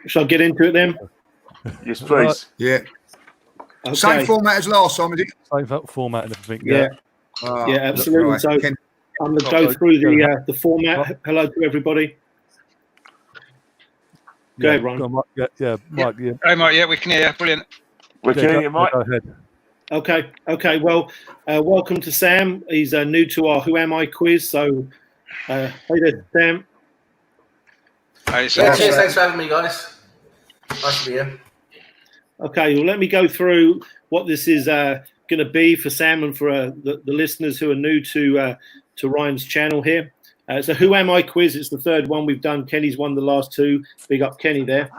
Shall I get into it then? Yes, please. Yeah. Okay. Same format as last time, is it? Same format and everything. Yeah. Yeah, absolutely. Right. So I'm going to go through the format. Hello to everybody. Go ahead, Ron. Mike, Mike. Yeah. Hey, Mike. Yeah, we can hear you. Brilliant. We can hear you, Mike. Go ahead. Okay. Well, welcome to Sam. He's new to our Who Am I quiz. So, hey there, Sam. Hey, cheers. Thanks for having me, guys. Nice to be here. Okay, well, let me go through what this is going to be for Sam and for the listeners who are new to Ryan's channel here. It's a Who Am I quiz. It's the third one we've done. Kenny's won the last two. Big up Kenny there.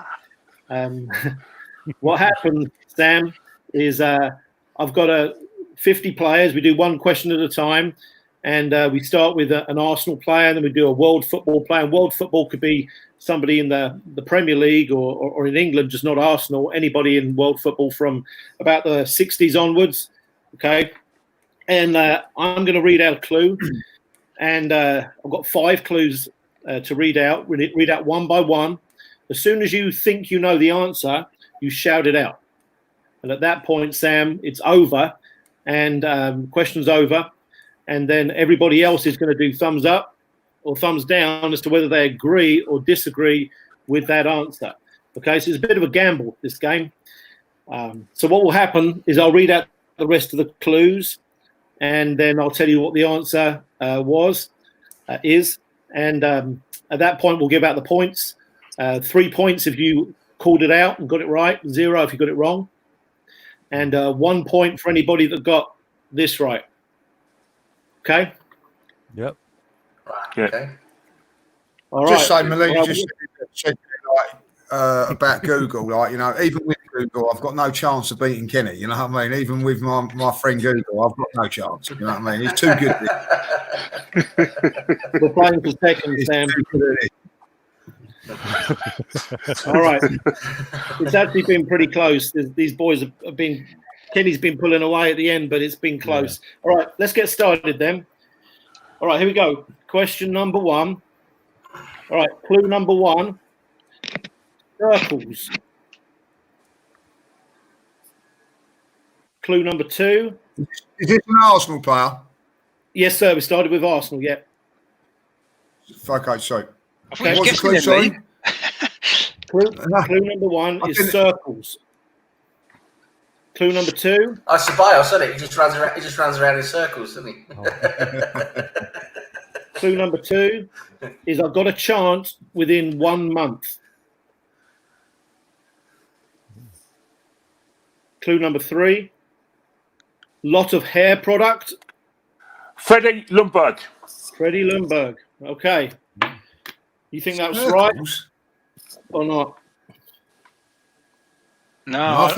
What happened, Sam, is I've got 50 players. We do one question at a time. And we start with an Arsenal player, and then we do a world football player. And world football could be somebody in the Premier League or in England, just not Arsenal. Anybody in world football from about the 60s onwards. Okay. And I'm going to read out a clue. And I've got 5 clues to read out. Read out one by one. As soon as you think you know the answer, you shout it out. And at that point, Sam, it's over. And question's over. And then everybody else is going to do thumbs up or thumbs down as to whether they agree or disagree with that answer. Okay, so it's a bit of a gamble, this game. So what will happen is I'll read out the rest of the clues, and then I'll tell you what the answer is. And at that point, we'll give out the points. 3 points if you called it out and got it right, 0 if you got it wrong. And 1 point for anybody that got this right. Okay. Yep. Right. Okay. All just right. say, Malene, just said about Google, like, you know, even with Google, I've got no chance of beating Kenny. You know what I mean? Even with my friend Google, I've got no chance. You know what I mean? He's too good. We're playing for second, Sam. All right. It's actually been pretty close. These boys have been. Kenny's been pulling away at the end, but it's been close. Yeah. All right, let's get started then. All right, here we go. Question number 1. All right, clue number 1. Circles. Clue number 2. Is this an Arsenal player? Yes, sir. We started with Arsenal, yeah. Okay, sorry. Okay. What's the clue, sorry? Clue number 1 is circles. Clue number 2. I Ceballos, isn't it? He just runs around in circles, doesn't he? Clue number 2 is I've got a chance within 1 month. Clue number 3. Lot of hair product. Freddie Ljungberg. Freddie Ljungberg. Okay. You think that's right or not? No, I don't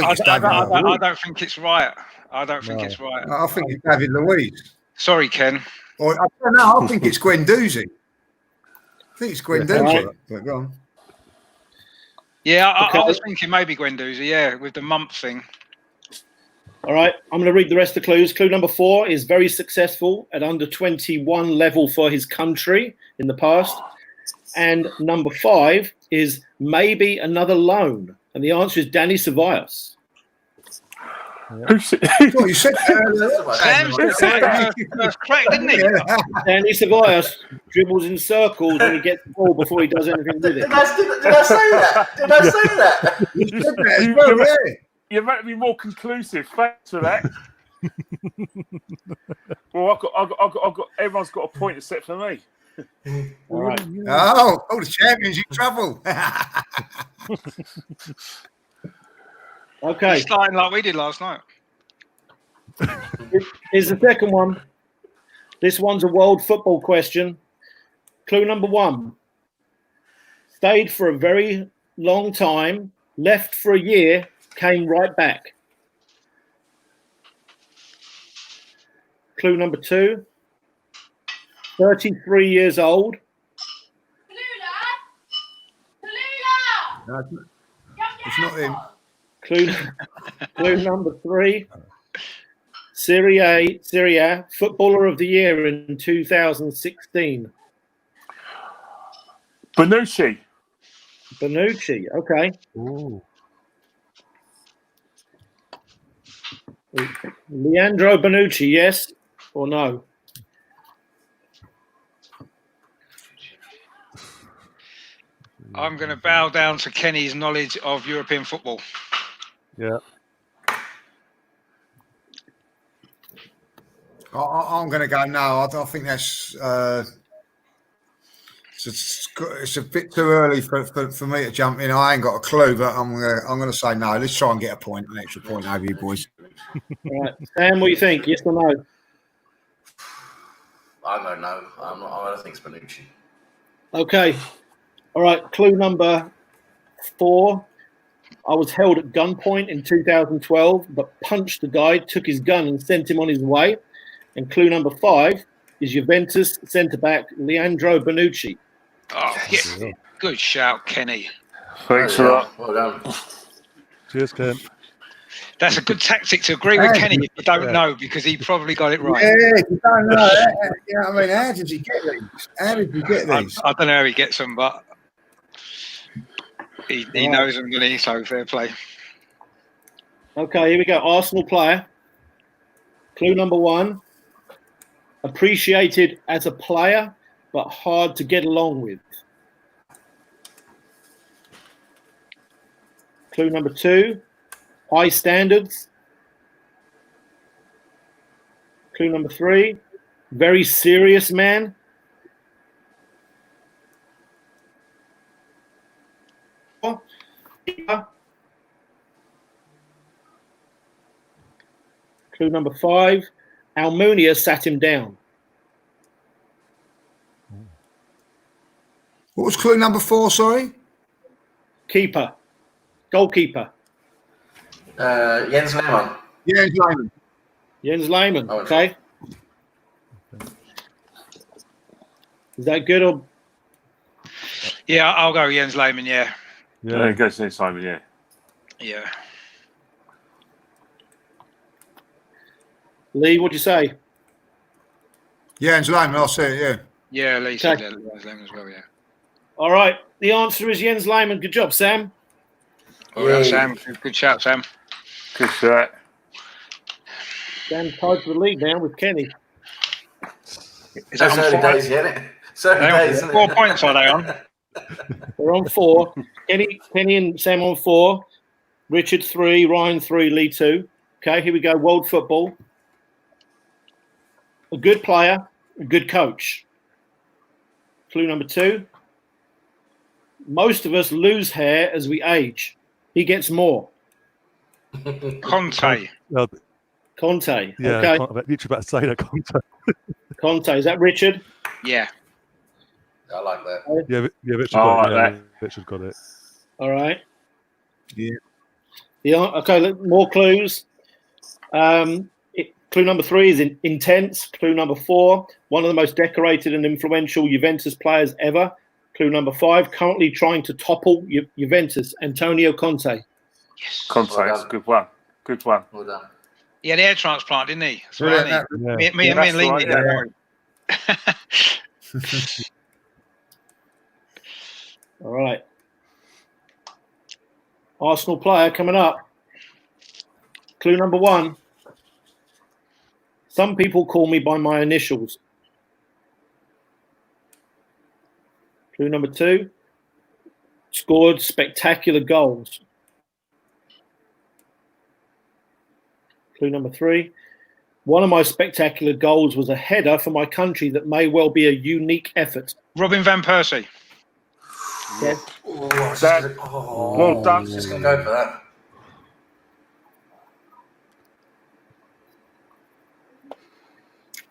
think it's right. I don't think it's right. I think it's David Luiz. Sorry, Ken. Or, I don't know. I think it's Guendouzi. I think it's Guendouzi. Right. Go on. Yeah, I was thinking maybe Guendouzi, yeah, with the month thing. All right, I'm going to read the rest of the clues. Clue number 4 is very successful at under 21 level for his country in the past. And number 5 is maybe another loan. And the answer is Danny Ceballos. Well, you said that's correct, didn't he? Danny Ceballos dribbles in circles when he gets the ball before he does anything with it. Did I say that? Did I say that? You said that as well, yeah. You're meant to be more conclusive. Thanks for that. Well, I've got. Everyone's got a point except for me. All right. Oh, the champion's in trouble. Okay. Starting like we did last night. Here's the second one. This one's a world football question. Clue number 1. Stayed for a very long time, left for a year, came right back. Clue number 2. 33 years old. No, it's not him. Clue number 3. Serie A Footballer of the Year in 2016. Bonucci. Bonucci. Okay. Ooh. Leandro Bonucci, yes or no? I'm going to bow down to Kenny's knowledge of European football. Yeah. I'm going to go no. I think that's it's a bit too early for me to jump in. I ain't got a clue, but I'm going to say no. Let's try and get an extra point over you boys. All right, Sam, what do you think? Yes or no? I don't know. I don't think it's Bonucci. Okay. All right. Clue number 4. I was held at gunpoint in 2012, but punched the guy, took his gun, and sent him on his way. And clue number 5 is Juventus centre-back Leandro Bonucci. Oh, good shout, Kenny. Thanks a lot. Well done. Cheers, Ken. That's a good tactic to agree with Kenny if you don't know, because he probably got it right. Yeah, you don't know. You know what I mean? How did you get these? I don't know how he gets them, but he knows them, doesn't he? So fair play. Okay, here we go. Arsenal player. Clue number 1. Appreciated as a player, but hard to get along with. Clue number 2. High standards. Clue number 3. Very serious man. Clue number 5. Almunia sat him down. What was clue number 4? Sorry, Keeper. Goalkeeper. Jens Lehmann. yeah, Lehmann. Jens Lehmann. Oh, Okay. Is that good or? Yeah, I'll go Jens Lehmann, yeah. Yeah, it goes next time, yeah. Yeah. Lee, what'd you say? Yeah, Lehmann. I'll say it. Yeah. Yeah, Lee said Okay. that Jens Lehmann as well, yeah. All right. The answer is Jens Lehmann. Good job, Sam. All right, Sam. Good shout, Sam. Good shot. Sam's tied for the lead now with Kenny. Is that That's on early 4? days, isn't it? It's early They're on days, isn't 4 it? points, are they on? They're on 4. Kenny and Sam on 4. Richard 3, Ryan 3, Lee 2. Okay, here we go. World football. A good player, a good coach. Clue number 2. Most of us lose hair as we age. He gets more. Conte. Conte. Yeah, Okay. literally about to say that. Conte. Is that Richard? Yeah. I like that. Yeah, Richard Oh, got it. like Yeah, Richard got it. All right. Yeah. Okay, more clues. Clue number 3 is intense. Clue number 4, one of the most decorated and influential Juventus players ever. Clue number 5, currently trying to topple Juventus, Antonio Conte. Yes. Conte, that's a good one. Good one. Well done. He had hair transplant, didn't he? That's Yeah, right, that- me and that's Lee right, need that. All right. Arsenal player coming up. Clue number 1. Some people call me by my initials. Clue number 2. Scored spectacular goals. Clue number 3. One of my spectacular goals was a header for my country that may well be a unique effort. Robin van Persie. Yes. Well done. Just going to go for that.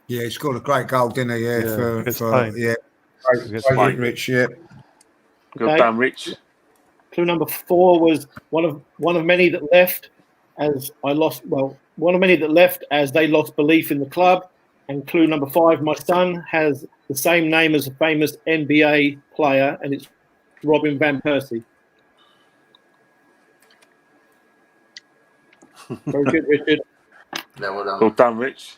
Yeah, he scored a great goal, didn't he? Yeah, against for Spain. yeah, Against great Spain. Rich. Yeah, Good Okay. done, Rich. Clue number 4 was one of many that left as I lost. Well, one of many that left as they lost belief in the club. And clue number 5, my son has the same name as a famous NBA player, and it's Robin van Persie. Very good, Richard. Yeah, well done. Well done, Rich.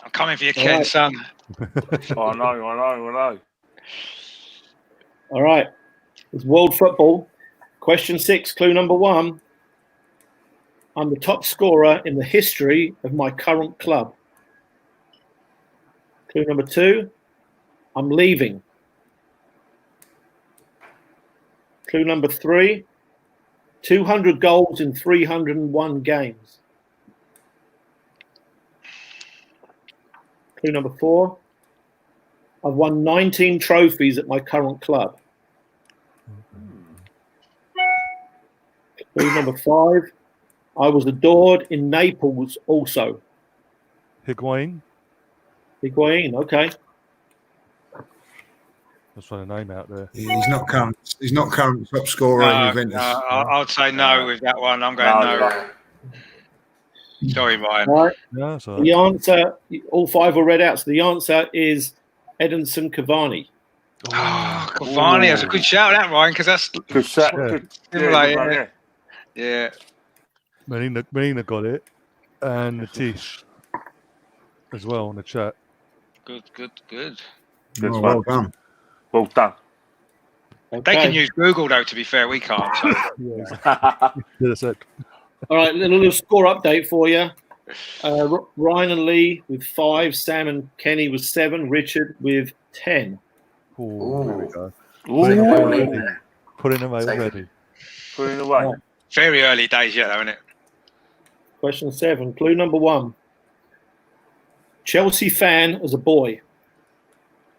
I'm coming for your All Ken, right. son. I know. All right. It's world football. Question 6, clue number 1. I'm the top scorer in the history of my current club. Clue number 2, I'm leaving. Clue number 3, 200 goals in 301 games. Clue number 4, I've won 19 trophies at my current club. Clue number 5, I was adored in Naples also. Higuain. Higuain, okay. Let's try a name out there. Yeah, he's not current. He's not current top scorer in Juventus. I'd say no with that one. I'm going no. Sorry, Ryan. All right. Yeah, so The answer, all 5 were read out. So the answer is Edinson Cavani. Oh, Cavani, that's a good shout, that Ryan, because that's Good shot. Yeah. Good. similar. Yeah. Yeah. Melina got it, and Natish as well in the chat. Good. Good Oh, one. well done. Well done. Okay. They can use Google though. To be fair, we can't. So. Yeah, that's it. All right, a little score update for you. Ryan and Lee with 5, Sam and Kenny with 7, Richard with 10. Oh, there we go. Ooh. Putting them away Take it. already. Put it away. Very early days yet, though, isn't it? Question 7, clue number 1. Chelsea fan as a boy.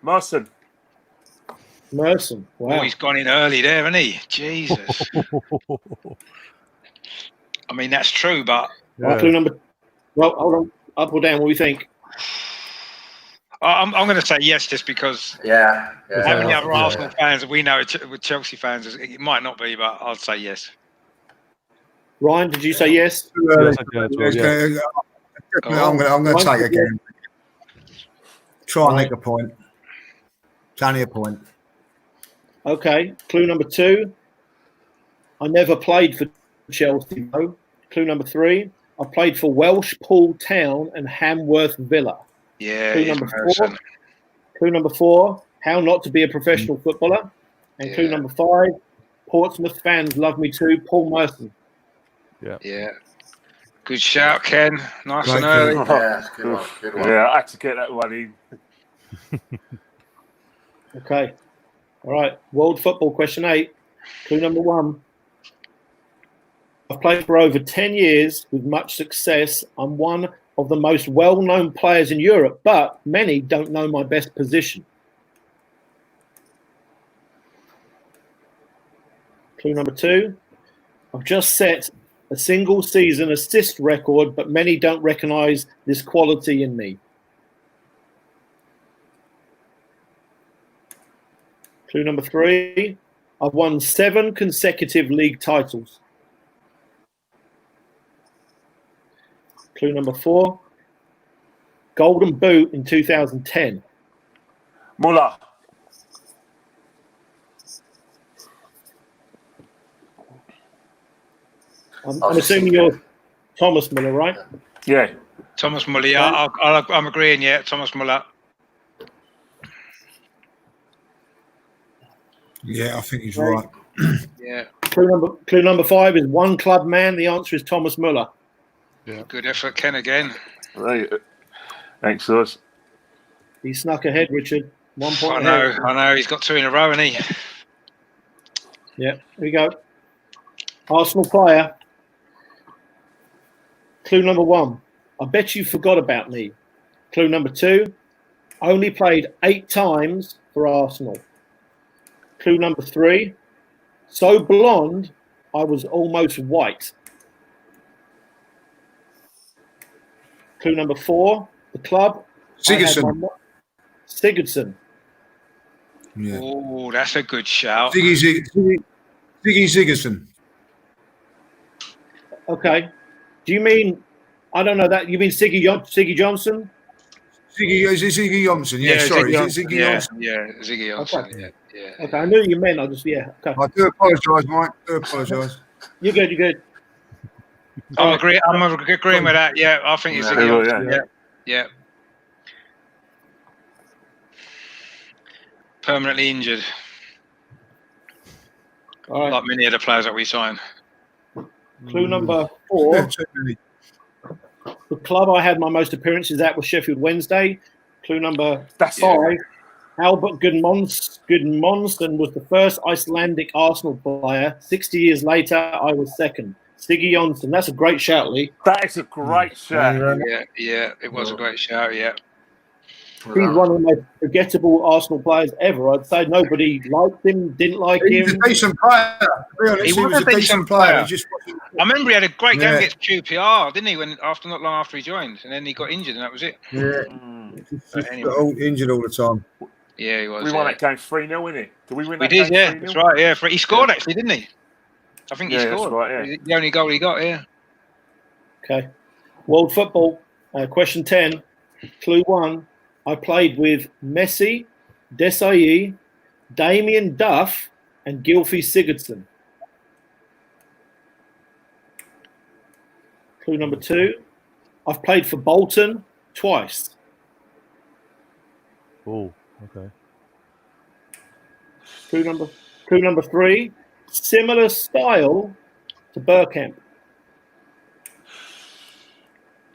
Merson. Merson. Wow. Oh, he's gone in early there, hasn't he? Jesus. I mean, that's true, but All right, clue number. Well, hold on. Up or down? What do you think? I'm going to say yes, just because Yeah. how many Yeah. other Arsenal fans we know with Chelsea fans? It might not be, but I'd say yes. Ryan, did you say yes? Yes, I do as well, yeah. I'm going to take it again. Try and make a point. It's only a point. Okay. Clue number 2. I never played for Chelsea, though. Clue number 3. I played for Welsh Pool Town and Hamworth Villa. Yeah. Clue he's number 4. Merson. Clue number 4. How not to be a professional footballer. And clue Yeah. number 5. Portsmouth fans love me too. Paul Merson. Yeah. Good shout, Ken. Nice Great and early. Yeah, good one. Good one. Yeah, I had to get that one in. Okay. All right. World football question 8. Clue number 1. I've played for over 10 years with much success. I'm one of the most well-known players in Europe, but many don't know my best position. Clue number 2. I've just set a single season assist record, but many don't recognize this quality in me. Clue number 3. I've won 7 consecutive league titles. Clue number 4. Golden Boot in 2010. Muller. I'm assuming you're Thomas Muller, right? Yeah. Thomas Muller. Yeah, I'm agreeing. Yeah, Thomas Muller. Yeah, I think he's right. Yeah. Clue number 5 is one club man. The answer is Thomas Muller. Good effort, Ken, again. Right. Thanks, Sus. He snuck ahead, Richard. 1 point I ahead. know. He's got 2 in a row, hasn't he? Yeah, here we go. Arsenal player. Clue number 1. I bet you forgot about me. Clue number 2. Only played 8 times for Arsenal. Clue number 3. So blonde, I was almost white. Clue number 4. The club. Sigurdsson. Sigurdsson. Yeah. Oh, that's a good shout. Ziggy Sigurdsson. Okay. Do you mean, I don't know that, you mean Siggy Johnson? Is it Ziggy Johnson? Yeah, sorry. Is it Ziggy Johnson? Yeah, Ziggy Johnson. Okay. Yeah. Okay, I knew you meant, okay. I do apologise, Mike. I do apologise. You're good. I'm agreeing with that. Yeah, I think it's Yeah. Ziggy Johnson. Yeah. Yeah. Permanently injured. All right. Like many of the players that we signed. Clue number 4. Too many. The club I had my most appearances at was Sheffield Wednesday. Clue number 5. Albert Gudmundsson was the first Icelandic Arsenal player. 60 years later, I was second. Siggy Jonsson. That's a great shout, Lee. That is a great shout. Yeah, it was a great shout. Yeah. He's one of the most forgettable Arsenal players ever. I'd say nobody liked him, didn't like He was him. a decent player. To be honest, he was a decent player. He just wasn't. I remember he had a great game against QPR, didn't he? Not long after he joined, and then he got injured, and that was it. Yeah, But anyway. injured all the time. Yeah, he was. We won that game 3-0, innit? Did we win We that did, game? yeah. 3-0? That's right, yeah. He scored actually, didn't he? I think he scored. That's right, yeah. The only goal he got, yeah. Okay. World football. Question 10. Clue 1. I played with Messi, Desailly, Damien Duff, and Gylfi Sigurdsson. Clue number 2. I've played for Bolton twice. Oh, okay. Clue number 3. Similar style to Bergkamp.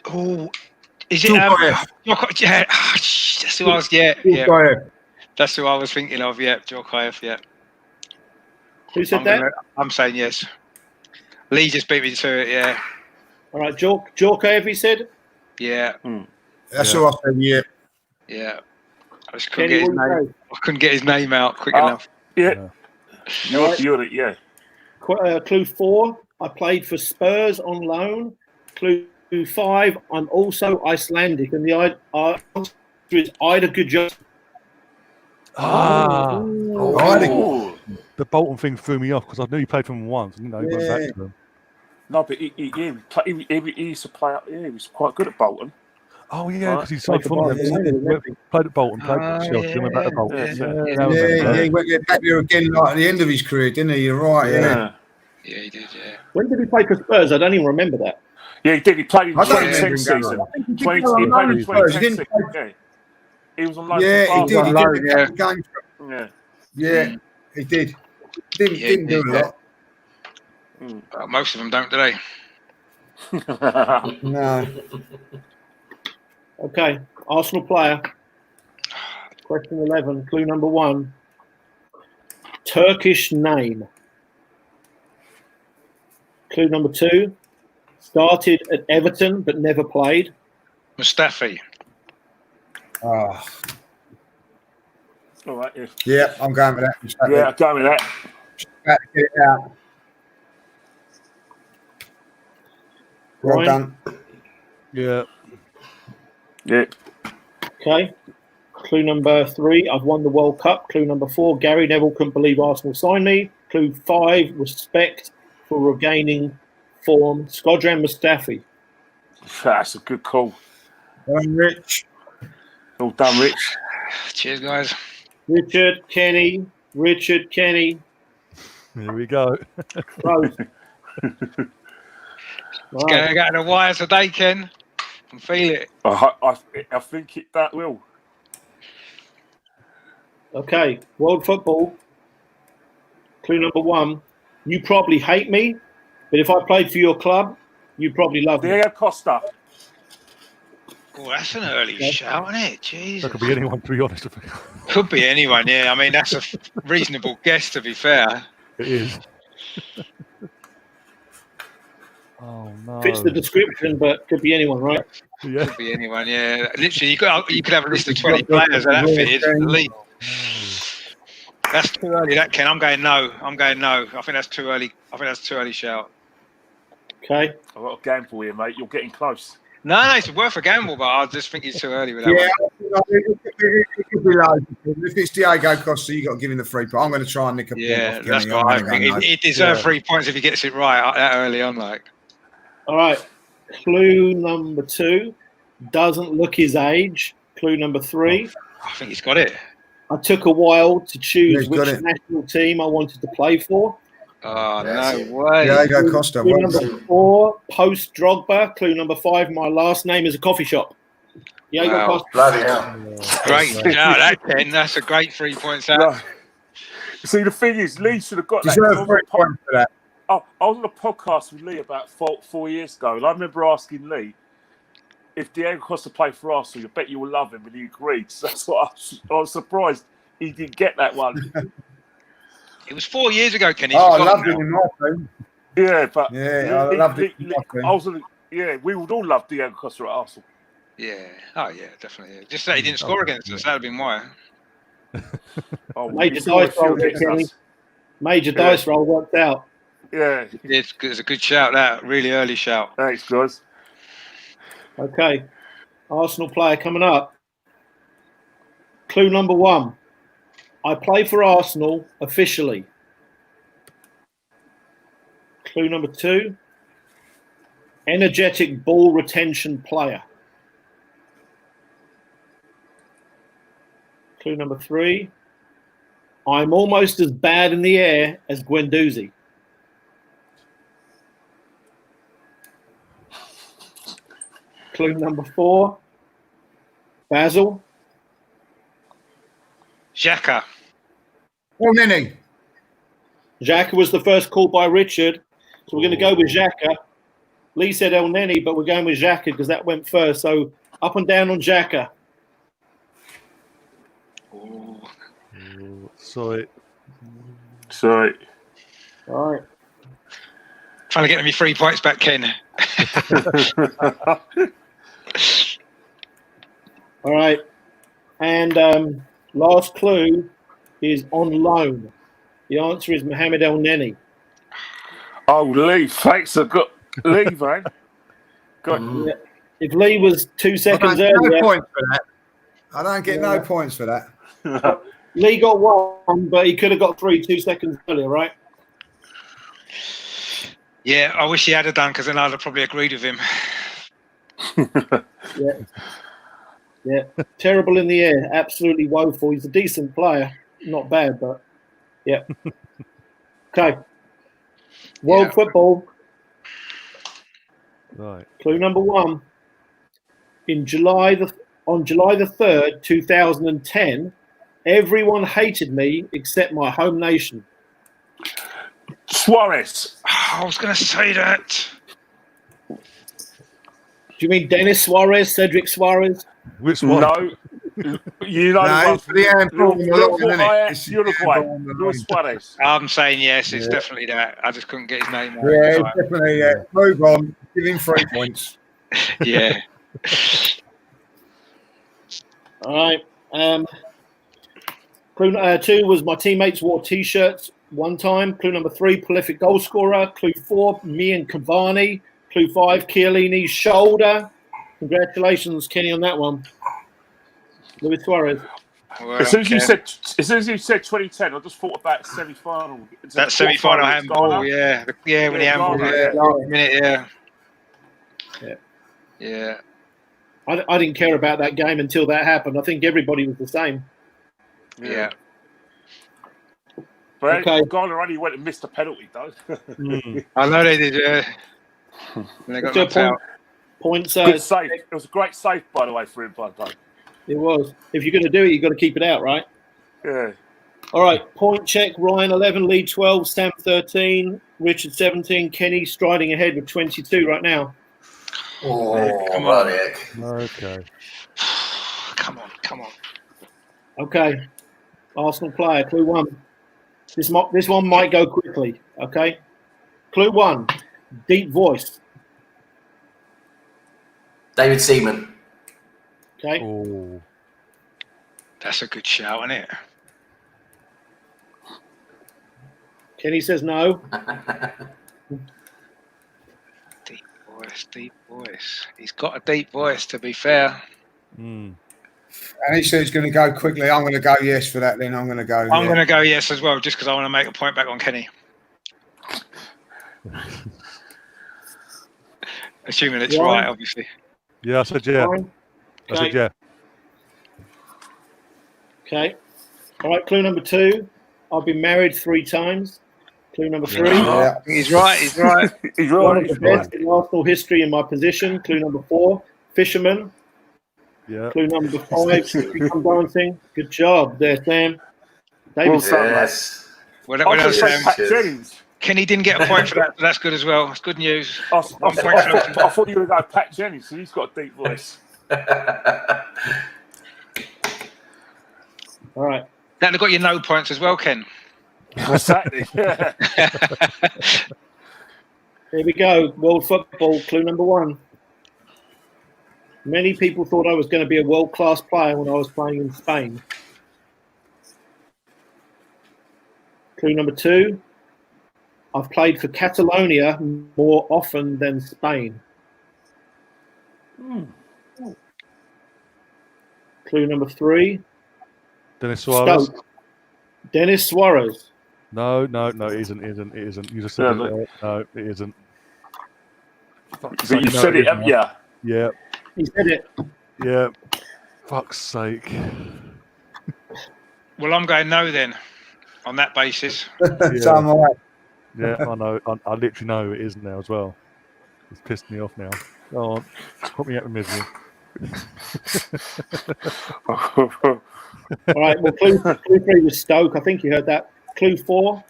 Oh, is it? Djokovic. Yeah, that's who I was. Yeah. That's who I was thinking of. Yeah, Djokovic. Yeah. Who said that? I'm saying yes. Lee just beat me to it. Yeah. All right, Djokovic, he said. Yeah. That's who I said. Yeah. Yeah. I just couldn't Kenny, get his what do you name. I couldn't get his name out quick enough. Yeah. Yeah. Clue 4. I played for Spurs on loan. Clue 5. I'm also Icelandic, and the answer is Ida Gudjohnsen. The Bolton thing threw me off because I knew he played for them once. I didn't know he went back to them. No, but he used to play up. Yeah, he was quite good at Bolton. Oh yeah, because he signed for them. Played at Bolton, played for Chelsea, went back to Bolton. He went back there again like at the end of his career, didn't he? You're right. Yeah, he did. Yeah. When did he play for Spurs? I don't even remember that. Yeah, he did. He played in the I don't remember 2010 him season. going He played in the 2010 season. Yeah. He was on loan. Yeah, he did. He loan, did a couple of games. Yeah, he did. Didn't do a lot. Most of them don't, do they? No. Okay, Arsenal player. Question 11. Clue number 1. Turkish name. Clue number 2. Started at Everton but never played. Mustafi. Oh. All right. Yeah. Yeah, I'm going with that. Yeah, I'm going with that. About to get it out. Well Ryan? done. Yeah. Yeah. Okay. Clue number 3. I've won the World Cup. Clue number 4. Gary Neville couldn't believe Arsenal signed me. Clue 5. Respect for regaining form. Skodran Mustafi. That's a good call. Rich. All done, Rich. Cheers, guys. Richard Kenny. Here we go. Close. It's going to go to the wire today, Ken. I can feel it. I think that will. Okay, world football. Clue number 1. You probably hate me, but if I played for your club, you'd probably love me. Diego Costa. Oh, that's an early shout, isn't it? Jeez. That could be anyone, to be honest. Could be anyone, yeah. I mean, that's a reasonable guess, to be fair. It is. Oh no. Fits the description, but could be anyone, right? Yeah. Could be anyone, yeah. Literally, you could have a list of 20 players that fitted at least. That's too early, that, Ken. I'm going no. I think that's too early. Shout. Okay. I've got a gamble here, mate. You're getting close. No, it's worth a gamble, but I just think it's too early with that Yeah, it could be low. If it's Diego Costa, you got to give him the 3 points. I'm going to try and nick a point. Yeah, off that's Kenny. what I I'm gonna think. go no. It deserves 3 points if he gets it right that early on. Like, All right. Clue number 2. Doesn't look his age. Clue number 3. I think he's got it. I took a while to choose He's got which it. national team I wanted to play for. Oh, That's no it. way. Diego Costa. Clue Well number done. 4. Post Drogba. Clue number 5. My last name is a coffee shop. Diego Wow. Costa. Bloody hell. Great. No, that's a great 3 points out. See, the thing is, Lee should have got that. Deserve 3 points for that. I was on a podcast with Lee about 4 years ago, and I remember asking Lee if Diego Costa played for Arsenal, I bet you will love him, and he agreed. So that's what I was surprised he didn't get that one. It was 4 years ago, Kenny. I loved him in my team. Yeah, but I loved it. We would all love Diego Costa at Arsenal. Yeah. Oh, yeah, definitely. Yeah. Just that he didn't score against us. That would have been why. Major dice roll, Kenny. Major dice roll worked out. Yeah. It's a good shout, that. Really early shout. Thanks, guys. Okay. Arsenal player coming up. Clue number 1. I play for Arsenal officially. Clue number 2. Energetic ball retention player. Clue number 3. I'm almost as bad in the air as Guendouzi. Clue number 4. Basil. Xhaka. El Nini. Xhaka was the first call by Richard. So we're going to go with Xhaka. Lee said El Neni, but we're going with Xhaka because that went first. So up and down on Xhaka. Sorry. All right. Trying to get me 3 points back, Ken. All right. And last clue is on loan. The answer is Mohamed El Neni. Oh, Lee, thanks. I've got Lee, man. Yeah. If Lee was 2 seconds I don't earlier. get no points for that. I don't get no points for that. Lee got 1, but he could have got 3 2 seconds earlier, right? Yeah, I wish he had done because then I'd have probably agreed with him. Yeah. Terrible in the air. Absolutely woeful. He's a decent player. Not bad, but yeah. Okay. World football. Right. Clue number 1. On July the 3rd, 2010, everyone hated me except my home nation. Suarez. I was going to say that. Do you mean Dennis Suarez, Cedric Suarez? Which one? No. You know, No, it's for the handball, Uruguay. Luis Suarez. I'm saying yes, it's definitely that. I just couldn't get his name out. Yeah, definitely. Yeah. Move on. Give him 3 points. Yeah. All right. Clue 2 was my teammates wore T-shirts one time. Clue number 3, prolific goal scorer. Clue 4, me and Cavani. Clue 5, Chiellini's shoulder. Congratulations, Kenny, on that one. Luis Suarez. Well, As soon as you said 2010, I just thought about semi-final. that semi-final handball, yeah, when he handballed it, last minute, yeah. I didn't care about that game until that happened. I think everybody was the same. Yeah. But Ghana only went and missed a penalty, though. I know they did, yeah. And they got knocked out. Points. Good save. It was a great save, by the way, for him, by the way. It was. If you're going to do it, you've got to keep it out, right? Yeah. All right. Point check. Ryan 11, Lee 12, Stam 13, Richard 17, Kenny striding ahead with 22 right now. Oh, come on. Okay. Come on. Okay. Arsenal player. Clue 1. This one might go quickly. Okay. Clue 1. Deep voice. David Seaman. Okay. Oh. That's a good shout, isn't it? Kenny says no. Deep voice. He's got a deep voice, to be fair. And he said he's going to go quickly. I'm going to go yes for that then. I'm going to go I'm going to go yes as well, just because I want to make a point back on Kenny. Assuming it's right, obviously. Yeah, I said yeah. Fine. I said yeah. Okay. All right. Clue number 2. I've been married 3 times. Clue number 3. Yeah. He's right. He's One of right. the best in Arsenal history in my position. Clue number 4. Fisherman. Yeah. Clue number 5. Come dancing. Good job there, Sam. David. Well done, Yes. Well, I was going to say Sam. Pat Jennings. Kenny didn't get a point for that, but that's good as well. That's good news. I 1 point. thought you were going to go Pat Jennings, so he's got a deep voice. All right. That'd have got you no points as well, Ken. Exactly. Yeah. Here we go. World football, clue number 1. Many people thought I was going to be a world-class player when I was playing in Spain. Clue number 2. I've played for Catalonia more often than Spain. Clue number 3. Dennis Suarez. Stoke. Dennis Suarez. No, it isn't. You just said it. No, it isn't. But you said it, haven't you? Yeah. He said it. Yeah. Fuck's sake. Well, I'm going no then, on that basis. So am I. Yeah, I know. I literally know it is now as well. It's pissed me off now. Go on. Put me out of misery. All right, well, clue 3 was Stoke. I think you heard that. Clue 4,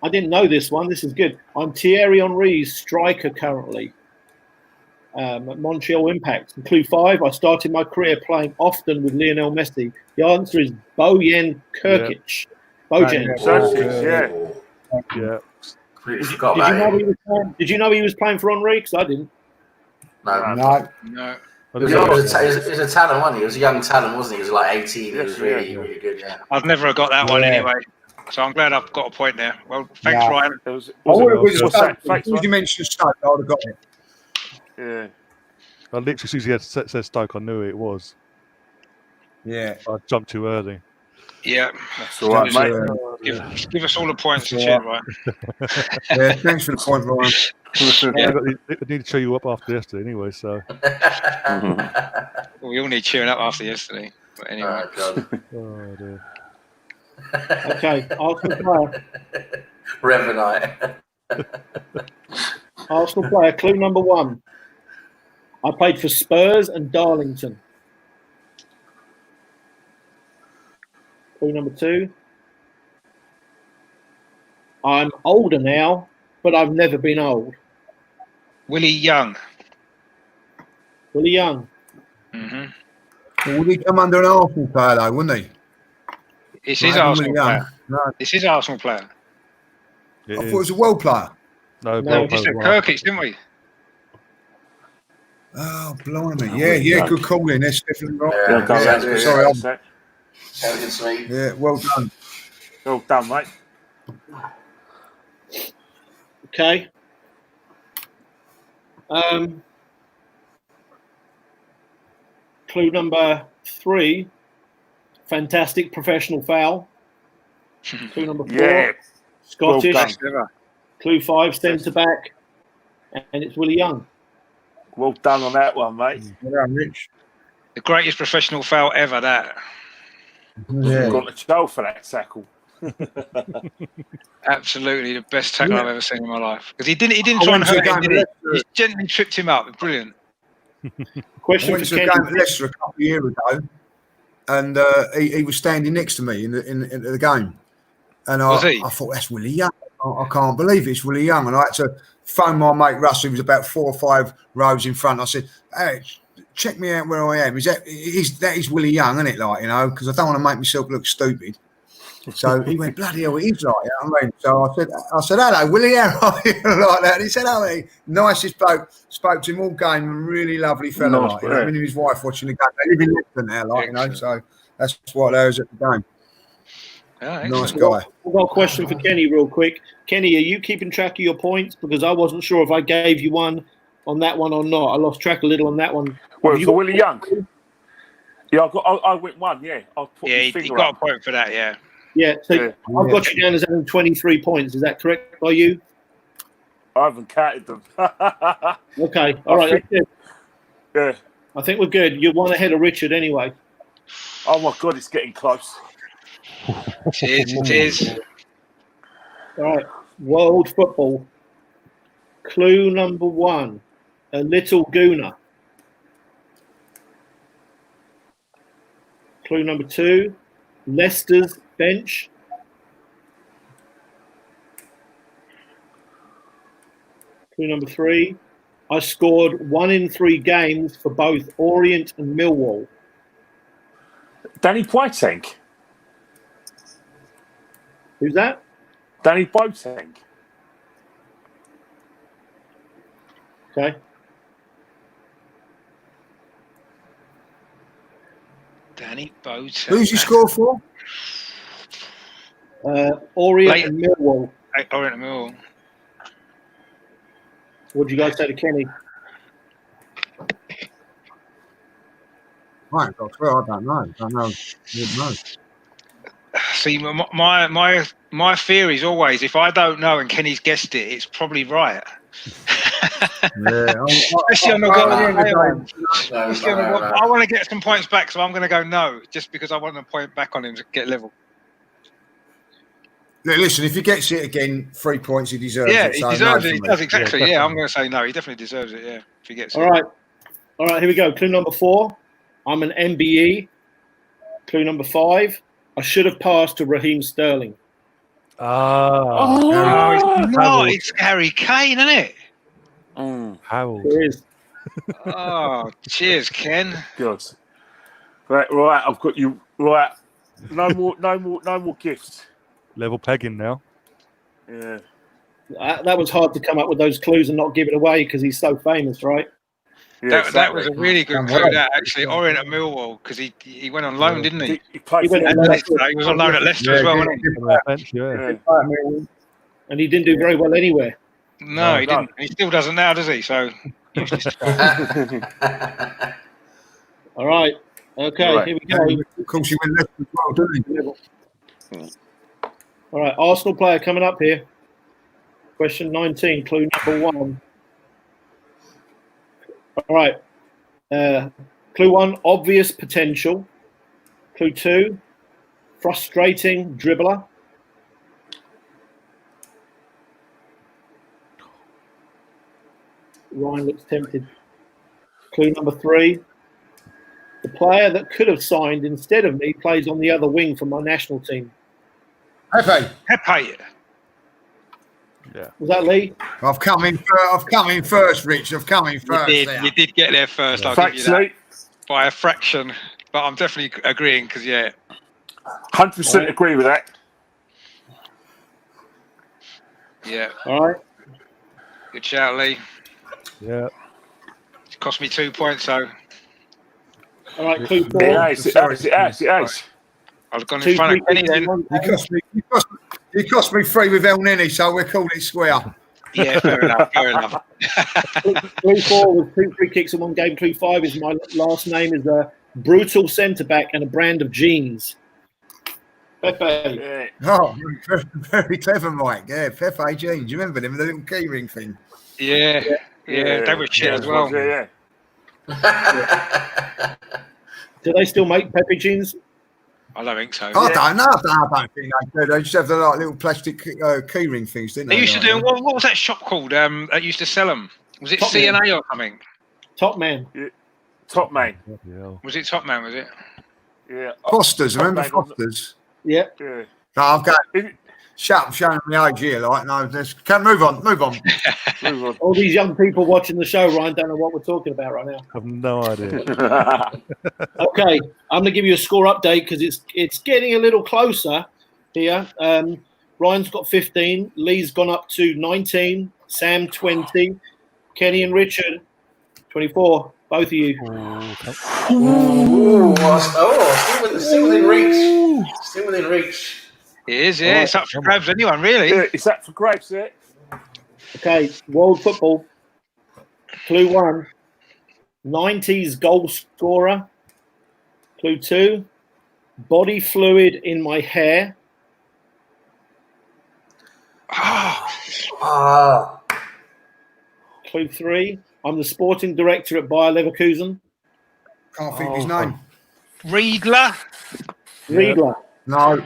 I didn't know this one. This is good. I'm Thierry Henry's striker currently at Montreal Impact. And clue 5, I started my career playing often with Lionel Messi. The answer is Bojan Krkić. Bojan. Yeah. Completely forgot about him. Did you know he was playing for Henry? Because I didn't. No. He was a talent, wasn't he? He was a young talent, wasn't he? He was like 18. He was really good, yeah. I've never got that one anyway. So I'm glad I've got a point there. Well, thanks, Ryan. You mentioned Stoke, I would have got it. Yeah. I literally, as soon as he had said Stoke, I knew it was. Yeah. I jumped too early. Yeah. That's all right, mate. Give us all the points to cheer, Ryan. Yeah, thanks for the point, Ryan. I need to cheer you up after yesterday anyway, so. Well, we all need cheering up after yesterday. But anyway. Oh, dear. Okay, Arsenal player. Revenite. Arsenal player, clue number 1. I played for Spurs and Darlington. Clue number 2. I'm older now, but I've never been old. Willie Young. Willie Young. Mm-hmm. Well, would he come under an Arsenal player, though, wouldn't he? It's his Arsenal player. No. It's his Arsenal player. I thought it was a world player. No, We said Krkić, didn't we? Oh, blimey. Yeah, good call in. That's definitely right. Yeah, sorry, sounds good to me. yeah, well done. Well done, mate. Okay. Clue number 3. Fantastic professional foul. Clue number 4. Scottish. Well Clue 5. Centre back. And it's Willie Young. Well done on that one, mate. Well done, Rich. The greatest professional foul ever, that. Yeah. Got to jail for that tackle. Absolutely the best tackle I've ever seen in my life. Because he didn't try and hurt him, did he? He gently tripped him up. Brilliant. Question I went for to a Kenny. game at Leicester a couple of years ago, and he was standing next to me in the game, and I thought, that's Willie Young. I can't believe it's Willie Young, and I had to phone my mate Russ, who was about 4 or 5 rows in front. I said, "Hey, check me out where I am. That is Willie Young, isn't it? Like, you know, because I don't want to make myself look stupid." So he went, bloody hell, it is like that. I mean, so I said, hello, Willie, how are you? Like that. And he said, oh, nicest bloke. Spoke to him all game, really lovely fella. Nice, like, you know, him and his wife watching the game. They live in Leicester now, like, you know, so that's what there is at the game. Yeah, nice guy. I've got a question for Kenny real quick. Kenny, are you keeping track of your points? Because I wasn't sure if I gave you one on that one or not. I lost track a little on that one. Well, for Willie Young? Yeah, I went 1, yeah. He got a point for that, yeah. Yeah, so I've got you down as having 23 points. Is that correct by you? I haven't counted them. Okay, all right. Yeah. I think we're good. You're 1 ahead of Richard anyway. Oh, my God, it's getting close. It is. All right, world football. Clue number 1, a little gooner. Clue number 2, Leicester's bench. Clue number 3. I scored 1 in 3 games for both Orient and Millwall. Danny Boateng. Who's that? Danny Boateng. Okay. Danny Boateng. Who's he score for? Orient and Millwall. Orient and Millwall. What do you guys say to Kenny? Right, I don't know. I don't know. See, my theory is always, if I don't know and Kenny's guessed it, it's probably right. Yeah, Especially on the I want to get some points back, so I'm going to go no, just because I want a point back on him to get level. Listen, if he gets it again, 3 points, he deserves it. Yeah, he deserves it. He does, exactly. Yeah, I'm going to say no. He definitely deserves it, yeah, if he gets it. All right, here we go. Clue number 4. I'm an MBE. Clue number 5. I should have passed to Raheem Sterling. It's Harry Kane, isn't it? Harold. It is. Oh, cheers, Ken. Good. Right, I've got you. Right, no more gifts. Level pegging now. Yeah. That was hard to come up with those clues and not give it away because he's so famous, right? Yeah, that was a really good clue, that actually. Orient at Millwall, because he went on loan, didn't he? He played He went on Leicester. He was on loan at Leicester as well, wasn't he? And he didn't do very well anywhere. No, he didn't. He still doesn't now, does he? So. All right. Okay, here we go. Of course, he went left as well, didn't he? All right, Arsenal player coming up here. Question 19, clue number 1. All right. Clue 1, obvious potential. Clue 2, frustrating dribbler. Ryan looks tempted. Clue number 3, the player that could have signed instead of me plays on the other wing for my national team. Pepe. Yeah. Was that Lee? I've come in first, Rich. I've come in first. You did get there first. Yeah. I'll give you that by a fraction, but I'm definitely agreeing because 100% agree with that. Yeah. All right. Good shout, Lee. Yeah. It cost me 2 points, so. All right, clue 4. Yes. I've gone in front of Kenny then. He cost me 3 with El Nini, so we're calling it square. Yeah, fair enough. Clue 4 was 2 free kicks in one game. Clue 5 is my last name is a brutal centre back and a brand of jeans. Pepe. Yeah. Oh, very clever, Mike. Yeah, Pepe jeans. You remember them, the little key ring thing? Yeah. They were shit as well. Yeah. Do they still make Pepe jeans? I don't think so. I don't know. I don't think they do. They just have the little plastic key ring things, didn't they? They used to do. What was that shop called? That used to sell them. Was it CNA or something? Top Man. Yeah. Top Man. Was it Top Man? Was it? Yeah. Fosters. Remember Fosters? Yeah. Yeah. No, I've got. Shut up, showing my age here. Like, no, can move on. All these young people watching the show, Ryan, don't know what we're talking about right now. I have no idea. Okay, I'm going to give you a score update because it's getting a little closer here. Ryan's got 15. Lee's gone up to 19. Sam, 20. Kenny and Richard, 24. Both of you. Still within reach. Still within reach. It is, yeah. It's up for grabs, anyone, really. Yeah, it's up for grabs, yeah. Okay, world football. Clue 1, 90s goal scorer. Clue 2, body fluid in my hair. Clue 3, I'm the sporting director at Bayer Leverkusen. Can't think of his name. Riedler. No.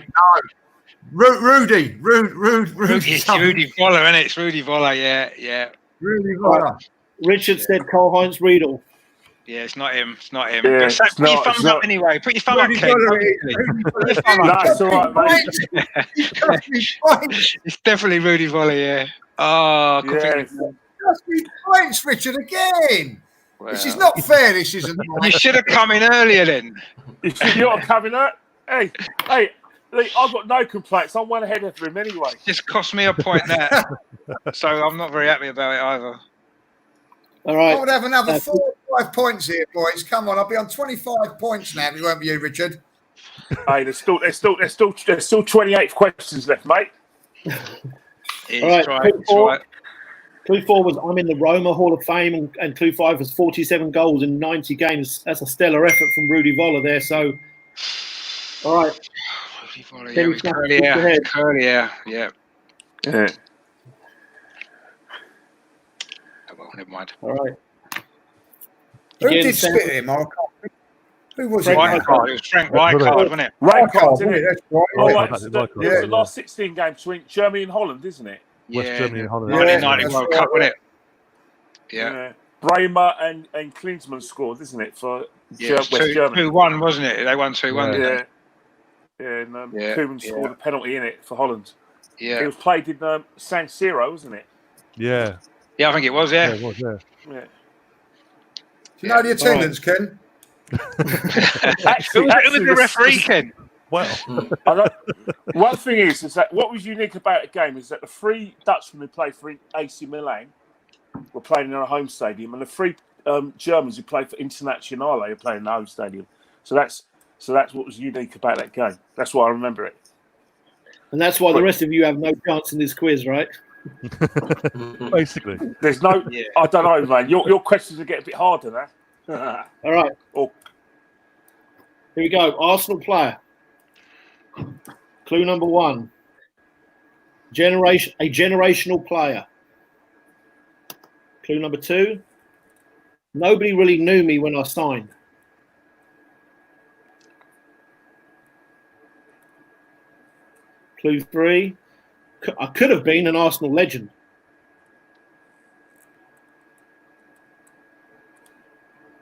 Rudy. It's Rudy Voller, isn't it? It's Rudy Voller, yeah. Rudy Voller. Richard said Karl-Heinz Riedel. Yeah, it's not him. Yeah, Put your thumbs up anyway. Put your thumb up, Ken. That's all right, mate. It's definitely Rudy Voller, yeah. Oh, Yeah. That's 3 points, Richard, again. Well, this is not fair. This isn't. You should have come in earlier then. You should not have come in earlier. Hey, Lee, I've got no complaints. I'm one ahead of him anyway. Just cost me a point there. So I'm not very happy about it either. All right. I would have another 4 or 5 points here, boys. Come on, I'll be on 25 points now. It won't be you, Richard. Hey, there's still 28 questions left, mate. All right. Clue 4 was I'm in the Roma Hall of Fame, and Clue 5 was 47 goals in 90 games. That's a stellar effort from Rudy Voller there. So, all right. Rudy Voller, Curly, yeah. Oh, well, never mind. All right. Who did spit him? Who was it? It was Frank Rijkaard, wasn't it? Rijkaard, isn't it? That's right. Oh, right. It was the last 16 games between Germany and Holland, isn't it? West Germany and Holland. 1990 World Cup, wasn't it? Yeah. Bremer and Klinsmann scored, isn't it, for West Germany? 2-1, wasn't it? They won 2-1, didn't they? Yeah, and Koeman scored a penalty in it for Holland. Yeah. It was played in San Siro, wasn't it? Yeah. Yeah, I think it was, yeah. It was, yeah. Yeah. Do you know the attendance, Ken? Who was the referee, Ken? Well, one thing is that what was unique about the game is that the 3 Dutchmen who played for AC Milan were playing in a home stadium, and the 3 Germans who played for Internazionale are playing in the home stadium. So that's what was unique about that game. That's why I remember it. And that's why the rest of you have no chance in this quiz, right? Basically. There's no. I don't know, man. Your questions will get a bit harder now. All right. Here we go. Arsenal player. Clue number 1. A generational player. Clue number 2. Nobody really knew me when I signed. Clue 3. I could have been an Arsenal legend.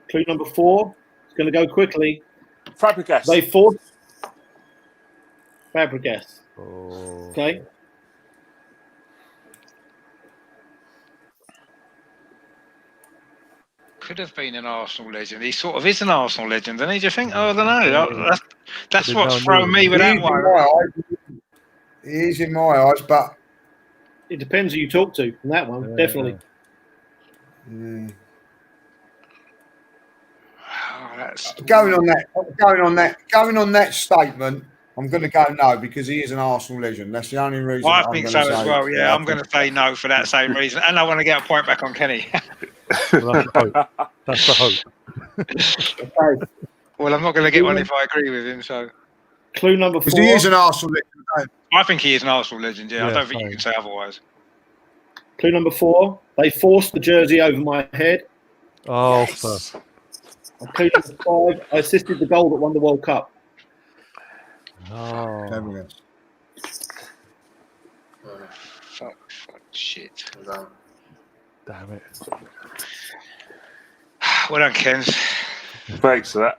Clue number 4. It's going to go quickly. Fabregas. They forced Fabregas. Oh. Okay. Could have been an Arsenal legend. He sort of is an Arsenal legend, and he just think, I don't know. That's what's thrown me with that one. He is in my eyes, but it depends who you talk to on that one. Definitely. Going on that statement, I'm going to go no because he is an Arsenal legend. That's the only reason. Well, I think so as well. Yeah, I'm going to say no for that same reason, and I want to get a point back on Kenny. Well, that's the hope. Okay. Well, I'm not going to get one if I agree with him. So, clue number 4. Because he is an Arsenal legend. I think he is an Arsenal legend. Yeah, I don't think you can say otherwise. Clue number 4. They forced the jersey over my head. Oh, yes. Clue number 5. I assisted the goal that won the World Cup. Oh. Fuck, shit. Damn it. Well done, Ken. Thanks for that.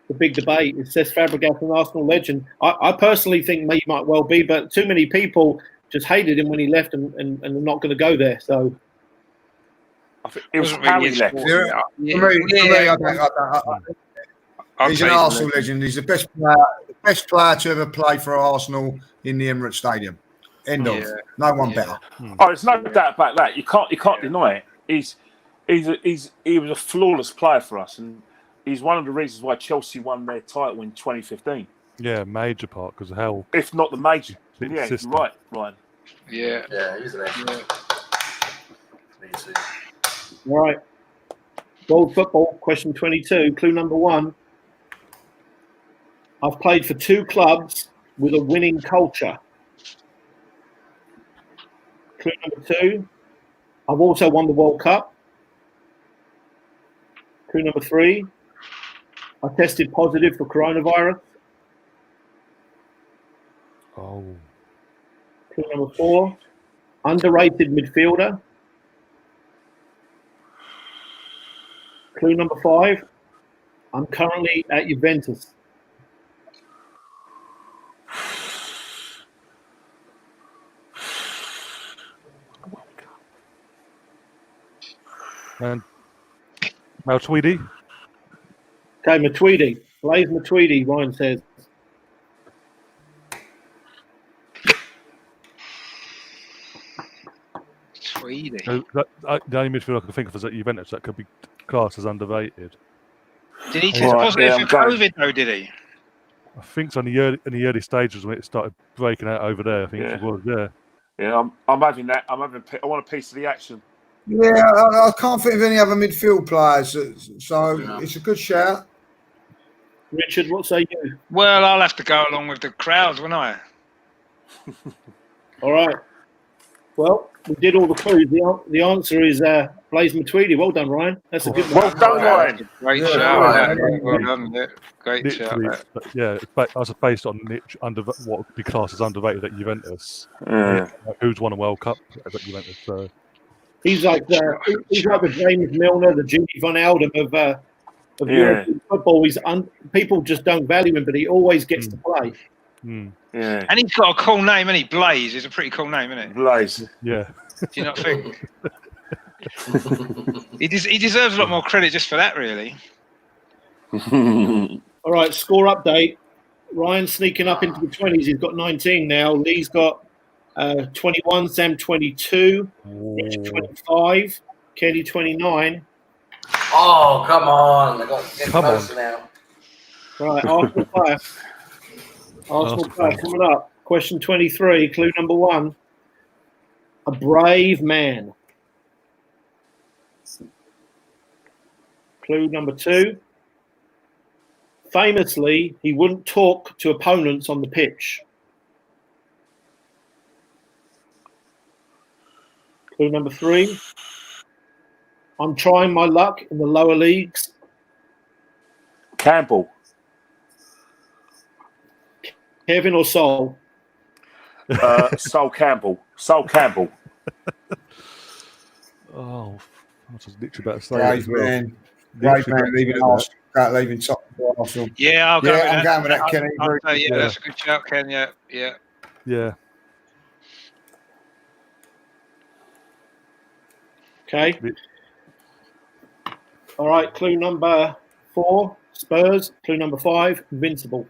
The big debate. It says Fabregas an Arsenal legend. I personally think he might well be, but too many people just hated him when he left and are not going to go there. So I think it was how he left. He's an Arsenal legend. He's the best player to ever play for Arsenal in the Emirates Stadium. End of. No one better. Oh, there's no doubt about that. You can't deny it. He was a flawless player for us, and he's one of the reasons why Chelsea won their title in 2015. Yeah, major part because of how. If not the major. Yeah, system. Right, Ryan. Yeah, he's an excellent. Me too. All right. World football, question 22. Clue number 1. I've played for 2 clubs with a winning culture. Clue number 2. I've also won the World Cup. Clue number 3. I tested positive for coronavirus. Oh. Clue number 4. Underrated midfielder. Clue number 5. I'm currently at Juventus. And Tweedy. Okay, Matuidi. Blaise Matuidi, Ryan says. Tweedy. The only midfielder I can think of is at Juventus that could be classed as underrated. Did he test positive for COVID though? Did he? I think so in the early stages when it started breaking out over there. I think he was there. Yeah, I'm having that. I want a piece of the action. Yeah, I can't think of any other midfield players, so it's a good shout. Richard, what say you? Well, I'll have to go along with the crowd, won't I? All right. Well, we did all the clues. The answer is Blaise Matuidi. Well done, Ryan. That's a good one. Well done, Ryan. Great shout. Well done. Great shout. Yeah, it's also based on what would be classed as underrated at Juventus. Yeah. Who's won a World Cup at Juventus? So he's like the James Milner, the Jimmy Van Alden of European football. People just don't value him, but he always gets to play. Yeah. And he's got a cool name, isn't he? Blaise is a pretty cool name, isn't it? Blaise. Yeah. Do you not think? He deserves a lot more credit just for that, really. All right, score update. Ryan's sneaking up into the 20s. He's got 19 now. Lee's got 21. Sam 22. Rich 25. Kenny 29. Oh, come on! I got to get closer now. Right, Arsenal player. Arsenal player coming up. Question 23. Clue number 1. A brave man. Clue number 2. Famously, he wouldn't talk to opponents on the pitch. Clue number 3. I'm trying my luck in the lower leagues. Campbell. Kevin or Sol? Sol Campbell. Sol Campbell. I was literally about to say Brave man. Brave man leaving Arsenal. Leaving top for Arsenal. Yeah, I'm going with that, Kenny. That's a good shout, Ken. Yeah. Okay. All right, clue number 4, Spurs. Clue number 5, Invincible.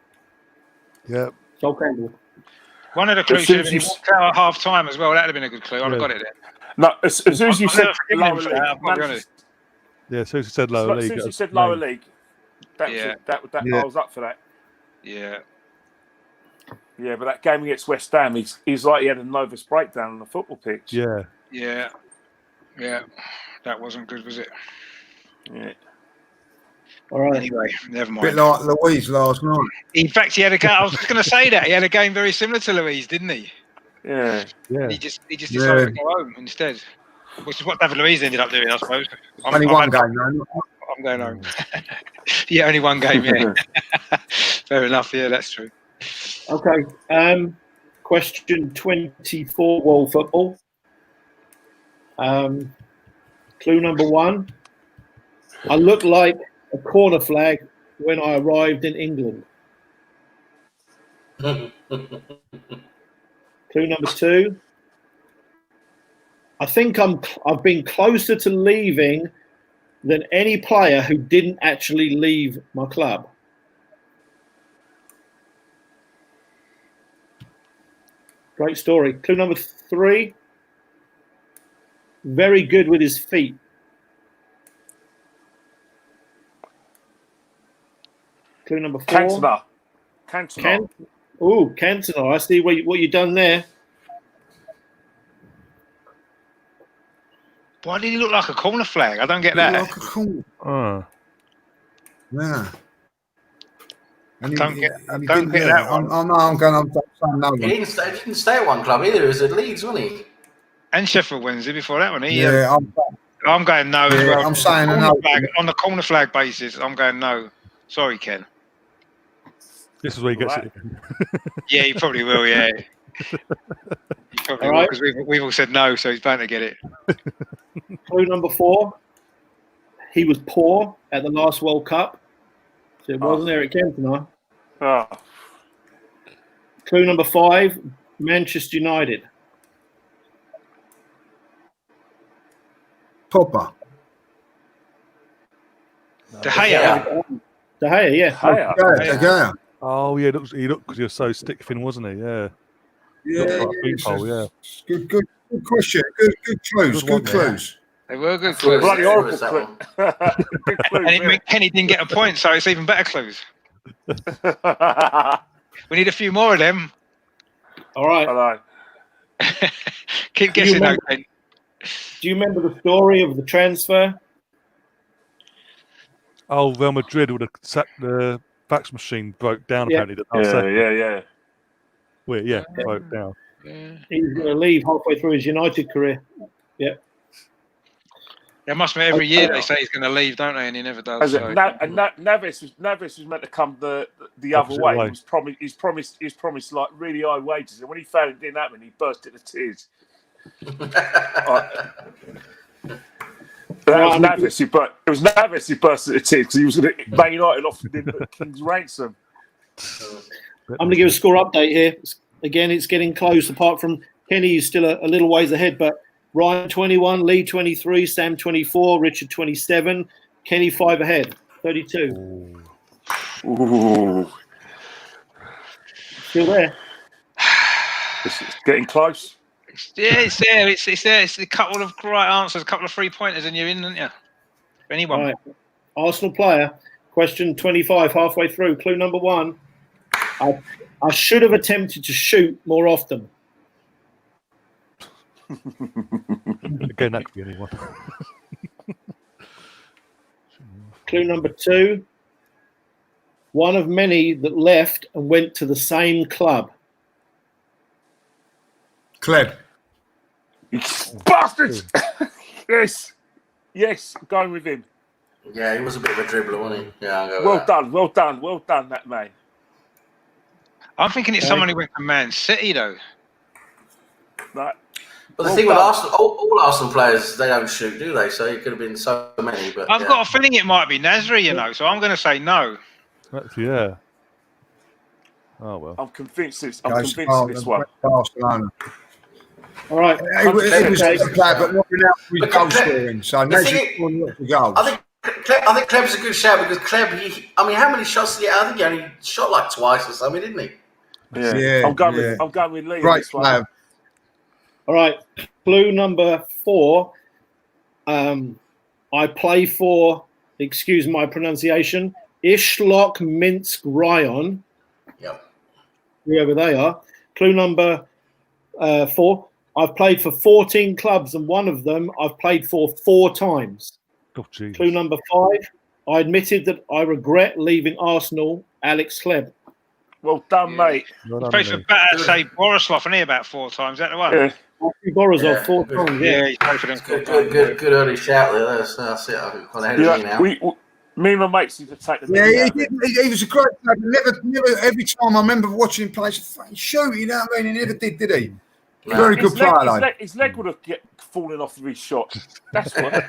Yeah. Sol Campbell. One of the clues should have been he walked out at half time as well. That would have been a good clue. I'd have got it then. No, as soon as you said lower league. Yeah, as soon as you said lower league. As soon as you said lower league, I was up for that. Yeah. Yeah, but that game against West Ham, he's like he had a nervous breakdown on the football pitch. Yeah. That wasn't good, was it? Yeah. All right. Anyway, never mind. Bit like Louise last night. In fact, he had a game. I was just going to say that he had a game very similar to Louise, didn't he? Yeah. He just decided to go home instead, which is what David Luiz ended up doing, I suppose. Only one game, though. I'm going home. Yeah, only one game. Yeah. Fair enough. Yeah, that's true. Okay. Question 24, world football. Clue number 1. I look like a corner flag when I arrived in England. Clue number 2. I think I've been closer to leaving than any player who didn't actually leave my club. Great story. Clue number 3. Very good with his feet. Clue number 4. Cantona. Cantona. I see what you've done there. Why did he look like a corner flag? I don't get that. Like a corner. Yeah. And don't get that one. I'm going no. He didn't stay at one club either. He was at Leeds, wasn't he? And Sheffield Wednesday before that one. I'm going no as well. I'm saying on the corner flag basis, I'm going no. Sorry, Ken. This is where he gets it. Yeah, he probably will, yeah. He probably will, because we've all said no, so he's bound to get it. Clue number 4. He was poor at the last World Cup. So it wasn't Eric Cantona. Clue number 5, Manchester United. Popper. De Gea. De Gea, yeah. De Gea. Oh yeah, he looked because he was so stick thin, wasn't he? Yeah. Yeah, yeah. Good question. Good clues. Good clues. They were good clues. Bloody horrible clue. And it meant Kenny didn't get a point, so it's even better clues. We need a few more of them. All right. Hello. Keep guessing, though, Ken. Do you remember the story of the transfer? Oh, Real Madrid with the fax machine broke down apparently. Yeah. Well, yeah, broke down. Yeah. He was going to leave halfway through his United career. Yeah. It must be every year they say he's going to leave, don't they? And he never does. So. Neves was meant to come the other way. He's promised like really high wages, and when he found it didn't happen, he burst into tears. It was Neves who burst into tears because he was going to Man United offered him King's ransom. I'm going to give a score update here. Again, it's getting close. Apart from Kenny, who's still a little ways ahead, but Ryan 21, Lee 23, Sam 24, Richard 27, Kenny 5 ahead, 32. Ooh. Still there. It's getting close. Yeah, it's there. It's there. It's a couple of right answers, a couple of 3-pointers, and you're in, aren't you? For anyone. Right. Arsenal player, question 25, halfway through. Clue number 1. I should have attempted to shoot more often. Again, that could be anyone. Clue number 2. One of many that left and went to the same club. Kleb. You bastards! Yes, I'm going with him. Yeah, he was a bit of a dribbler, wasn't he? Yeah, I'll go well done, that man. I'm thinking it's someone who went to Man City, though. Right. But the thing with Arsenal, all Arsenal players, they don't shoot, do they? So it could have been so many. But I've got a feeling it might be Nasri, so I'm going to say no. Yeah. Oh well. I'm convinced this one. Barcelona. All right. It was a player, but not enough with goal scoring. So Nasri scored lots of goals. I think Kleb's a good shout because Kleb, how many shots did he have? I think he only shot like twice or something, didn't he? Yeah. I'm going with Lee. Great player. All right. Clue number 4. I play for, excuse my pronunciation, Ishlok Minsk Ryan. Yep. Whoever they are. Clue number 4. I've played for 14 clubs and one of them I've played for 4 times. Oh, Clue number 5. I admitted that I regret leaving Arsenal. Alex Kleb. Well done, mate. He plays for better, say Borislav, and he about 4 times. Is that the one? Yeah. Borisov 4 times. Yeah, he's played for them. Good early shout there. That's it. I'm ahead of me now. Me and my mates used to take the. Yeah, he was a great player. Never. Every time I remember watching him play, shoot. You know what I mean? He never did he? No. Very good player, though. His leg would have fallen off of his shot. That's what.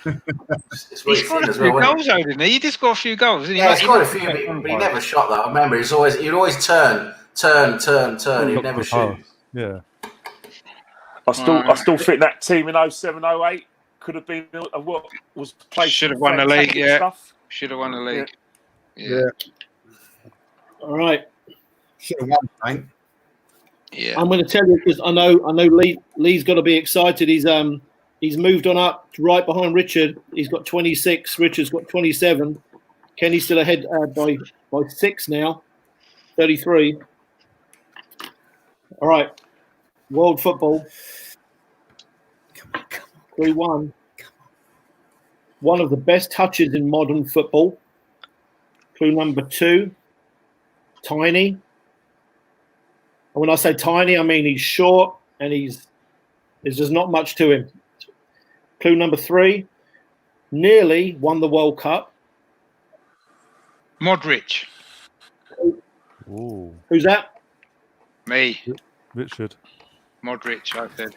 He scored a few goals, though, didn't he? He did score a few goals, didn't he? Yeah, he scored a few, but he never shot that. I remember he'd always turn. He'd never shoot. Yeah. I still think that team in 07-08 could have been what was played. Should have won the league, yeah. Should have won the league. Yeah. All right. Should have won, mate. Yeah. I'm going to tell you because I know Lee's got to be excited. He's moved on up right behind Richard. He's got 26. Richard's got 27. Kenny's still ahead by 6 now. 33. All right. World football. 3-1. One of the best touches in modern football. Clue number 2. Tiny. And when I say tiny, I mean he's short and there's just not much to him. Clue number 3. Nearly won the World Cup. Modric. Ooh. Who's that? Me. Richard. Modric, I said.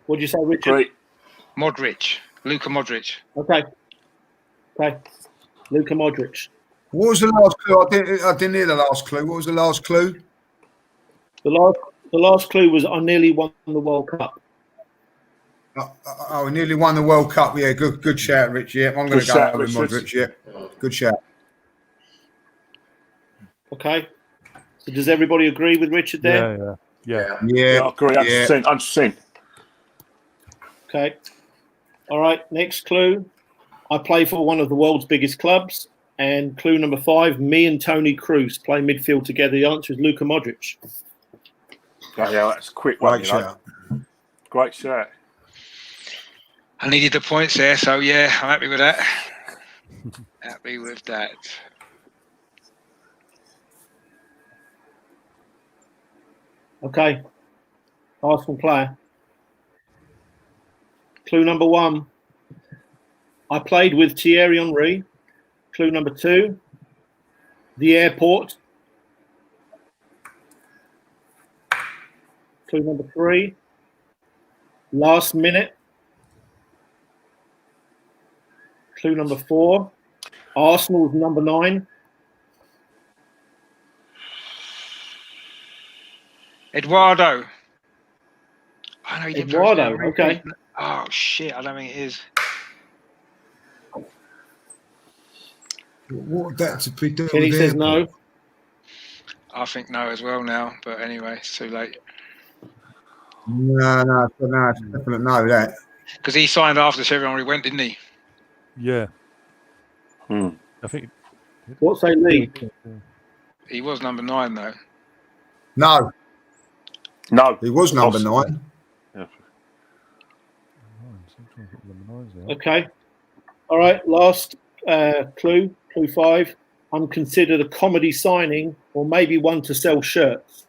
What did you say, Richard? Great. Modric. Luka Modric. Okay. Luka Modric. What was the last clue? I didn't hear the last clue. What was the last clue? The last clue was I nearly won the World Cup. We nearly won the World Cup. Yeah, good shout, Rich. Yeah, I'm going to go with Modric. Yeah, good shout. Okay. So does everybody agree with Richard there? Yeah, I agree. 100%. Okay. All right. Next clue. I play for one of the world's biggest clubs. And clue number 5, me and Tony Kroos play midfield together. The answer is Luka Modric. Yeah, that's a quick one. Great shout. I needed the points there, so yeah, I'm happy with that. Happy with that. Okay. Arsenal player. Clue number 1. I played with Thierry Henry. Clue number 2. The airport. Clue number 3. Last minute. Clue number 4. Arsenal's number 9. Eduardo. I know he did. Eduardo, okay. Oh shit! I don't think it is. What would that be doing? Kenny says no. I think no as well now, but anyway, it's too late. No, it's definitely no. That because he signed after Thierry Henry went, didn't he? Yeah. I think. What say Lee? He was number 9 though. No, he was number 9. Yeah. Okay. All right. Last clue. Clue 5. I'm considered a comedy signing, or maybe one to sell shirts.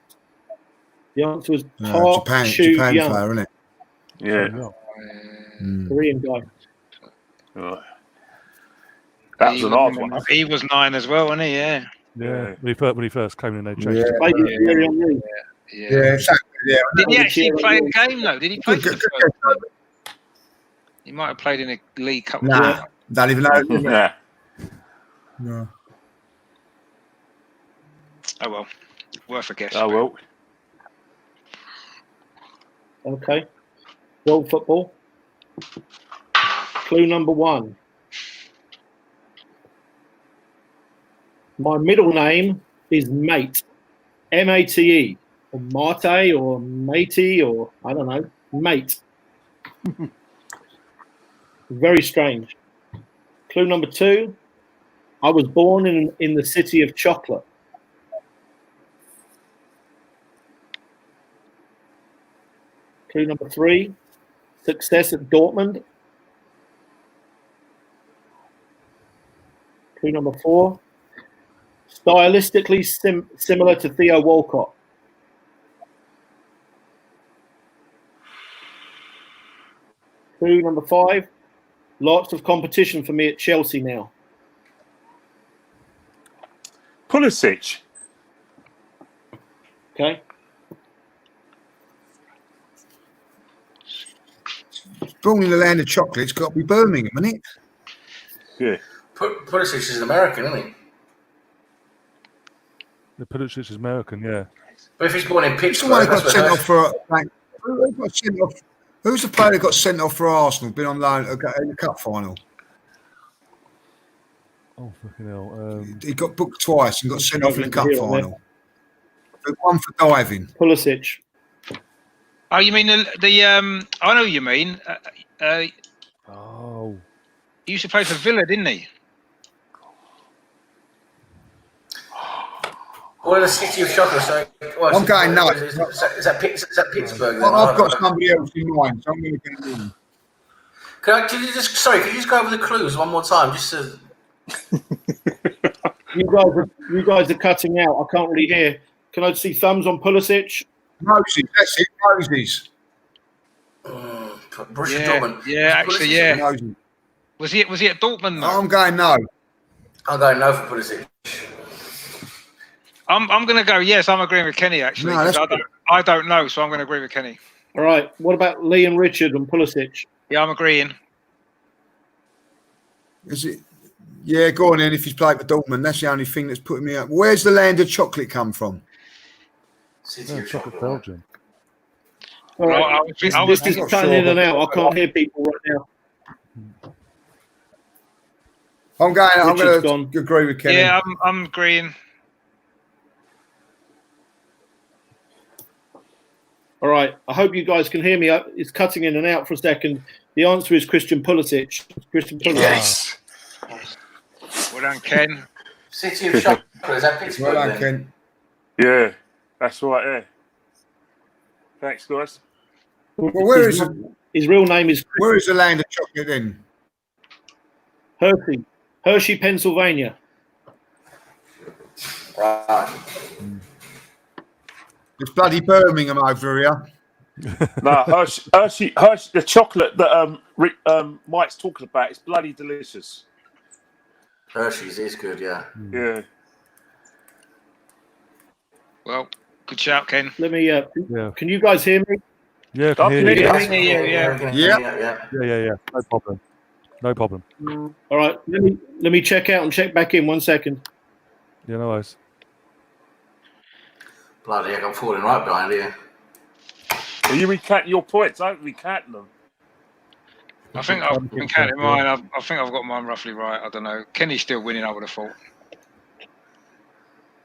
The answer was Japan Young. player, isn't it? Yeah. Korean guy. Right. That was an odd one. He was 9 as well, wasn't he? Yeah. Yeah. When he first came in, they changed it. Yeah, exactly. Yeah. Did he actually play a game though? Did he play for the first game? He might have played in a League Cup. Nah, don't even know. Yeah. No. Oh well, worth a guess. Oh well. Okay. World football. Clue number 1. My middle name is Mate. M-A-T-E. Or Mate or Matey or I don't know. Mate. Very strange. Clue number 2. I was born in the city of chocolate. Clue number 3. Success at Dortmund. Clue number 4. Stylistically similar to Theo Walcott. Clue number 5. Lots of competition for me at Chelsea now. Pulisic. Okay. Born in the land of chocolate, it's got to be Birmingham, isn't it? Yeah. Pulisic is an American, isn't he? The Pulisic is American, yeah. But if he's born in Pittsburgh, the one that got sent off for. Who's the player that got sent off for Arsenal? Been on loan in the cup final. Oh fucking hell! He got booked twice and got sent off in the cup final. One for diving. Pulisic. Oh, you mean the I know who you mean. Oh. He used to play for Villa, didn't he? Well, the city of chocolate. So, I'm going no. Is that Pittsburgh? Well, I've got somebody else in mind, so I'm going to go in. Could you just go over the clues one more time, just to... You guys are cutting out. I can't really hear. Can I see thumbs on Pulisic? Moses, that's it, Moses. Borussia Dortmund. Yeah, actually, yeah. Moses. Was he at Dortmund? Though? I'm going no. I'm going no for Pulisic. I'm going to go yes. I'm agreeing with Kenny actually. No, I don't know, so I'm going to agree with Kenny. All right. What about Lee and Richard and Pulisic? Yeah, I'm agreeing. Is it? Yeah, go on then. If he's played for Dortmund, that's the only thing that's putting me up. Where's the land of chocolate come from? City of chocolate, chocolate. Belgium. All right. This is cutting in and out. I can't hear people right now. I'm going to gone. agree with Kenny. Yeah, I'm agreeing. All right. I hope you guys can hear me. It's cutting in and out for a second. The answer is Christian Pulisic. Christian Pulisic. Yes. Well done, Ken. City of Chocolate. Is that Pittsburgh? Well done, Ken. Yeah, that's right. Yeah. Thanks, guys. Well, where is his real name is? Where is the land of chocolate then? Hershey, Pennsylvania. Right. It's bloody Birmingham over here. No, Hershey, the chocolate that Mike's talking about is bloody delicious. Hershey's is good, yeah. Yeah. Well, good shout, Ken. Let me. Can you guys hear me? Yeah, I can hear you. Yeah. No problem. All right. Let me check out and check back in 1 second. Yeah, no worries. Bloody heck, I'm falling right behind here. Are you recounting your points? I ain't recounting them. I think I've been counting mine. I think I've got mine roughly right. I don't know. Kenny's still winning, I would have thought.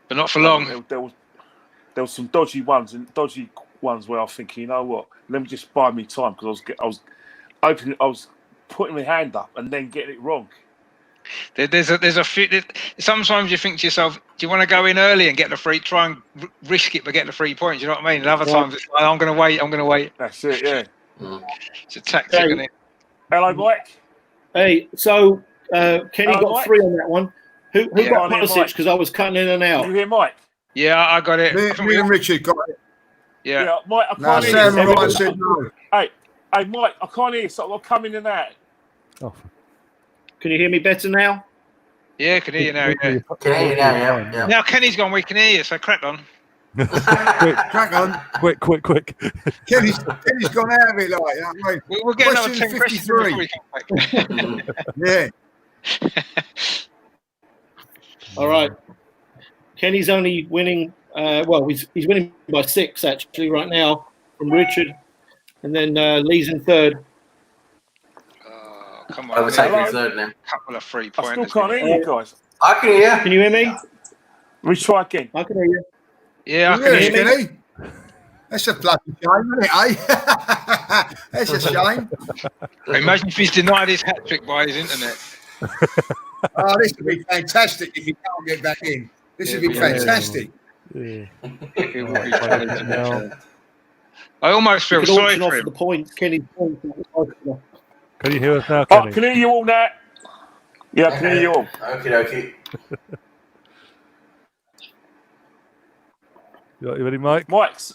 But not for long. There was some dodgy ones where I think, you know what? Let me just buy me time because I was putting my hand up and then getting it wrong. There's a few. Sometimes you think to yourself, do you want to go in early and get the free? Try and risk it by getting the 3 points. You know what I mean? And other times it's like, I'm going to wait. That's it. Yeah. It's a tactic, isn't it? Hello, Mike. Hey, so Kenny got Mike. 3 on that one. Who got Pulisic? Because I was cutting in and out. Did you hear Mike? Yeah, I got it. Me and Richard got it. Yeah. Mike, I can't hear Sam you. Ryan said no. Hey, Mike, I can't hear you. So I'll come in and out. Oh. Can you hear me better now? Yeah, I can hear you now. Yeah. Can hear you now, yeah. Now Kenny's gone. We can hear you. So crack on. Crack on. Quick. Kenny's gone out of it like that, mate. We'll get another 10 questions before we come back. Yeah. All right. Kenny's only winning. He's winning by 6 actually right now from Richard, and then Lee's in third. Come on. Overtaking third now. Couple of 3 points. I still can't hear you guys. I can hear. Can you hear me? We try again. I can hear you. Yeah, I can hear you. Kenny? That's a bloody shame, isn't it, eh? That's a shame. Imagine if he's denied his hat trick by his internet. Oh, this would be fantastic if he can't get back in. This would be fantastic. Yeah. I almost feel sorry for him. The points, Kenny's points. Can you hear us now, Kenny? I can hear you all now. Yeah, I can hear you all. Okay. You ready, Mike? Mike's.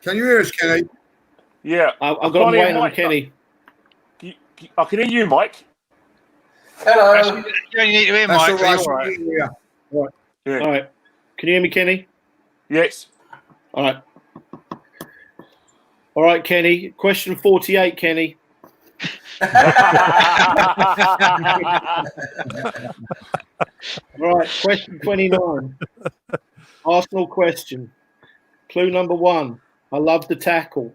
Can you hear us, Kenny? Yeah. I've got to wait on Kenny. I can hear you, Mike. Hello. You only need to hear Mike. That's all right. Can you hear me, Kenny? Yes. All right. All right, Kenny. Question 48, Kenny. Right, question 29. Arsenal question. Clue number 1. I love the tackle.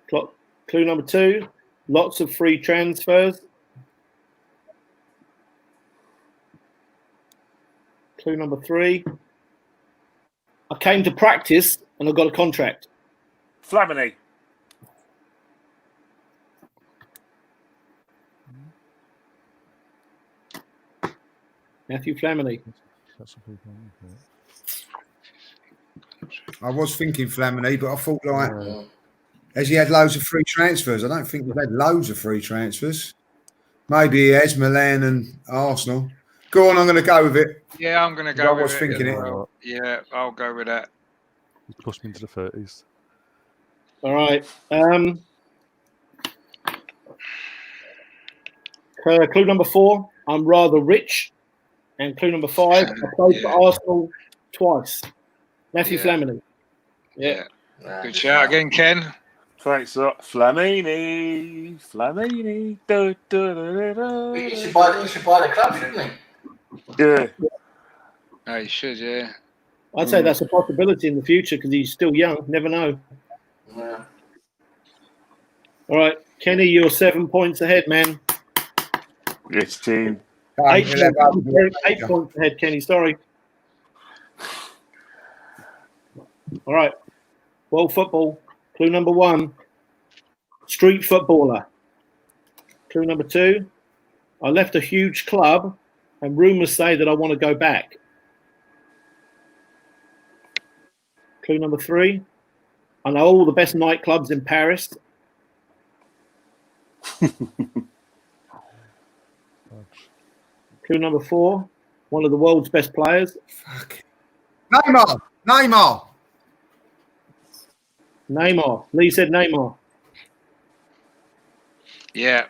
Clue number 2. Lots of free transfers. Clue number 3. I came to practice and I got a contract. Flamini. Matthew Flamini. I was thinking Flamini, but I thought has he had loads of free transfers? I don't think we've had loads of free transfers. Maybe he has, Milan and Arsenal. Go on, I'm going to go with it. Yeah, I'm going to go with it. I was thinking it. Yeah, I'll go with that. Push me into the 30s. All right. Clue number 4. I'm rather rich. And clue number 5. I played for Arsenal twice. Matthew Flamini. Yeah. Good shout again, Ken. Thanks, Flamini. Du, du, du, du, du. You should buy the club, shouldn't he? Yeah. Oh, you should, yeah. I'd say that's a possibility in the future because he's still young. Never know. Yeah. All right, Kenny, you're 7 points ahead, man. Yes, team. 8 points ahead, Kenny. Sorry. All right. World football. Clue number 1. Street footballer. Clue number 2. I left a huge club, and rumours say that I want to go back. Clue number 3. I know all the best nightclubs in Paris. Clue number 4. One of the world's best players. Fuck. Neymar. Lee said Neymar. Yeah,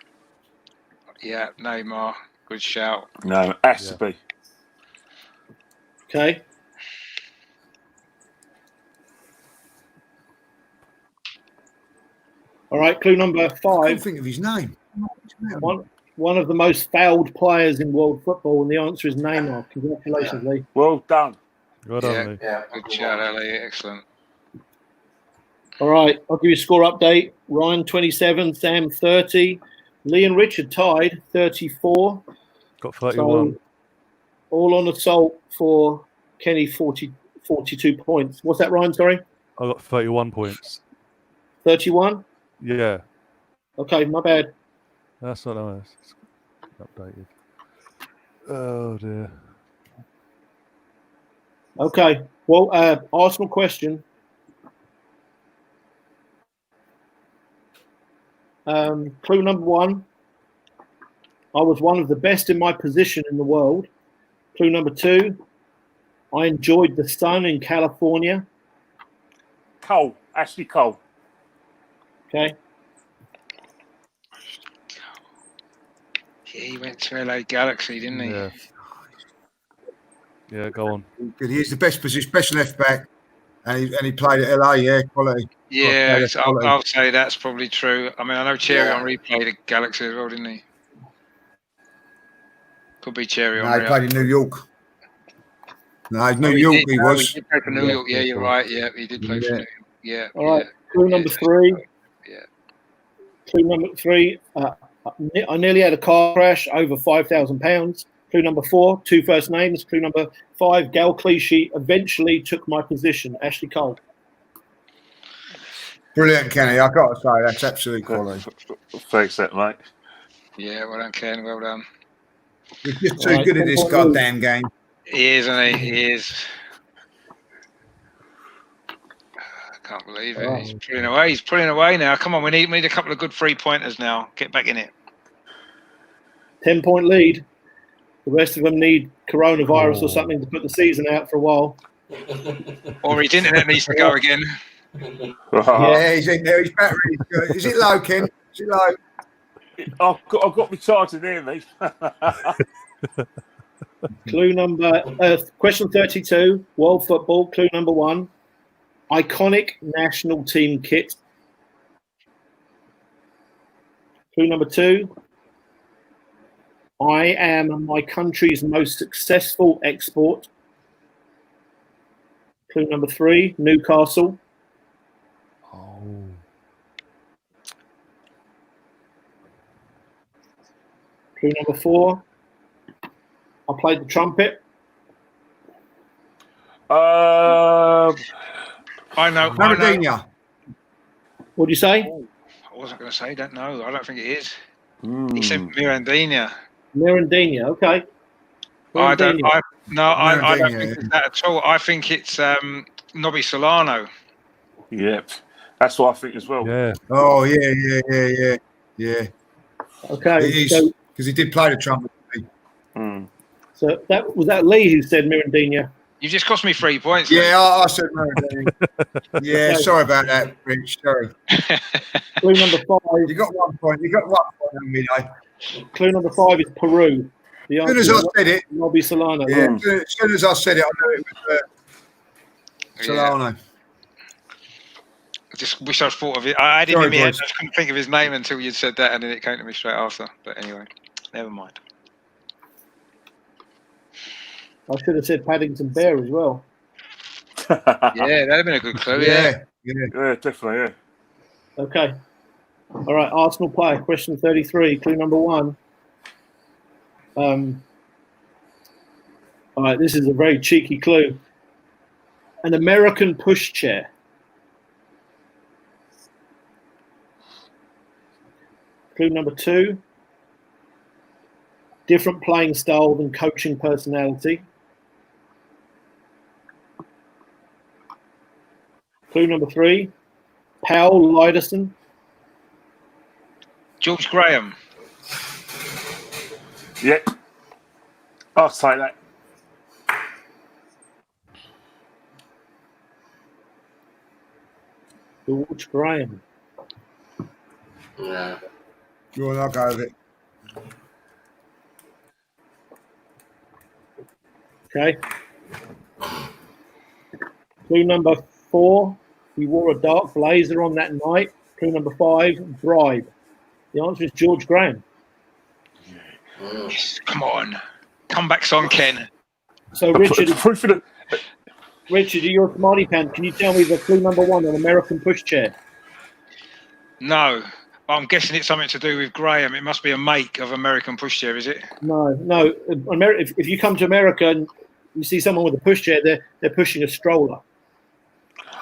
Neymar. Good shout. No, it has to be. Okay. All right, clue number 5. I can't think of his name. One of the most fouled players in world football, and the answer is Neymar. Congratulations, Lee. Well done. Well done, Lee. Yeah. Good shout, Lee. Excellent. All right, I'll give you a score update. Ryan 27, Sam 30, Lee and Richard tied 34. Got 31. So all on assault for Kenny 42 points. What's that, Ryan? Sorry? I got 31 points. 31? Yeah. Okay, my bad. That's not nice. It's updated. Oh dear. Okay. Well, Arsenal question. Clue number 1. I was one of the best in my position in the world. Clue number 2. I enjoyed the sun in California. Cole. Ashley Cole. Okay. Yeah, he went to LA Galaxy, didn't he? Yeah. Yeah, go on. Good. He's the best position, best left back, and he played at LA. Yeah, quality. Yeah, Quality. I'll say that's probably true. I mean, I know Cherry Henry played at Galaxy as well, didn't he? Could be Cherry Henry. No, he played in New York. No, New York he was. He did play for New York. Yeah, you're right. Yeah, he did play for New York. Yeah. All right. Clue number 3. Yeah. Clue number 3. I nearly had a car crash over £5,000. Clue number 4. 2 first names. Clue number 5. Gal Clichy eventually took my position. Ashley Cole. Brilliant, Kenny. I've got to say, that's absolutely quality. Thanks, that mate. Yeah, well done, Ken. Well done. He's just too good at this goddamn game. He is, isn't he? He is. I can't believe it. He's pulling away. He's pulling away now. Come on, we need a couple of good 3-pointers now. Get back in it. 10-point lead. The rest of them need coronavirus or something to put the season out for a while. Or his internet needs to go again. Yeah, he's in there. His battery's good. Is it low, Ken? Is it low? I've got my charger near me. Clue number question 32. World football. Clue number 1. Iconic national team kit. Clue number 2. I am my country's most successful export. Clue number 3. Newcastle. Clue number 4. I played the trumpet. I know. Maradona. What do you say? I wasn't going to say. Don't know. I don't think it is. He said Mirandina. Mirandina. Okay. I don't think it's that at all. I think it's Nobby Solano. Yep. That's what I think as well. Yeah. Oh, yeah. Okay. It is, because he did play the trumpet. So that was that Lee who said Mirandina. You just cost me 3 points. Yeah, I said Maradona. Yeah, sorry about that, Rich. Sorry. Clue number 5. You got 1 point. You got 1 point on me, though. Clue number 5 is Peru. As soon as I said it, Nobby Solano. Yeah, as soon as I said it, I knew it was Solano. I just wish I'd thought of it. I had him in my head. I just couldn't think of his name until you said that, and then it came to me straight after. But anyway, never mind. I should have said Paddington Bear as well. Yeah, that'd have been a good clue. Yeah. Definitely. Yeah. Okay. All right, Arsenal player, question 33, clue number 1. All right, this is a very cheeky clue. An American pushchair. Clue number 2. Different playing style than coaching personality. Clue number 3. Powell Liderson. George Graham. Yeah. I'll say that. George Graham. Yeah. Go on, I'll go with it. Okay. Clue number 4. He wore a dark blazer on that night. Clue number 5. Bribe. The answer is George Graham. Yes, come on. Comeback song, Ken. So, Richard, you're a smarty pants. Can you tell me the clue number 1, an American pushchair? No. I'm guessing it's something to do with Graham. It must be a make of American pushchair, is it? No. If you come to America and you see someone with a pushchair, they're pushing a stroller.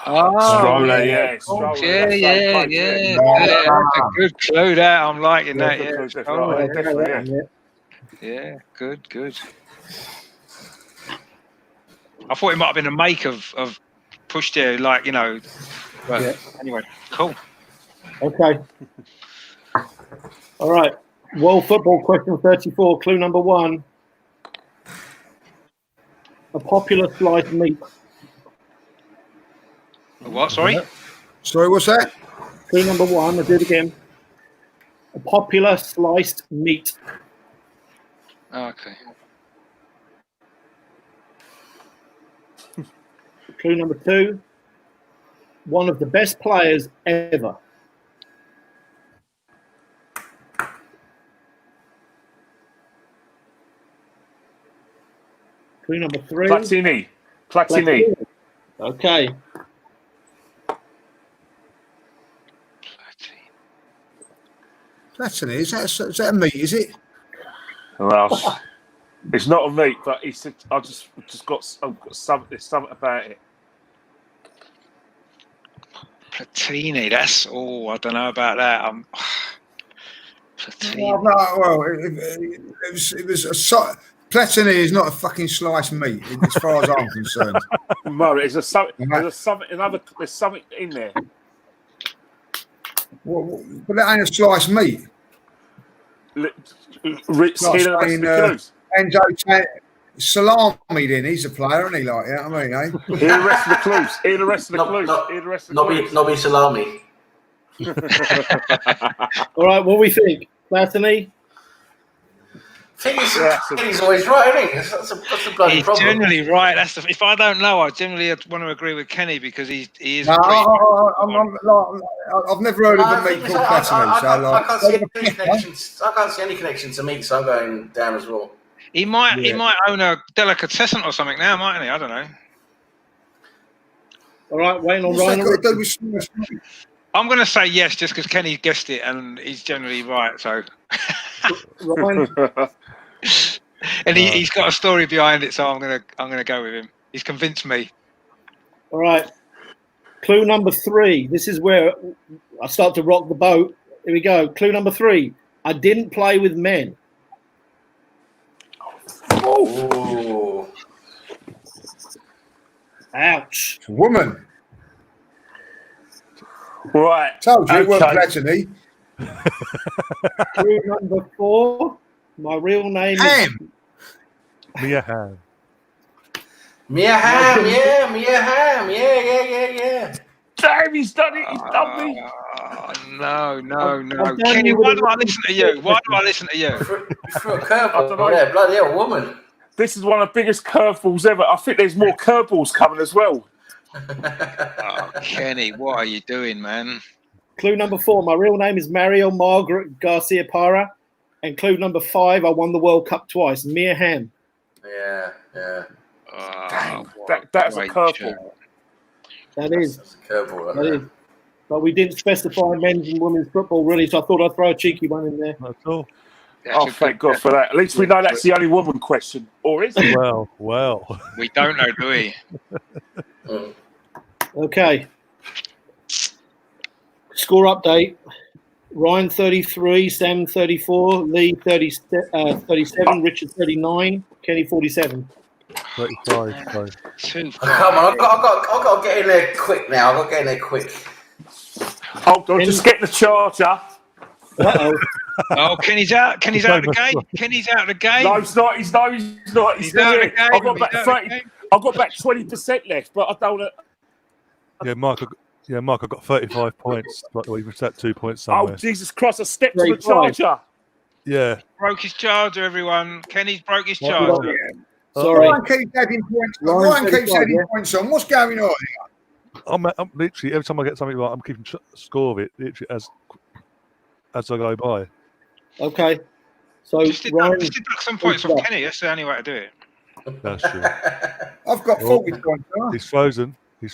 Oh, Stroller, yeah. Yeah. That's a good clue there. I'm liking that. Yeah, good. I thought it might have been a make of pushchair, like, you know. But anyway, cool. Okay. All right. World football question 34, clue number 1. A popular sliced meat. What? Sorry? Sorry, what's that? Clue number 1, I'll do it again. A popular sliced meat. Okay. Clue number 2, one of the best players ever. Clue number 3. Platini. Okay. Platini, is that a meat, is it? Well, it's not a meat, but he said I've got something. There's something about it. Platini, I don't know about that. Platini. Well, it was Platini is not a fucking sliced meat, as far as I'm concerned. Murray, there's something in there. Well, but that ain't a sliced meat. Enzo Salami, then he's a player, isn't he? Like, you know what I mean? Eh? Hear the rest of the clues. Nobby Salami. All right, what do we think? Platini? He's always right, isn't he? That's a bloody he's problem. generally right. If I don't know, I generally want to agree with Kenny because he is. No, I've never heard of a meat called Platini. I can't see any connection to meat, so I'm going down as well. He might own a delicatessen or something now, mightn't he? I don't know. All right, waiting on Ryan. I'm going to say yes, just because Kenny guessed it, and he's generally right. So, Ryan. and he's got a story behind it, so I'm gonna go with him. He's convinced me. All right, clue number 3. This is where I start to rock the boat. Here we go. Clue number 3. I didn't play with men. Oh. Ouch. Woman. Right. Told you it wasn't Platini. Clue number 4. My real name is Mia Hamm. Mia Hamm, yeah. Damn, he's done it. He's done me. No. Kenny, why do I listen to you? For a curveball, yeah, bloody hell, woman. This is one of the biggest curveballs ever. I think there's more curveballs coming as well. Oh, Kenny, what are you doing, man? Clue number 4. My real name is Mario Margaret Garcia Parra. And clue number 5. I won the World Cup twice. Mia Hamm. Yeah. Dang, that's a curveball. That is. That's a curveball. That is. But we didn't specify men's and women's football, really, so I thought I'd throw a cheeky one in there. That's all. Oh, thank God for that. At least we know that's the only woman question. Or is it? Well. We don't know, do we? Okay. Score update. Ryan 33, Sam 34, Lee 37, Richard 39, Kenny 47. 35. Come on, I've got to get in there quick now. I've got to get in there quick. Hold on, just get the charger. Uh-oh. Oh, Kenny's out. Kenny's out of the game. Kenny's out of the game. No, he's not. He's not. He's out of the game. I've got about 30. I've got about 20% left, but I don't want to. Yeah, Mark, I've got 35 points. We've set 2 points somewhere. Oh, Jesus Christ, I stepped to the charger. Yeah. Broke his charger, everyone. Kenny's broke his charger. Sorry. Ryan keeps adding points. Ryan keeps adding points on. What's going on here? I'm literally, every time I get something right, I'm keeping score of it literally as I go by. Okay. So Just deduct some points from Kenny. That's the only way to do it. That's true. I've got 40 points. He's frozen. He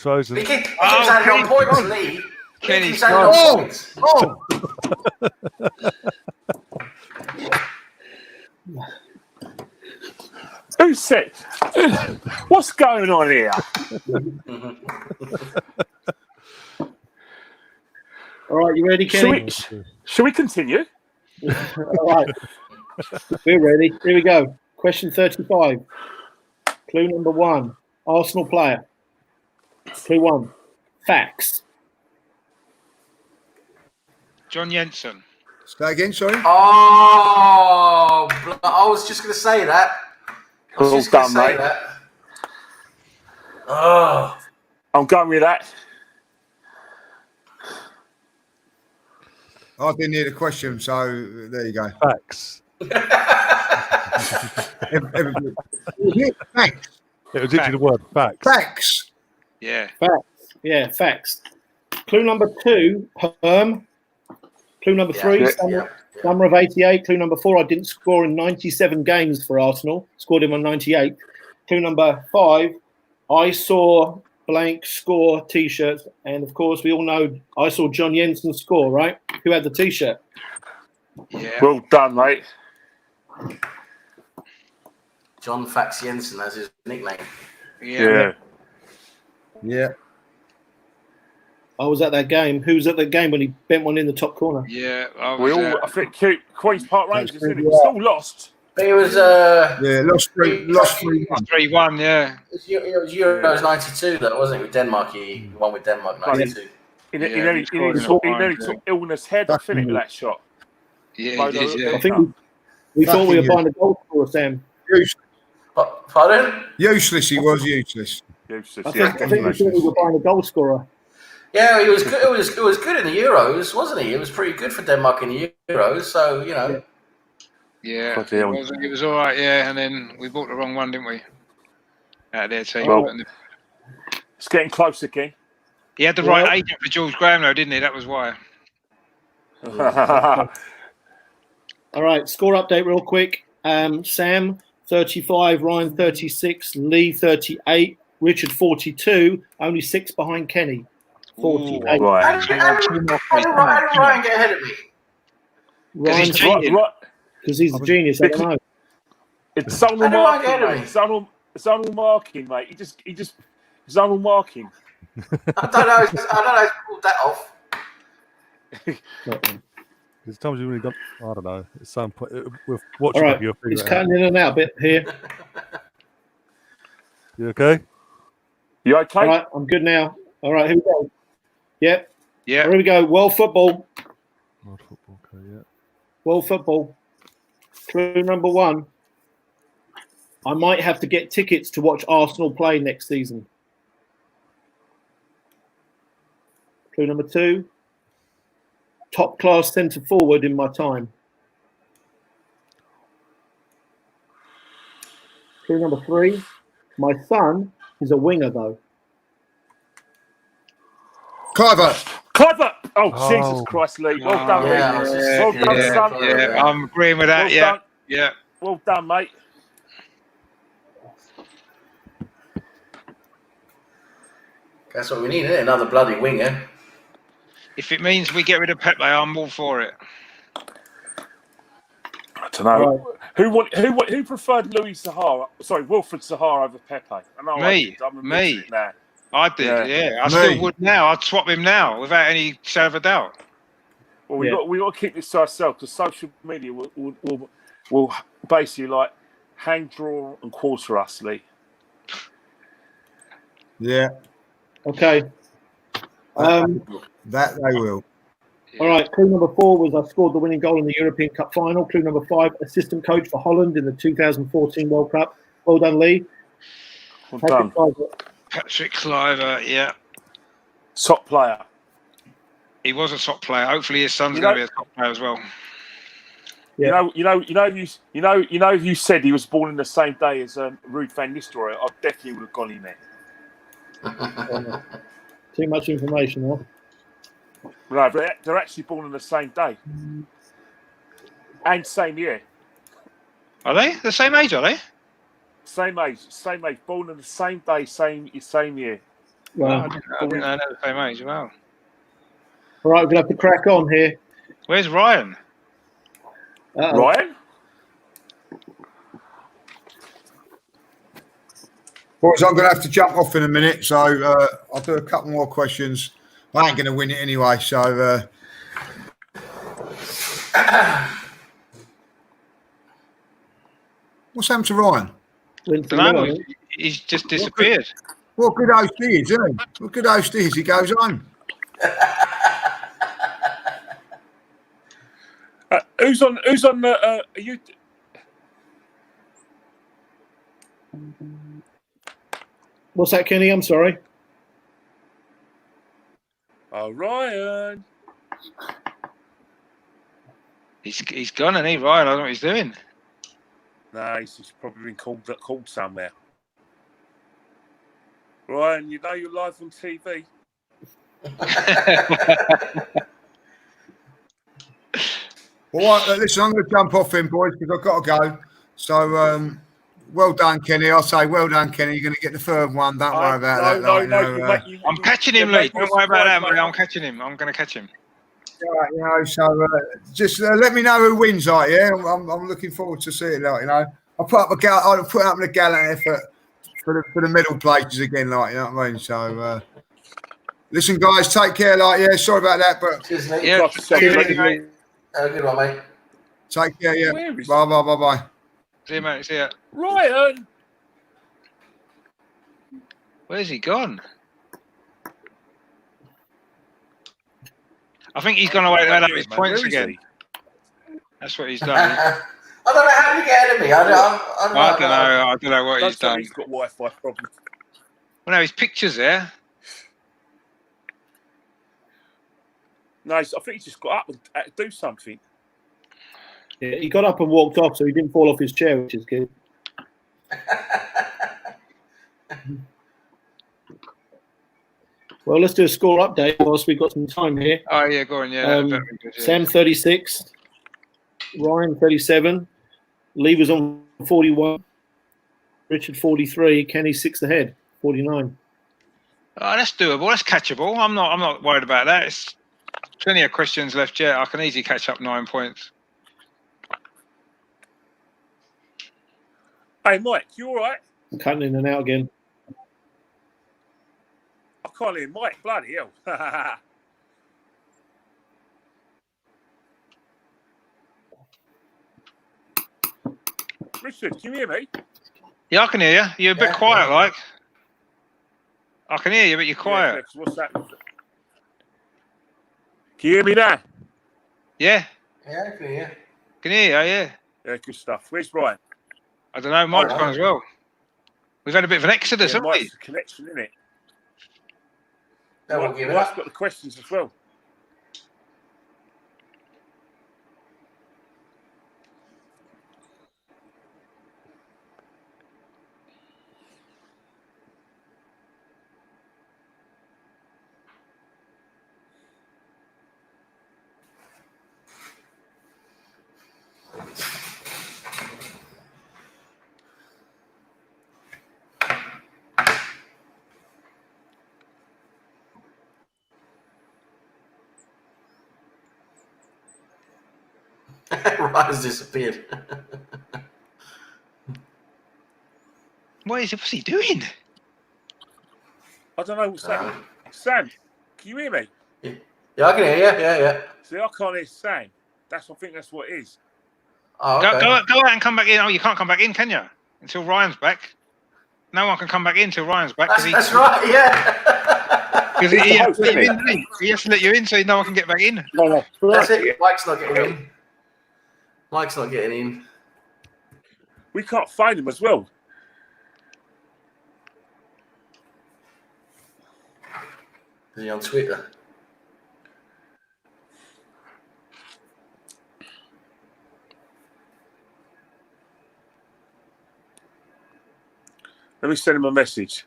keeps adding on points, Lee. Kenny's points. Who said? What's going on here? All right, you ready, Kenny? Shall we continue? All right. We're ready. Here we go. Question 35. Clue number 1. Arsenal player. Clue 1. Facts. John Jensen. Say again, sorry. Oh, I was just going to say that. Well done, mate. Oh, I'm going with that. I didn't hear the question, so there you go. Facts. Facts. It was literally the word facts. Facts. Yeah. Facts. Yeah, facts. Clue number 2, Herm. Clue number 3, summer of 88. Clue number 4, I didn't score in 97 games for Arsenal. Scored him on 98. Clue number 5, I saw blank score T-shirts. And, of course, we all know I saw John Jensen score, right? Who had the T-shirt? Yeah. Well done, mate. John Fax Jensen, that's his nickname. Yeah. I was at that game. Who was at that game when he bent one in the top corner? Yeah. I think Queen's Park Rangers. It was still lost. But it was lost 3-1. 3-1, yeah. It was Euros 92, though, wasn't it? With Denmark, he won with Denmark 92. He nearly took illness head off in it with that shot. Yeah, he did, yeah. I think we thought we were buying a goal scorer, Sam. Pardon? Useless, he was useless. I think we thought we were buying a goal scorer. Yeah, he was good. It was good in the Euros, wasn't he? It was pretty good for Denmark in the Euros. So you know. Yeah, it was all right. Yeah, and then we bought the wrong one, didn't we? Out of their team. Well, it's getting close again. He had the right agent for George Graham, though, didn't he? That was why. All right, score update real quick. Sam 35, Ryan 36, Lee 38, Richard 42, only 6 behind Kenny. 48. Right. How did Ryan get ahead of me? Ryan's because he's a genius. I don't know. It's zonal marking, mate. Zonal marking, mate. He just zonal marking. I don't know. How to pull that off. There's times you really don't. I don't know. At some point, we're watching. All right, it's cutting in and out a bit here. You okay? You okay? All right, I'm good now. All right, here we go. Yep. Yeah. Here we go. World football. World football. Okay. Yeah. World football. Clue number 1. I might have to get tickets to watch Arsenal play next season. Clue number 2. Top class centre forward in my time. Clue number 3. My son is a winger though. Cliver. Oh, Jesus Christ, Lee. Well done, Lee. Well done, son. Yeah, I'm agreeing with that. Well Yeah. Well done, mate. That's what we need, isn't it? Another bloody winger. If it means we get rid of Pepe, I'm all for it. I don't know. Right. Who preferred Wilfred Zaha over Pepe? I know Me. I did. Yeah. I still would now. I'd swap him now without any shadow of a doubt. Well, we got to keep this to ourselves because social media will basically like hang, draw, and quarter us, Lee. Yeah. Okay. That they will. All right. Clue number 4 was I scored the winning goal in the European Cup final. Clue number 5, assistant coach for Holland in the 2014 World Cup. Well done, Lee. Well done. Patrick Kluivert, yeah. Top player. He was a top player. Hopefully his son's going to be a top player as well. Yeah. You know, if you said he was born in the same day as Ruud van Nistelrooy, I definitely would have gone in there. Too much information, huh? No, but they're actually born on the same day and same year. Are they the same age? Are they? Same age. Born on the same day, same year. Wow. I didn't know they were the same age. Wow. All right, we're gonna have to crack on here. Where's Ryan? Ryan? Boys, I'm going to have to jump off in a minute, so I'll do a couple more questions. I ain't going to win it anyway, so... What's happened to Ryan? No, he's just disappeared. What good host he is, isn't he? What good host he is, he goes home. Who's on the... are you... What's that, Kenny? I'm sorry. Oh, Ryan. He's gone, and Ryan? I don't know what he's doing. No, he's probably been called somewhere. Ryan, you know you're live on TV. All right, listen, I'm going to jump off in, boys, because I've got to go. So, well done, Kenny. I'll say well done, Kenny. You're going to get the third one. Don't worry about that. I'm catching him, Lee. Don't worry about that, mate. I'm catching him. I'm going to catch him. Right, you know, so just let me know who wins, like, yeah. I'm looking forward to seeing it, like, you know. I'll put up a gallant effort for the middle places again, like, you know what I mean. So, listen, guys, take care, like, yeah. Sorry about that, but Cheers, mate. Yeah, Good one, mate. take care, yeah. Bye. See you, mate. See ya. Ryan. Where's he gone? I think he's gone away to add up his points again. That's what he's done. I don't know how to get ahead of me. I don't know what he's done. He's got Wi-Fi problems. Well, no, his picture's there. No, I think he just got up and do something. Yeah, he got up and walked off, so he didn't fall off his chair, which is good. Well, let's do a score update whilst we've got some time here. Oh, yeah, go on, yeah. Good, yeah. Sam, 36. Ryan, 37. Lee was on 41. Richard, 43. Kenny, 6 ahead, 49. Oh, that's doable. That's catchable. I'm not worried about that. It's plenty of questions left yet. I can easily catch up 9 points. Hey, Mike, you all right? I'm cutting in and out again. I can't hear Mike. Bloody hell. Richard, can you hear me? Yeah, I can hear you. You're a bit quiet, like. I can hear you, but you're quiet. Yeah, what's that? Can you hear me now? Yeah. Yeah, I can hear you. Can hear you, yeah. Yeah, good stuff. Where's Ryan? I don't know. Mike's gone as well. We've had a bit of an exodus, haven't we? Mike's a connection, isn't it? No, we'll give it Mike's up. got the questions as well. Ryan's disappeared. What's he doing? I don't know what's happening. Sam, can you hear me? Yeah, I can hear you. Yeah. See, I can't hear Sam. I think that's what it is. Oh, okay. Go out and come back in. Oh, you can't come back in, can you? Until Ryan's back. No one can come back in until Ryan's back. That's right, yeah. Because he has to let you in so no one can get back in. No. That's it. Mike's not getting in. Mike's not getting in. We can't find him as well. Is he on Twitter? Let me send him a message.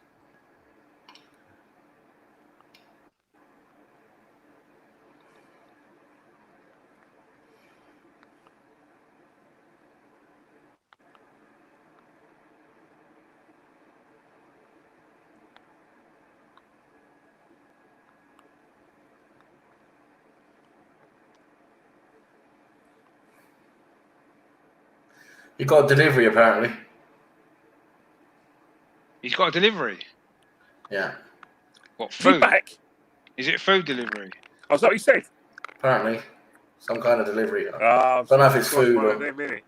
He got a delivery, apparently. He's got a delivery. Yeah. What, food? Is he back? Is it food delivery? That's what he said. Apparently. Some kind of delivery. I don't know if it's food or...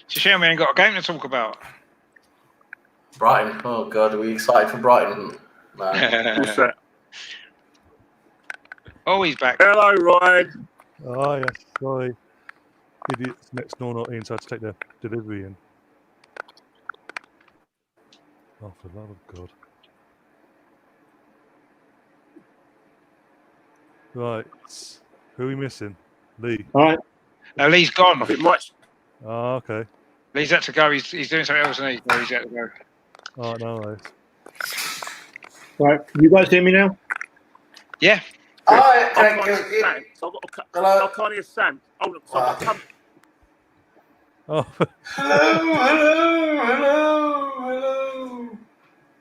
It's a shame we ain't got a game to talk about. Brighton. Oh, God. Are we excited for Brighton? No. What's that? Oh, he's back. Hello, Ryan. Oh, yes. Sorry. Idiots next door not in, so I had to take their delivery in. Oh, for the love of God. Right. Who are we missing? Lee. All right. No, Lee's gone. I think Mike's... Oh, okay. Lee's had to go. He's doing something else, isn't he? No, he's had to go. Oh, no worries. All right. You guys hear me now? Yeah. Oh, I can't hear Sam. Hold on. Oh. Hello.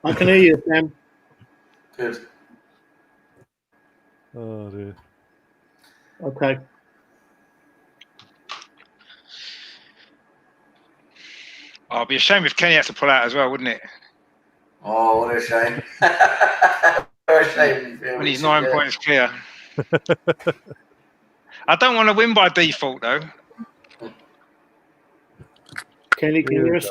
I can hear you, Sam. Good. Oh, dear. Okay. Oh, it'd be a shame if Kenny had to pull out as well, wouldn't it? Oh, what a shame. What a shame. When he's 9 points clear. I don't want to win by default, though. Kenny, can you hear us?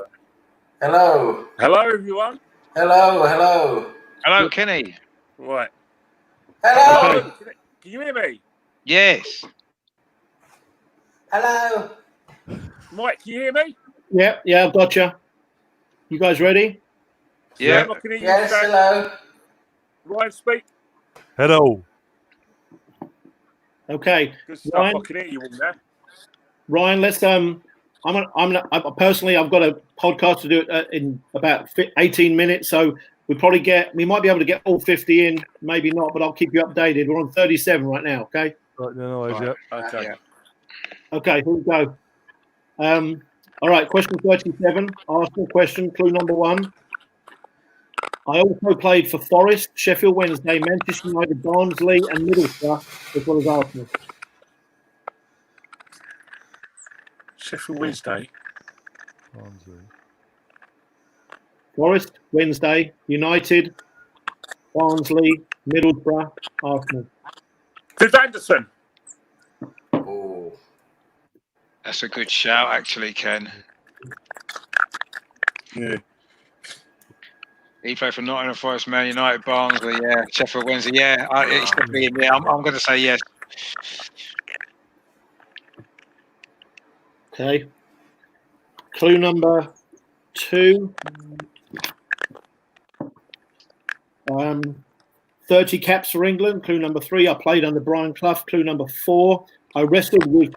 Hello. Hello, everyone. Hello. Hello, Kenny. Right. Hello. Can you hear me? Yes. Hello. Mike, can you hear me? Yeah, I've got you. You guys ready? Yeah. I can hear you. Yes, hello. Ryan, speak. Hello. Okay. Good stuff. Ryan, I can hear you all there. Ryan, let's I'm personally I've got a podcast to do in about 18 minutes, so we might be able to get all 50 in, maybe not, but I'll keep you updated. We're on 37 right now, okay? Right, no worries, yeah. Okay. Yeah. Okay, here we go. All right, question 37, Arsenal question, clue number 1. I also played for Forest, Sheffield Wednesday, Manchester United, Barnsley, and Middlesbrough, as well as Arsenal. Sheffield Wednesday. Forest, Wednesday, United, Barnsley, Middlesbrough, Arsenal. Viv Anderson. Oh. That's a good shout, actually, Ken. Yeah. He played for Nottingham Forest, Man United, Barnsley, yeah. Sheffield Wednesday, yeah. It's definitely in there. I'm going to say yes. Okay. Clue number 2. 30 caps for England. Clue number 3. I played under Brian Clough. Clue number 4. I wrestled with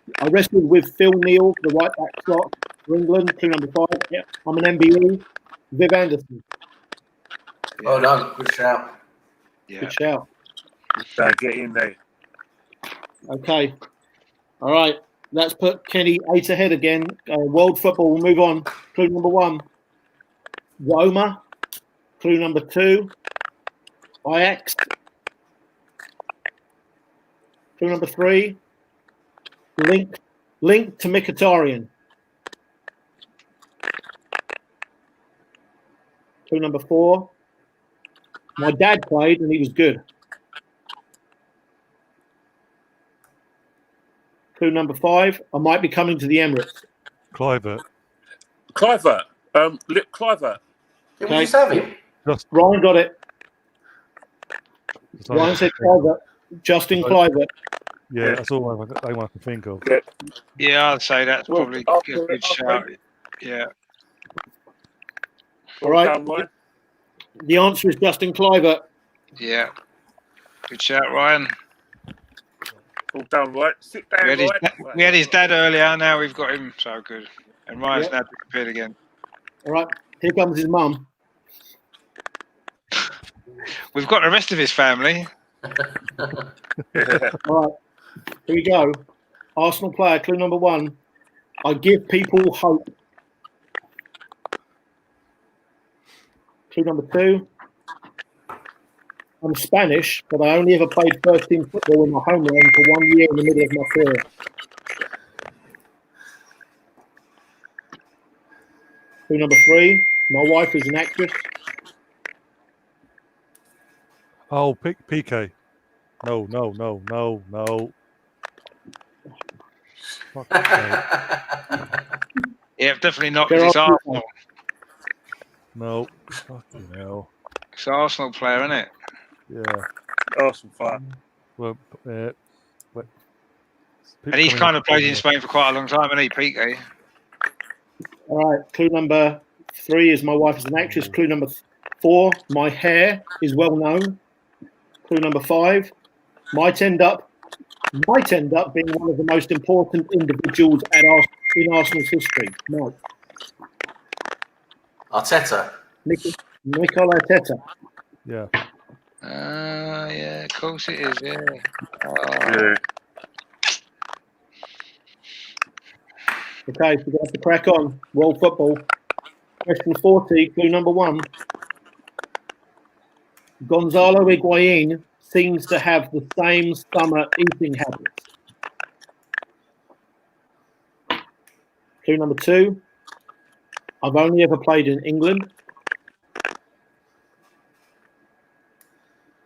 Phil Neal for the right back slot for England. Clue number 5. Yeah, I'm an MBE. Viv Anderson. Well done. Good shout. Yeah. Good shout. Get in there. Okay. All right. That's put Kenny 8 ahead again. World football. We'll move on. Clue number 1. Roma. Clue number 2. Ajax. Clue number 3. Link to Mkhitaryan. Clue number 4. My dad played and he was good. Clue number 5. I might be coming to the Emirates. Clivert. Clivert. Clivert. Yeah, we just have him. Ryan got it. Ryan said Clivert. Justin Clivert. Yeah, that's all I can think of. Yeah, I'd say that's probably a good shout. Yeah. All right. The answer is Justin Clivert. Yeah. Good shout, Ryan. All done, right? Sit down, we had his dad earlier, now we've got him, so good. And Ryan's now disappeared again. All right. Here comes his mum. We've got the rest of his family. All right. Here we go. Arsenal player, clue number 1. I give people hope. Clue number 2. I'm Spanish, but I only ever played first team football in my homeland for 1 year in the middle of my career. Clue number 3. My wife is an actress. Oh, PK. No. Yeah, definitely not, because it's Arsenal. No. Fucking hell. It's an Arsenal player, isn't it? Yeah. Arsenal player. Well, and he's kind of played in Spain for quite a long time, hasn't he, PK? All right. Clue number 3 is my wife is an actress. Clue number 4, my hair is well known. Clue number 5, might end up being one of the most important individuals in Arsenal's history. No. Arteta. Mikel Arteta. Yeah. Yeah, of course it is, yeah. Okay, so we're going to have to crack on. World football. Question 40, clue number 1. Gonzalo Higuain seems to have the same summer eating habits. Clue number 2. I've only ever played in England.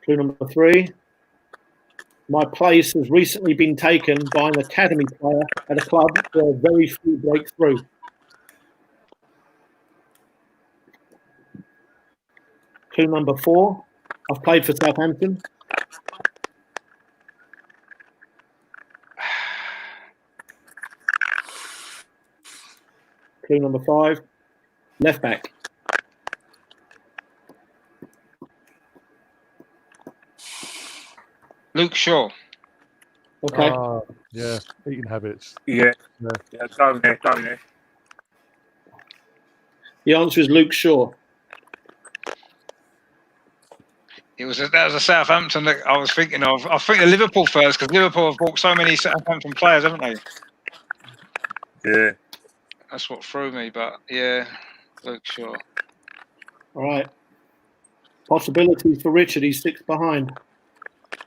Clue number 3. My place has recently been taken by an academy player at a club where very few break through. Clue number 4. I've played for Southampton. Clue number 5. Left back. Luke Shaw. Okay. Yeah, eating habits. Yeah, go there. The answer is Luke Shaw. That was a Southampton that I was thinking of. I think of Liverpool first, because Liverpool have bought so many Southampton players, haven't they? Yeah. That's what threw me, but yeah, Luke Shaw. All right. Possibilities for Richard. He's 6 behind.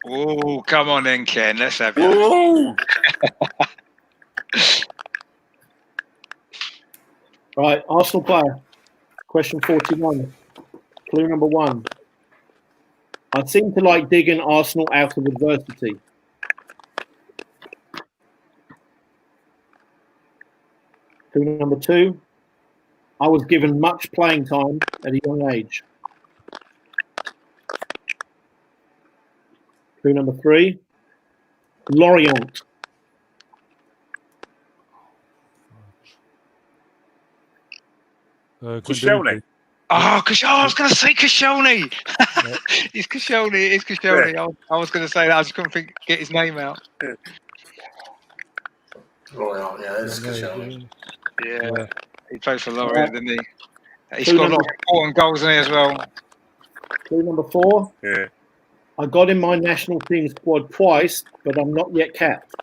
Oh, come on then, Ken. Let's have it. Right, Arsenal player. Question 41. Clue number 1. I seem to like digging Arsenal out of adversity. Clue number 2. I was given much playing time at a young age. Clue number 3. Lorient. Koscielny. Oh, I was going to say Koscielny. It's Koscielny. I was going to say that. I just couldn't get his name out. Lorient, yeah, that's Koscielny. Yeah, he played for Lorient, didn't he? He scored a lot of important goals in it as well. Clue number 4. Yeah. I got in my national team squad twice, but I'm not yet capped.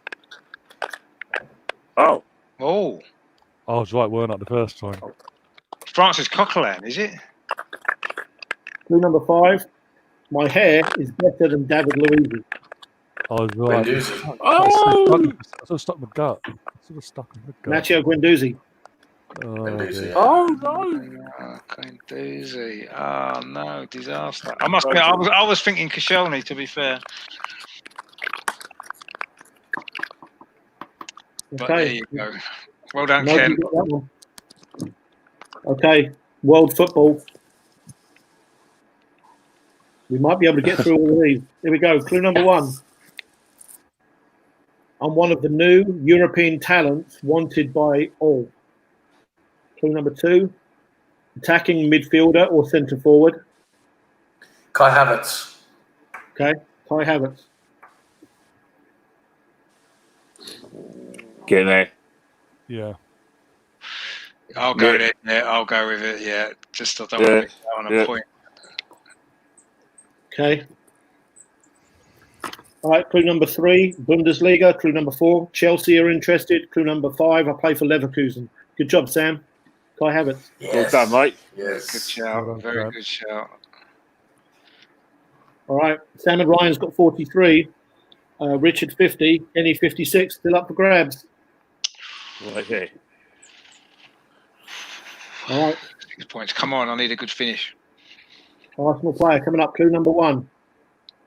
Oh. Oh. I was right, weren't I, the first time? Francis Coquelin, is it? Clue number 5. My hair is better than David Luiz's. I was right. Guendouzi. Oh! I sort of stuck my gut. Stuck in the gut. Nacho Guendouzi. Guendouzi, yeah. Oh no! Guendouzi. Oh no, disaster. I must be. I was thinking Koscielny, to be fair. But there Okay. you go. Well done, No, Ken. you got that one. Okay. World football. We might be able to get through all of these. Here we go. Clue number 1. I'm one of the new European talents wanted by all. Clue number 2. Attacking midfielder or centre forward. Kai Havertz. Okay. Kai Havertz. Get in there. Yeah. I'll go with it. Yeah, I'll go with it. Yeah, just I don't want to miss out on a point. Okay. All right. Clue number 3. Bundesliga. Clue number 4. Chelsea are interested. Clue number 5. I play for Leverkusen. Good job, Sam. Kai Havertz. Yes. Well done, mate. Yes. Good shout. Very good shout. All right. Sam and Ryan's got 43. Richard 50. Kenny 56. Still up for grabs. Right here. All right. 6 points. Come on, I need a good finish. Arsenal player coming up. Clue number 1.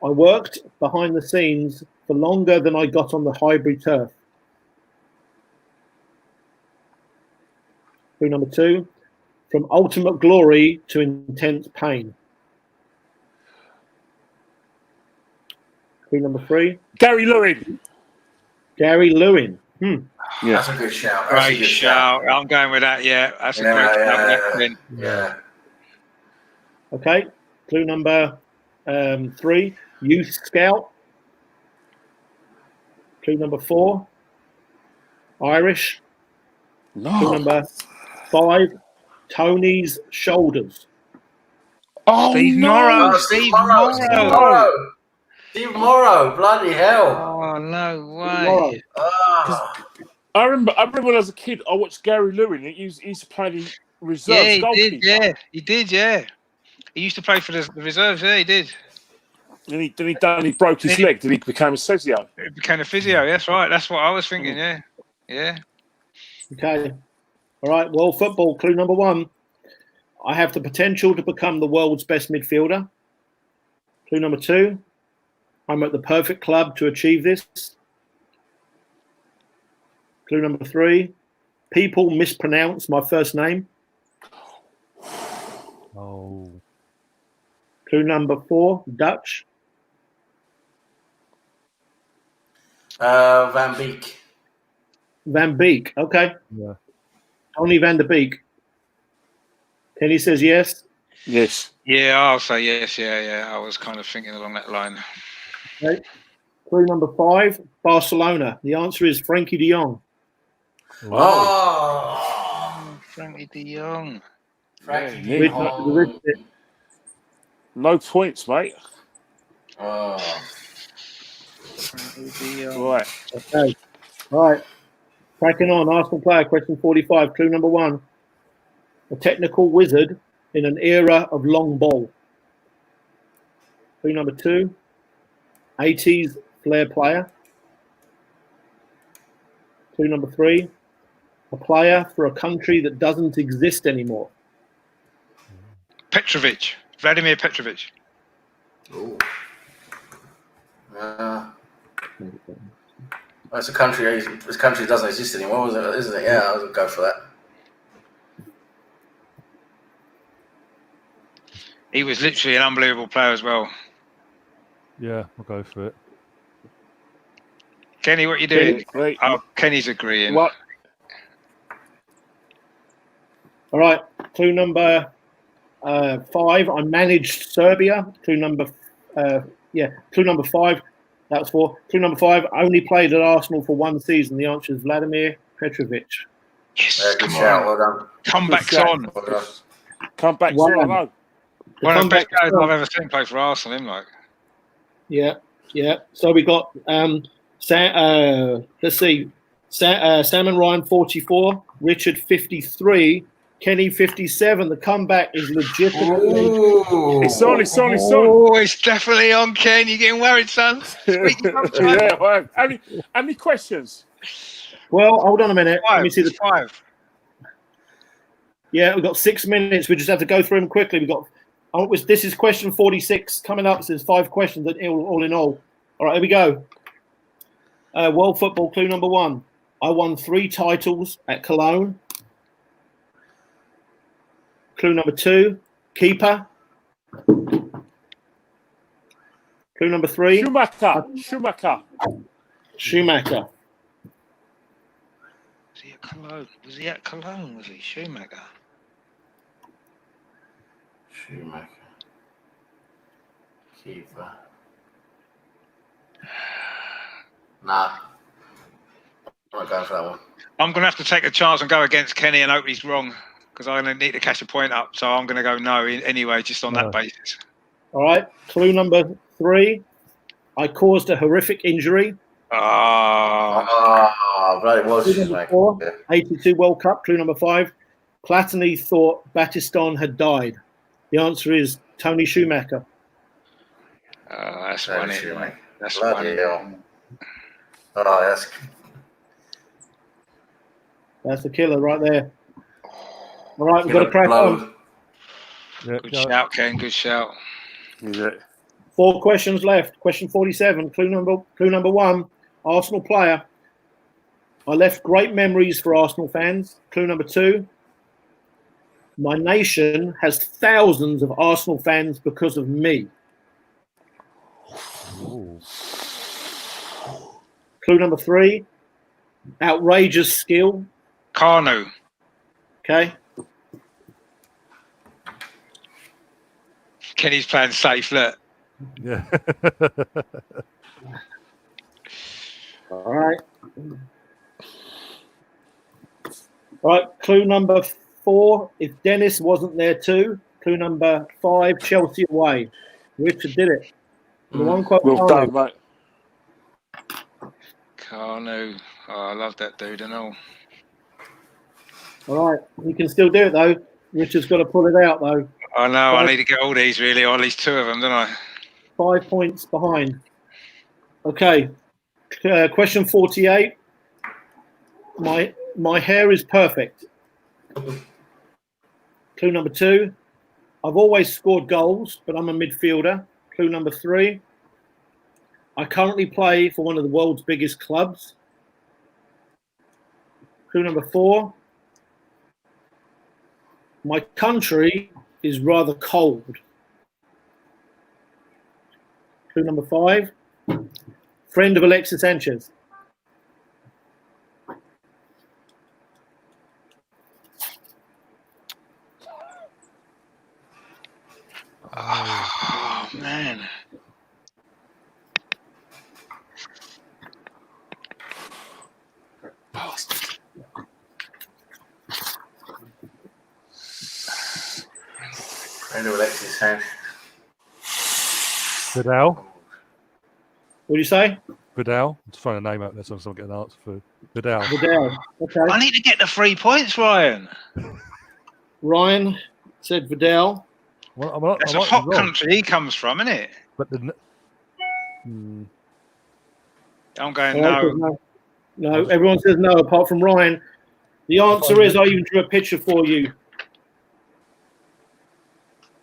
I worked behind the scenes for longer than I got on the Highbury turf. Clue number 2. From ultimate glory to intense pain. Clue number 3. Gary Lewin. Gary Lewin. Yeah. That's a good shout. Great shout. I'm going with that. Yeah, that's a great shout. Yeah. Okay. Clue number 3. Youth scout. Clue number 4. Irish. No. Clue number 5. Tony's shoulders. Oh, Steve no. Morrow. Oh, Steve Morrow. Morrow. Steve Morrow. Bloody hell. Oh, no way. I remember when I was a kid, I watched Gary Lewin. He used to play the reserves goalkeeper. He did. He used to play for the reserves. Yeah, he did. And he broke his leg. Then he became a physio. He became a physio. That's right. That's what I was thinking. Yeah. Okay. All right. World football. Clue number 1. I have the potential to become the world's best midfielder. Clue number 2. I'm at the perfect club to achieve this. Clue number 3. People mispronounce my first name. Oh. Clue number 4. Dutch. Van Beek. Van Beek. Okay. Yeah. Tony Van der Beek. Kenny says yes. Yes. Yeah, I'll say yes. Yeah. I was kind of thinking along that line. Okay. Clue number 5. Barcelona. The answer is Frankie de Jong. Oh. Frankie de Jong. Frankie Yeah, de Jong. No points, mate. Oh. Frankie de Jong. Right. Okay. All right. Cracking on. Arsenal player. Question 45. Clue number 1. A technical wizard in an era of long ball. Clue number 2. 80s flair player. Clue number 3. A player for a country that doesn't exist anymore. Petrovic. Vladimir Petrovic. Ooh. It's a country. This country doesn't exist anymore, isn't it? Yeah, I would go for that. He was literally an unbelievable player as well. Yeah, I'll go for it. Kenny, what are you doing? Right. Oh, Kenny's agreeing. What? All right. Clue number 5. I managed Serbia. Clue number 5. That's 4. Clue number 5. Only played at Arsenal for 1 season. The answer is Vladimir Petrovic. Yes, Good shout. Well done. Comebacks on. Well done. Comeback's Wow. on. I know. One of the best guys I've ever seen play for Arsenal, him like. Yeah. So we got let's see. Sam and Ryan 44, Richard 53, Kenny 57. The comeback is legitimately. Ooh. It's on. Oh, it's definitely on, Ken. You're getting worried, son. Yeah. Well, how many questions? Well, hold on a minute. Let me see the 5. Yeah, we've got 6 minutes. We just have to go through them quickly. This is question 46 coming up. So there's 5 questions all in all. All right, here we go. World football clue number 1. I won 3 titles at Cologne. Clue number 2, keeper. Clue number 3, Schumacher. Was he at Cologne? Was he Schumacher? Keeper. Nah. I'm not going for that one. I'm going to have to take a chance and go against Kenny and hope he's wrong because I'm going to need to catch a point up. So I'm going to go no anyway, just on that basis. All right. Clue number 3. I caused a horrific injury. But it was. Clue number 4, 82 World Cup. Clue number 5. Platini thought Battiston had died. The answer is Tony Schumacher. That's funny. That's funny. That's the killer right there. All right, we've got to crack on. Good shout, Ken. Good shout. 4 questions left. Question 47. Clue number 1. Arsenal player. I left great memories for Arsenal fans. Clue number 2. My nation has thousands of Arsenal fans because of me. Ooh. Clue number 3. Outrageous skill. Carno. Okay. Kenny's playing safe, look. Yeah. All right. Clue number 4. If Dennis wasn't there too. Clue number 5. Chelsea away. Richard did it. The one quote. Well done, mate. Carno. Oh, I love that dude and all. All right. You can still do it though. Richard's got to pull it out though. I know. I need to get all these really, or at least 2 of them, don't I? 5 points behind. Okay. Question 48. My hair is perfect. Clue number 2. I've always scored goals, but I'm a midfielder. Clue number 3. I currently play for one of the world's biggest clubs. Clue number 4. My country is rather cold. Clue number 5. Friend of Alexis Sanchez. Oh, man. Friend of Alexis Sanchez. Vidal. What do you say? Vidal. I'm just throwing a name out there so I get an answer for Vidal. Okay. I need to get the 3 points, Ryan. Ryan said Vidal. Well, That's a hot country he comes from, isn't it? But I'm going no. No, everyone says no apart from Ryan. The answer is I even drew a picture for you.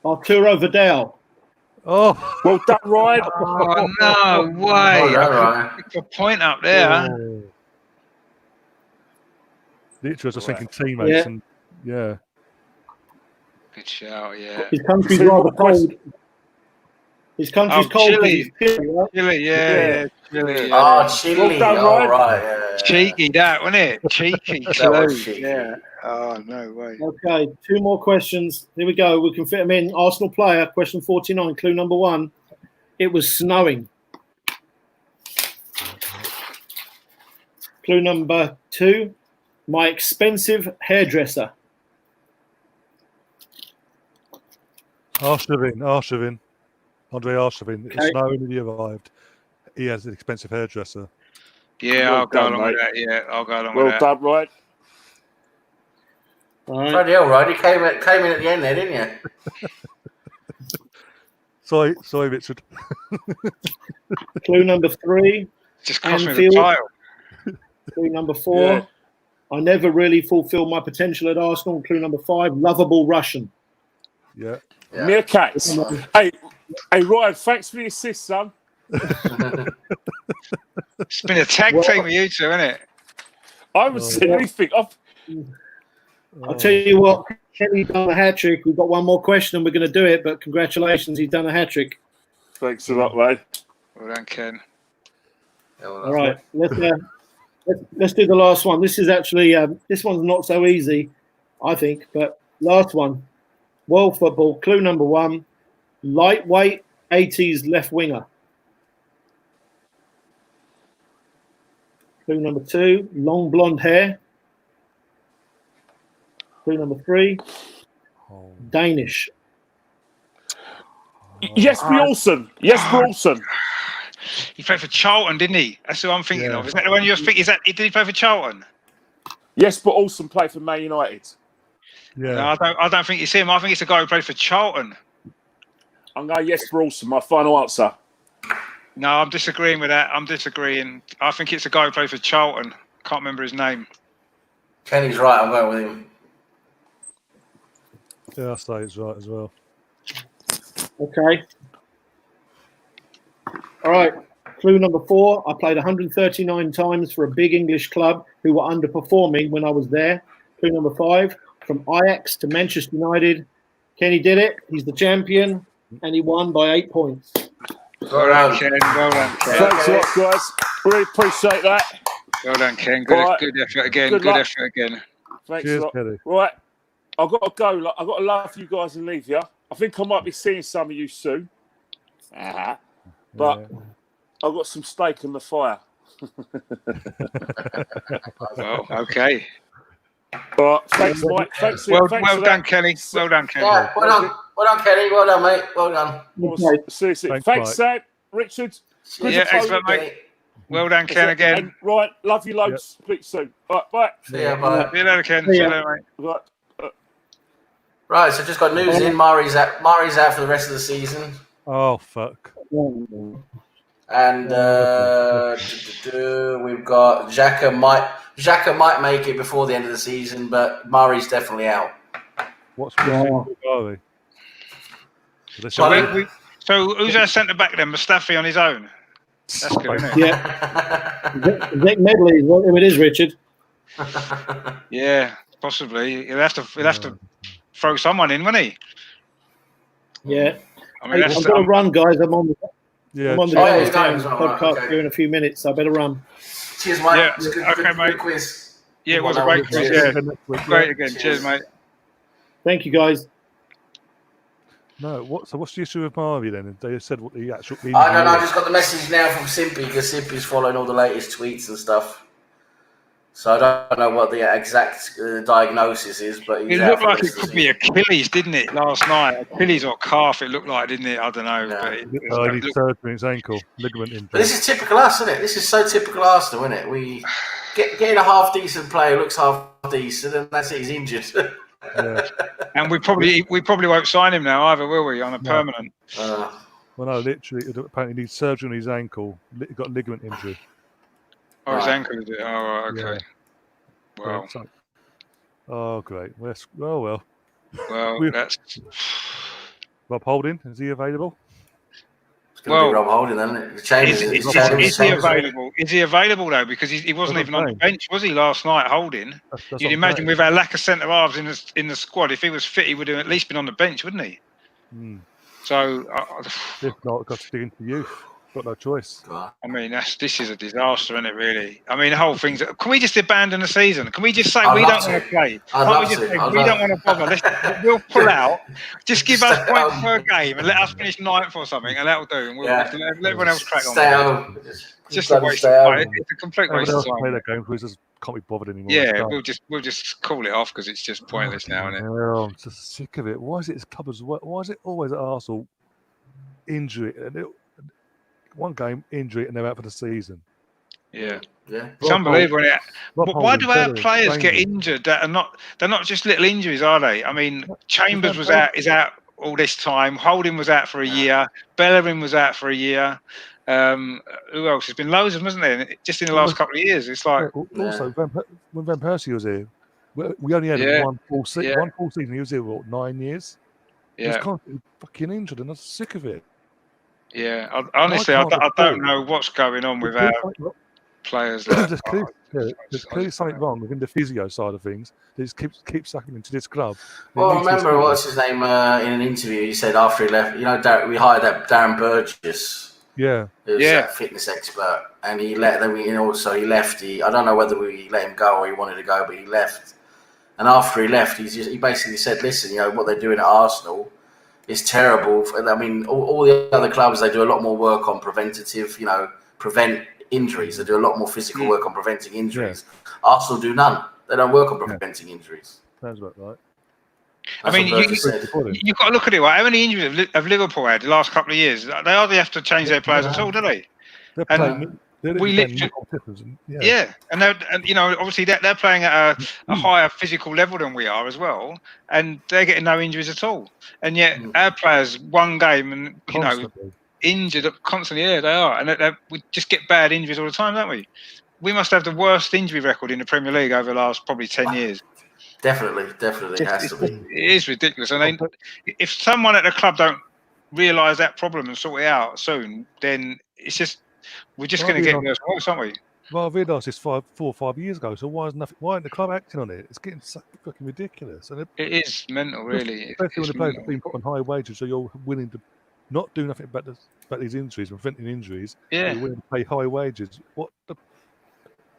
Arturo Vidal. Oh, well done, Ryan. Oh, no way. I could pick a point up there. Oh. Literally, I was just thinking teammates and yeah. Good shout, yeah. His country's rather cold. His country's cold. Chile. Right? Chile, yeah. Chile. Oh, Chile. Well done, Ryan. Ryan. Yeah. Cheeky, that, wasn't it? Cheeky. That was cheeky. Yeah. Oh, no way. Okay, 2 more questions. Here we go. We can fit them in. Arsenal player, question 49, clue number 1. It was snowing. Clue number 2, my expensive hairdresser. Arshavin. Andre Arshavin. Okay. It's snowing and he arrived. He has an expensive hairdresser. Yeah, Well I'll go done, along with mate. that. Yeah, I'll go along Well with that. done, Ryan. All right. Bloody hell, Ryan. You came in at the end there, didn't you? Sorry, Richard. Clue number 3. Just cost me the Anfield. title. Clue number 4. Yeah. I never really fulfilled my potential at Arsenal. Clue number 5. Lovable Russian. Yeah. Meerkats. Hey, Ryan, thanks for the assist, son. It's been a tag team with you two, isn't it? I haven't said anything. I'll tell you what, Kenny done a hat-trick. We've got one more question and we're going to do it, but congratulations, he's done a hat-trick. Thanks a lot, mate. Well done, Ken. All right, let's do the last one. This is actually, this one's not so easy, I think, but last one. World football, clue number 1, lightweight 80s left winger. Clue number 2, long blonde hair. Clue number 3, Danish. Jesper Olsen. Jesper Olsen. He played for Charlton, didn't he? That's who I'm thinking of. Is that the one you're thinking? Did he play for Charlton? Jesper Olsen played for Man United. Yeah. No, I don't think it's him. I think it's the guy who played for Charlton. I'm going Jesper Olsen. My final answer. No, I'm disagreeing with that. I'm disagreeing. I think it's the guy who played for Charlton. Can't remember his name. Kenny's right. I'm going with him. Yeah, I say it's right as well. Okay. All right. Clue number 4. I played 139 times for a big English club who were underperforming when I was there. Clue number 5. From Ajax to Manchester United. Kenny did it. He's the champion. And he won by 8 points. Well done, Ken. Well done, Ken. Thanks a lot, guys. Really appreciate that. Well done, Ken. Good effort again. Good effort again. Thanks Cheers, a lot. Kenny. Right. I've got to go. I've got to laugh you guys and leave you. I think I might be seeing some of you soon. But I've got some steak in the fire. Well, okay. But thanks, Mike. Thanks. Well thanks done, Kenny. Well done, Kenny. Yeah, well done, Kenny. Well done, mate. Well done. Okay. See you soon. Thanks, Sam. Richard. Yeah, excellent, mate. Well done, Ken, again. And right, love you loads. Speak soon. All right, bye. See ya, bye. See you later, Ken. See you later, mate. Right, so just got news in. Mari's out for the rest of the season. Oh, fuck. And we've got Xhaka might make it before the end of the season, but Mari's definitely out. What's Mari? So who's our centre back then? Mustafi on his own. That's good, isn't it? Yeah. Vic Medley is what it is, Richard. Yeah, possibly. He'll have to throw someone in, won't he? Yeah. I mean, I'm going to run, guys. I'm on the Guys podcast here in a few minutes. I better run. Cheers, mate. Yeah. Good, mate. Good quiz. Yeah, it was a great quiz. Yeah. Great again. Cheers, mate. Thank you, guys. No, what's the issue with Marvy then? They said what the actual. I don't know. I just got the message now from Simpy because Simpy's following all the latest tweets and stuff. So I don't know what the exact diagnosis is, but it looked like it could be Achilles, didn't it? Last night, Achilles or calf. It looked like, didn't it? I don't know. No. But he surgery in his ankle, ligament injury. But this is typical us, isn't it? This is so typical Arsenal, isn't it? We get a half decent player, looks half decent, and that's it. He's injured. Yeah. And we probably won't sign him now either, will we? On a permanent. Well, no, literally, apparently he needs surgery on his ankle. He got a ligament injury. Oh, his ankle is it? Oh, okay. Yeah. Well. Oh, great. Well. Well, that's. Rob Holding, is he available? It's going to be Rob Holding, isn't it? Is he available? Is he available though? Because he wasn't even on the bench, was he, last night? Holding. You'd imagine with our lack of centre halves in the squad, if he was fit, he would have at least been on the bench, wouldn't he? So, if not, got to dig into youth. Got no choice. I mean, this is a disaster, isn't it? Really. I mean, the whole thing's. Can we just abandon the season? Can we just say we don't want to play? Can't we just say we don't want to bother? We'll pull out. Just give us points per game and let us finish ninth or something, and that'll do. And we'll let everyone else crack on. Stay home. Just a waste of time. It's a complete waste of time. Play that game because just can't be bothered anymore. Yeah, we'll just call it off because it's just pointless now, isn't it? Well, I'm just sick of it. Why is it clubs? Why is it always at Arsenal injury? One game injury and they're out for the season. Yeah. Yeah. It's unbelievable. Why do our Better, players get Strangers. injured? They're not just little injuries, are they? I mean, Chambers is out all this time. Holding was out for a year. Bellerin was out for a year. Who else? There's been loads of them, hasn't there? Just in the last couple of years. It's like also when Van Persie was here, we only had one full season. One full season. He was here what, 9 years. He was constantly fucking injured, and I'm sick of it. Yeah, honestly, I don't know what's going on with our players. There's clearly something wrong within the physio side of things. They just keep sucking into this club. Well, I remember what's his name in an interview. He said after he left, we hired that Darren Burgess. Yeah, who's a fitness expert, and he let them. So he left. I don't know whether we let him go or he wanted to go, but he left. And after he left, he basically said, "Listen, what they're doing at Arsenal is terrible. I mean, all the other clubs, they do a lot more work on preventative, prevent injuries. They do a lot more physical work on preventing injuries. Yeah. Arsenal do none. They don't work on preventing injuries." Sounds about right. I mean, you've got to look at it. Right? How many injuries have Liverpool had the last couple of years? They hardly have to change their players at all, do they? We literally, and obviously they're playing at a higher physical level than we are as well, and they're getting no injuries at all. And yet our players, one game and injured constantly. Yeah, they are, and we just get bad injuries all the time, don't we? We must have the worst injury record in the Premier League over the last probably 10 years. Definitely, it has to be. It is ridiculous. And if someone at the club don't realise that problem and sort it out soon, then it's just we're just going to get worse, aren't we? Well, I realised this 4 or 5 years ago. So why aren't the club acting on it? It's getting fucking ridiculous. And it is mental, really. Especially when the players have been put on high wages, so you're willing to not do nothing about these injuries, preventing injuries. Yeah, you're willing to pay high wages. What the?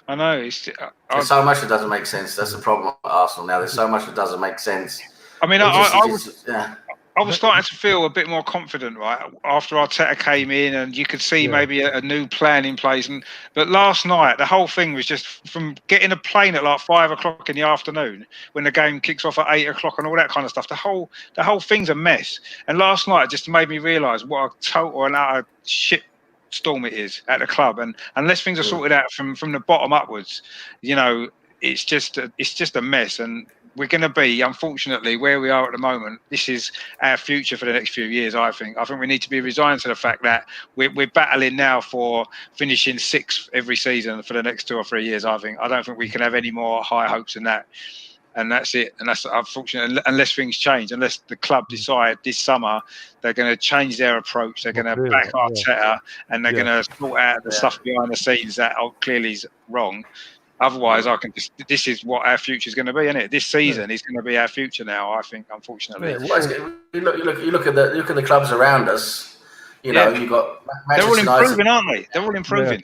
I know. There's so much that doesn't make sense. That's the problem at Arsenal now. There's so much that doesn't make sense. I mean, I was starting to feel a bit more confident, right, after Arteta came in, and you could see maybe a new plan in place. But last night, the whole thing was just from getting a plane at like 5 o'clock in the afternoon when the game kicks off at 8 o'clock and all that kind of stuff. The whole thing's a mess. And last night just made me realise what a total and utter shit storm it is at the club, and unless things are sorted out from the bottom upwards, it's just a mess. And we're going to be, unfortunately, where we are at the moment. This is our future for the next few years. I think we need to be resigned to the fact that we're battling now for finishing 6th every season for the next 2 or 3 years. I don't think we can have any more high hopes than that. And that's it. And that's unfortunate, unless things change, unless the club decide this summer they're going to change their approach, they're going to back Arteta, and they're going to sort out the stuff behind the scenes that clearly is wrong. Otherwise, this is what our future is going to be, isn't it? This season is going to be our future now, I think, unfortunately. You look at the clubs around us. You've got Manchester They're all improving, aren't they? They're all improving.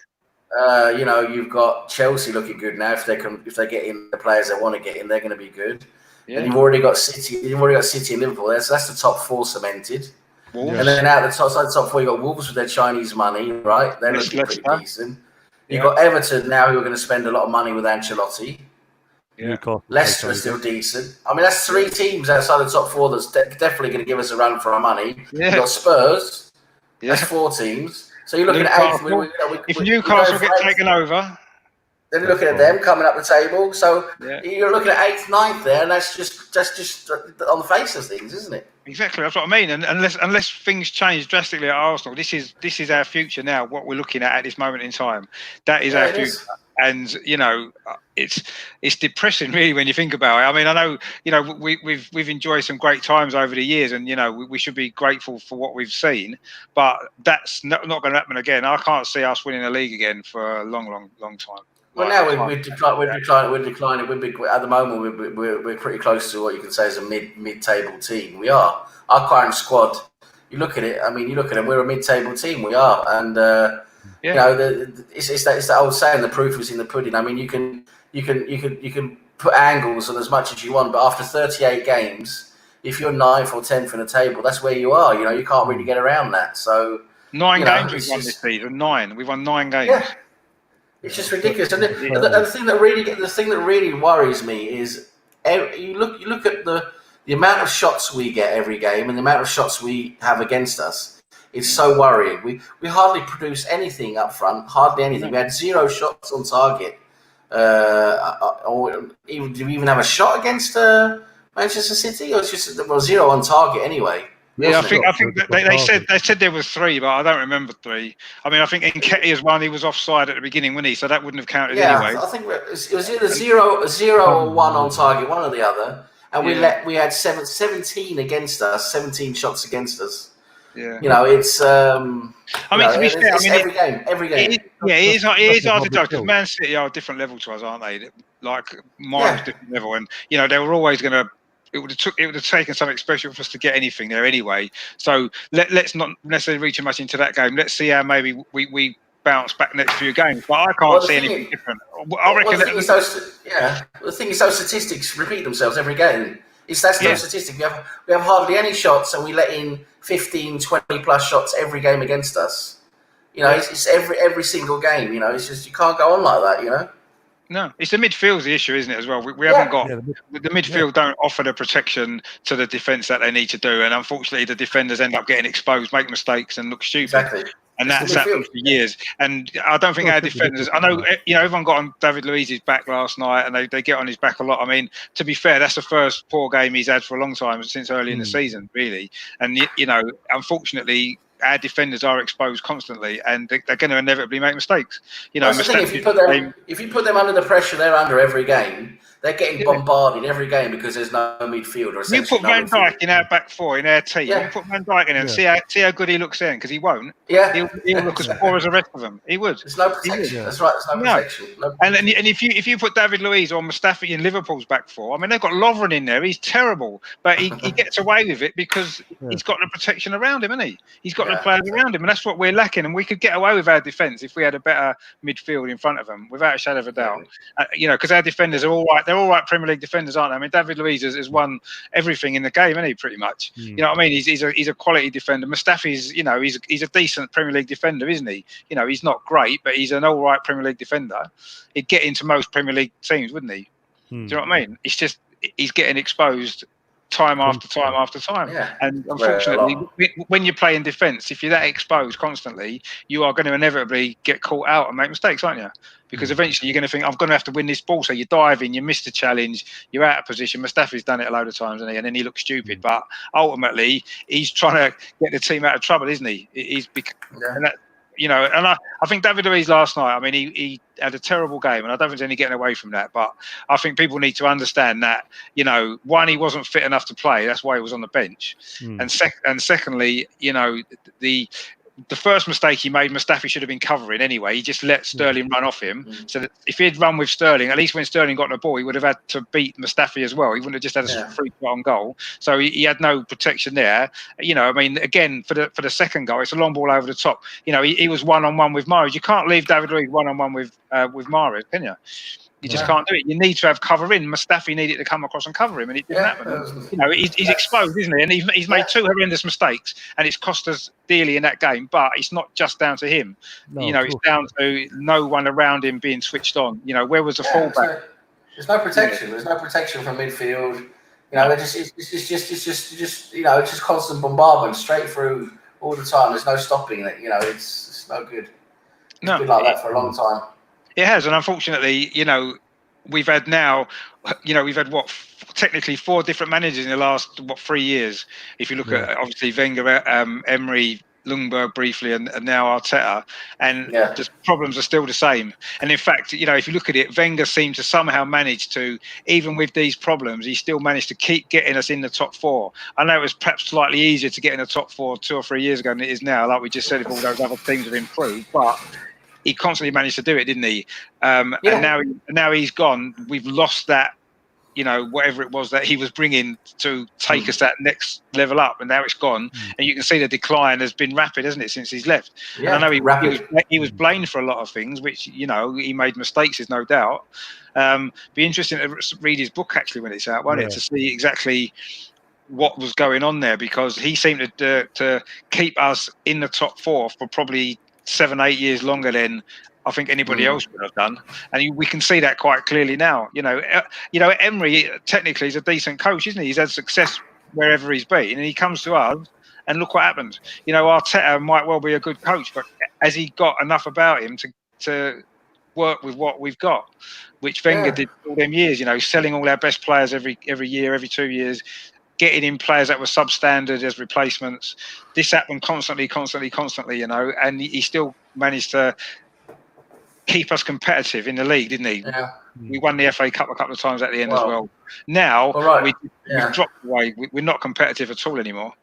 You've got Chelsea looking good now. If they get in the players they want to get in, they're going to be good. Yeah. And you've already got City. And Liverpool. That's the top 4 cemented. Wolves. And then out the top 4, you got Wolves with their Chinese money, right? They're looking pretty decent. You've got Everton now, who are going to spend a lot of money with Ancelotti. Yeah. Leicester are still decent. I mean, that's 3 teams outside the top 4 that's definitely going to give us a run for our money. Yeah. You've got Spurs. Yeah. That's 4 teams. So you're looking at 8th. If Newcastle get taken over, then you're looking at them coming up the table. So you're looking at 8th, 9th there, and that's just on the face of things, isn't it? Exactly, that's what I mean. And unless things change drastically at Arsenal, this is our future now. What we're looking at this moment in time, that is our future. And it's depressing, really, when you think about it. I mean, I know we've enjoyed some great times over the years, and we should be grateful for what we've seen. But that's not going to happen again. I can't see us winning a league again for a long, long, long time. Well, now we're declining. At the moment, we're pretty close to what you can say is a mid-table team. We are. Our current squad. You look at it. I mean, you look at it. We're a mid-table team. We are, and it's that old saying: the proof is in the pudding. I mean, you can put angles on as much as you want, but after 38 games, if you're 9th or 10th in the table, that's where you are. You can't really get around that. So 9 games we've won this season. 9. We've won 9 games. Yeah. It's just ridiculous, and the thing that really worries me is you look at the amount of shots we get every game and the amount of shots we have against us. It's so worrying. We hardly produce anything up front, hardly anything. We had 0 shots on target. Or even do we even have a shot against Manchester City? Or it's just 0 on target anyway. Yeah, I think they said there was 3, but I don't remember 3. I mean, I think Nketiah's one, he was offside at the beginning, wasn't he? So that wouldn't have counted anyway. I think it was either 0 or 1 on target, one or the other. And we had 17 against us, 17 shots against us. Yeah. You know, it's. I mean, to be fair, every game. It is hard to judge because Man City are a different level to us, aren't they? Like miles different level, and you know they were always going to. It would have taken something special for us to get anything there anyway. So let's not necessarily reach too much into that game. Let's see how maybe we bounce back next few games. But I can't see anything different. I reckon. The thing is, those statistics repeat themselves every game. That's no statistic. We have hardly any shots, and we let in 15, 20 plus shots every game against us. You know, it's every single game. You know, it's just you can't go on like that. You know. No, it's the midfield's the issue, isn't it, as well? We haven't got the midfield don't offer the protection to the defence that they need to do, and unfortunately, the defenders end up getting exposed, make mistakes, and look stupid. Exactly. And that's happened for years. And I don't think our defenders. I know, everyone got on David Luiz's back last night, and they get on his back a lot. I mean, to be fair, that's the first poor game he's had for a long time since early in the season, really. And unfortunately, our defenders are exposed constantly, and they're going to inevitably make mistakes. That's the thing. If you put them under the pressure they're under every game, they're getting bombarded every game because there's no midfield. You put Van Dijk in our back 4 in our team. You put Van Dijk in and see how good he looks then, because he won't. Yeah, he'll look as poor as the rest of them. He would. There's no protection. That's right. There's no protection. And if you put David Luiz or Mustafi in Liverpool's back 4, I mean they've got Lovren in there. He's terrible, but he gets away with it because he's got the protection around him, hasn't he? He's got the players around him, and that's what we're lacking. And we could get away with our defence if we had a better midfield in front of them, without a shadow of a doubt. Because our defenders are all right. They're all right Premier League defenders, aren't they? I mean, David Luiz has won everything in the game, hasn't he? Pretty much. You know what I mean? He's a quality defender. Mustafi's, he's a decent Premier League defender, isn't he? He's not great, but he's an all right Premier League defender. He'd get into most Premier League teams, wouldn't he? Do you know what I mean? It's just he's getting exposed time after time after time. And unfortunately, when you play in defence, if you're that exposed constantly, you are going to inevitably get caught out and make mistakes, aren't you? Because eventually you're going to think, I'm going to have to win this ball. So you dive in, you miss the challenge, you're out of position. Mustafi's done it a load of times, hasn't he? And then he looks stupid. But ultimately, he's trying to get the team out of trouble, isn't he? And I think David Luiz last night, I mean, he had a terrible game, and I don't think there's any getting away from that. But I think people need to understand that, one, he wasn't fit enough to play. That's why he was on the bench. And secondly, the first mistake he made, Mustafi should have been covering anyway. He just let Sterling run off him. So that if he'd run with Sterling, at least when Sterling got the ball, he would have had to beat Mustafi as well. He wouldn't have just had a free shot on goal. So he had no protection there. I mean, again, for the second goal, it's a long ball over the top. He was one-on-one with Mahrez. You can't leave David Luiz one-on-one with Mahrez, can you? You just can't do it. You need to have cover in. Mustafi needed to come across and cover him, and it didn't happen. He's exposed, isn't he? And he's made 2 horrendous mistakes, and it's cost us dearly in that game. But it's not just down to him. It's down to no one around him being switched on. Where was the fallback? There's no protection. There's no protection from midfield. It's just constant bombardment straight through all the time. There's no stopping it. It's no good. It's been like that for a long time. It has, and unfortunately, we've had technically 4 different managers in the last 3 years. If you look at obviously Wenger, Emery, Ljungberg briefly, and now Arteta, and the problems are still the same. And in fact, if you look at it, Wenger seemed to somehow manage to, even with these problems, he still managed to keep getting us in the top 4. I know it was perhaps slightly easier to get in the top 4 2 or 3 years ago than it is now. Like we just said, if all those other teams have improved, but he constantly managed to do it, didn't he? And now he's gone. We've lost that, whatever it was that he was bringing to take us that next level up, and now it's gone. And you can see the decline has been rapid, hasn't it, since he's left? And I know he was blamed for a lot of things, which he made mistakes, there's no doubt. Be interesting to read his book actually when it's out, won't it, to see exactly what was going on there, because he seemed to keep us in the top 4 for probably 7-8 years longer than I think anybody else would have done, and we can see that quite clearly now. Emery technically is a decent coach, isn't he? He's had success wherever he's been, and he comes to us And look what happened. You know, Arteta might well be a good coach, but has he got enough about him to work with what we've got, which Wenger did all them years? You know, selling all our best players every year, every 2 years, getting in players that were substandard as replacements. This happened constantly, you know, and he still managed to keep us competitive in the league, didn't he? Yeah. We won the FA Cup a couple of times at the end as well. Now we've dropped away. We're not competitive at all anymore.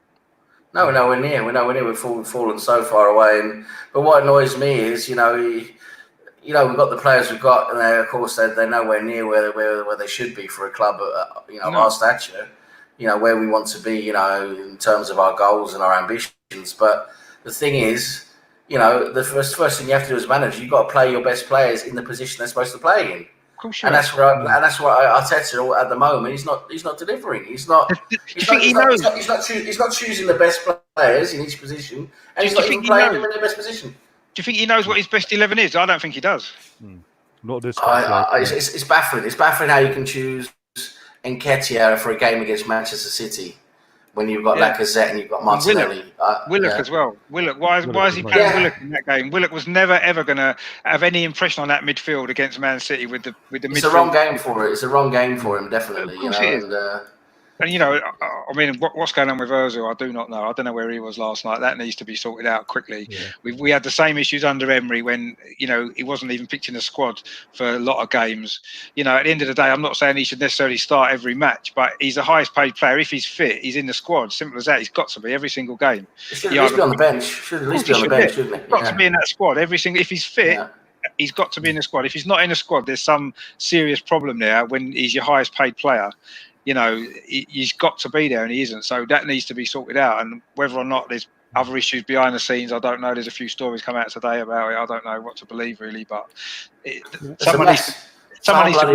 No, we're nowhere near. We've fallen so far away. But what annoys me is, you know, we've got the players we've got, and they're nowhere near where they should be for a club, of our stature. You know, where we want to be, you know, in terms of our goals and our ambitions. But the thing is, you know, the first thing you have to do as a manager, you've got to play your best players in the position they're supposed to play in. And that's where Arteta at the moment he's not delivering. He's not choosing the best players in each position, and he's not even playing them in their best position. Do you think he knows what his best 11 is? I don't think he does. Not this. It's baffling. It's baffling how you can choose Nketiah for a game against Manchester City when you've got Lacazette and you've got Martinelli. Willock as well. Willock. Why is he playing Willock in that game? Willock was never ever going to have any impression on that midfield against Man City with the midfield. It's a wrong game for it. It's a wrong game for him, definitely. Of course it is. And you know, I mean, what's going on with Ozil? I do not know. I don't know where he was last night. That needs to be sorted out quickly. Yeah. We had the same issues under Emery when, you know, he wasn't even picked in the squad for a lot of games. You know, at the end of the day, I'm not saying he should necessarily start every match, but he's the highest paid player. If he's fit, he's in the squad. Simple as that. He's got to be every single game. He should at least be on the bench. Should at least be on the bench, shouldn't he? He's got to be in that squad every single. If he's fit. Yeah. He's got to be in the squad. If he's not in the squad, there's some serious problem there when he's your highest paid player. You know, he's got to be there and he isn't. So that needs to be sorted out. And whether or not there's other issues behind the scenes, I don't know. There's a few stories come out today about it. I don't know what to believe, really. But someone needs to be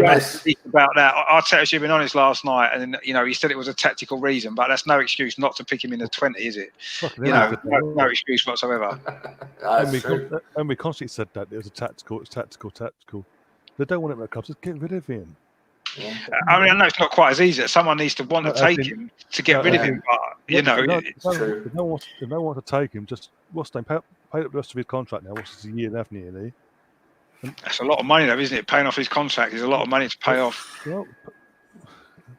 honest about that. Arteta should have been honest last night. And, you know, he said it was a tactical reason. But that's no excuse not to pick him in the 20, is it? You know, no excuse whatsoever. And we constantly said that it was tactical. They don't want him at clubs. Just get rid of him. Yeah. I mean, I know it's not quite as easy. Someone needs to want to take him to get rid of him, but you know, it's true. If no one wants to take him, just pay up the rest of his contract now. What's his year and a half nearly? That's a lot of money, though, isn't it? Paying off his contract is a lot of money to pay off.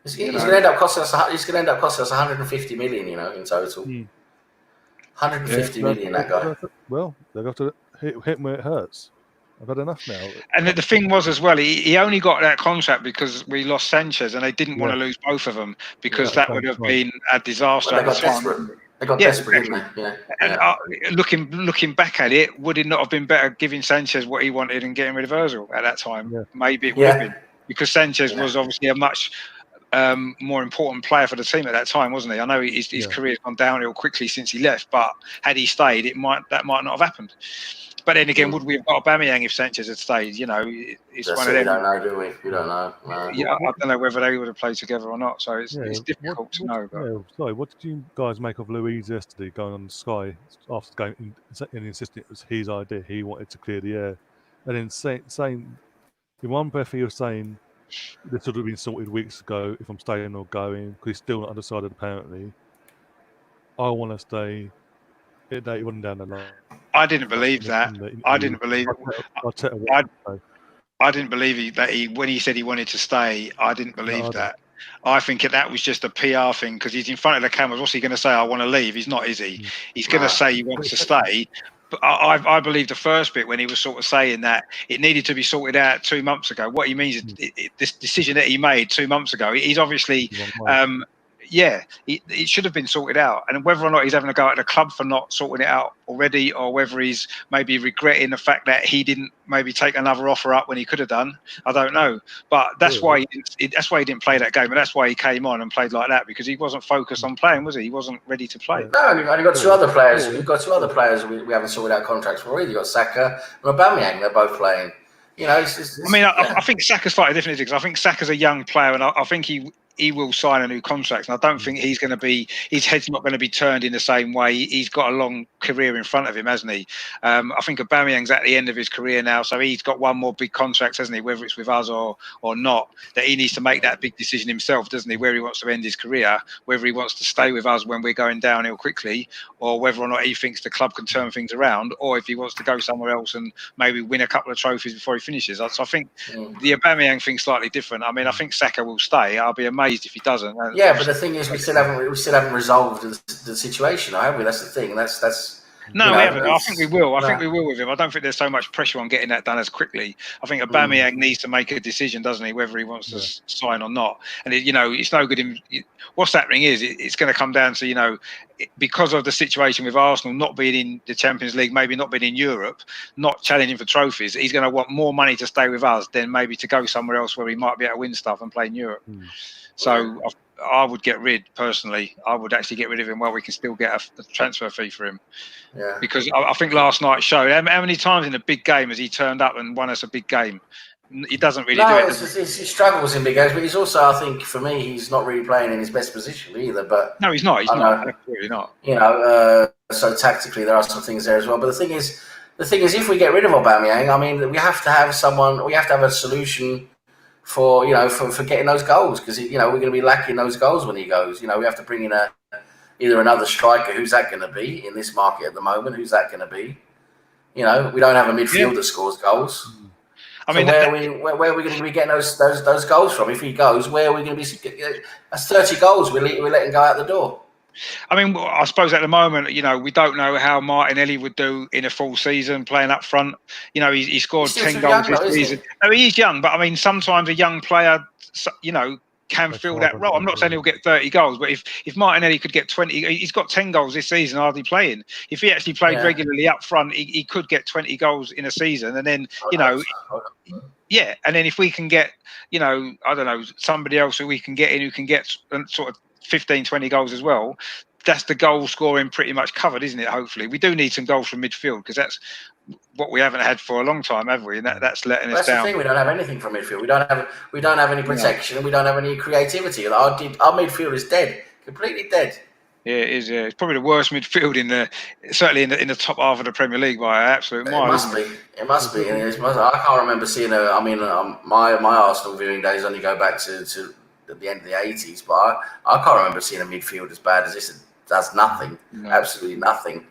He's going to end up costing us. He's going to end up costing us 150 million, you know, in total. 150 million. That guy. Well, they've got to hit him where it hurts. I've had enough now. And the thing was as well, he only got that contract because we lost Sanchez, and they didn't want to lose both of them because that would have been a disaster at the time. They got desperate, didn't they? Yeah. And looking back at it, would it not have been better giving Sanchez what he wanted and getting rid of Ozil at that time? Yeah. Maybe it would have been, because Sanchez was obviously a much more important player for the team at that time, wasn't he? I know his career's gone downhill quickly since he left, but had he stayed, that might not have happened. But then again, would we have got Aubameyang if Sanchez had stayed? You know, it's one of them. We don't know, do we? We don't know. No. Yeah, I don't know whether they would have played together or not. So it's difficult to know. But. Sorry, what did you guys make of Luiz yesterday going on Sky after the game and insisting it was his idea? He wanted to clear the air, and then saying in one breath he was saying this would have been sorted weeks ago if I'm staying or going, because he's still not undecided apparently. I want to stay. It wasn't down the line. I didn't believe that. I didn't believe that when he said he wanted to stay, I didn't believe that. I think that was just a PR thing because he's in front of the cameras. What's he going to say? I want to leave. He's not, is he? He's going to say he wants to stay. But I believe the first bit when he was sort of saying that it needed to be sorted out 2 months ago. What he means is this decision that he made 2 months ago. He's obviously. It should have been sorted out. And whether or not he's having a go at the club for not sorting it out already, or whether he's maybe regretting the fact that he didn't maybe take another offer up when he could have done, I don't know. But that's why he didn't play that game, and that's why he came on and played like that, because he wasn't focused on playing, was he? He wasn't ready to play. No, we've only got two other players. We've got two other players we haven't sorted out contracts for already. You've got Saka and Aubameyang. They're both playing. You know, I think Saka's slightly different because I think Saka's a young player, and I think he he will sign a new contract, and I don't think his head's not going to be turned in the same way. He's got a long career in front of him, hasn't he? I think Aubameyang's at the end of his career now, so he's got one more big contract, hasn't he? Whether it's with us or not, that he needs to make that big decision himself, doesn't he? Where he wants to end his career, whether he wants to stay with us when we're going downhill quickly, or whether or not he thinks the club can turn things around, or if he wants to go somewhere else and maybe win a couple of trophies before he finishes. So I think the Aubameyang thing's slightly different. I mean, I think Saka will stay. I'll be amazed if he doesn't. Yeah, but the thing is, we still haven't resolved the situation, have we? That's the thing. That's no, we haven't. I think we will. I think we will with him. I don't think there's so much pressure on getting that done as quickly. I think Aubameyang needs to make a decision, doesn't he, whether he wants to sign or not. And it's no good. What's happening is it's going to come down to because of the situation with Arsenal not being in the Champions League, maybe not being in Europe, not challenging for trophies. He's going to want more money to stay with us than maybe to go somewhere else where he might be able to win stuff and play in Europe. So I would get rid, personally. I would actually get rid of him while we can still get a transfer fee for him. Yeah. Because I think last night showed how many times in a big game has he turned up and won us a big game. He doesn't really do it. He struggles in big games, but he's also, I think, for me, he's not really playing in his best position either. But no, he's not. He's not. Absolutely not. So tactically, there are some things there as well. But the thing is, if we get rid of Aubameyang, I mean, we have to have someone. We have to have a solution for getting those goals, because we're going to be lacking those goals when he goes. We have to bring in either another striker. Who's that going to be in this market at the moment? Who's that going to be? We don't have a midfield that scores goals. I mean, where are we going to be getting those goals from? If he goes, where are we going to be? That's 30 goals we're letting go out the door. I mean, I suppose at the moment, we don't know how Martinelli would do in a full season playing up front. He scored 10 goals this season. No, he is young, but I mean, sometimes a young player, can fill that role. I'm not saying he'll get 30 goals, but if Martinelli could get 20, he's got 10 goals this season, hardly playing. If he actually played regularly up front, he could get 20 goals in a season. And then, and then if we can get, I don't know, somebody else who we can get in who can get sort of 15, 20 goals as well, that's the goal scoring pretty much covered, isn't it? Hopefully. We do need some goals from midfield, because that's what we haven't had for a long time, have we? And that's letting us down. That's the thing. We don't have anything from midfield. We don't have any protection. No. We don't have any creativity. Our midfield is dead, completely dead. Yeah, it is. Yeah, it's probably the worst midfield certainly in the top half of the Premier League by an absolute mile. It must be. I can't remember seeing my Arsenal viewing days only go back to at the end of the 80s, but I can't remember seeing a midfield as bad as this. It does nothing. No. Absolutely nothing.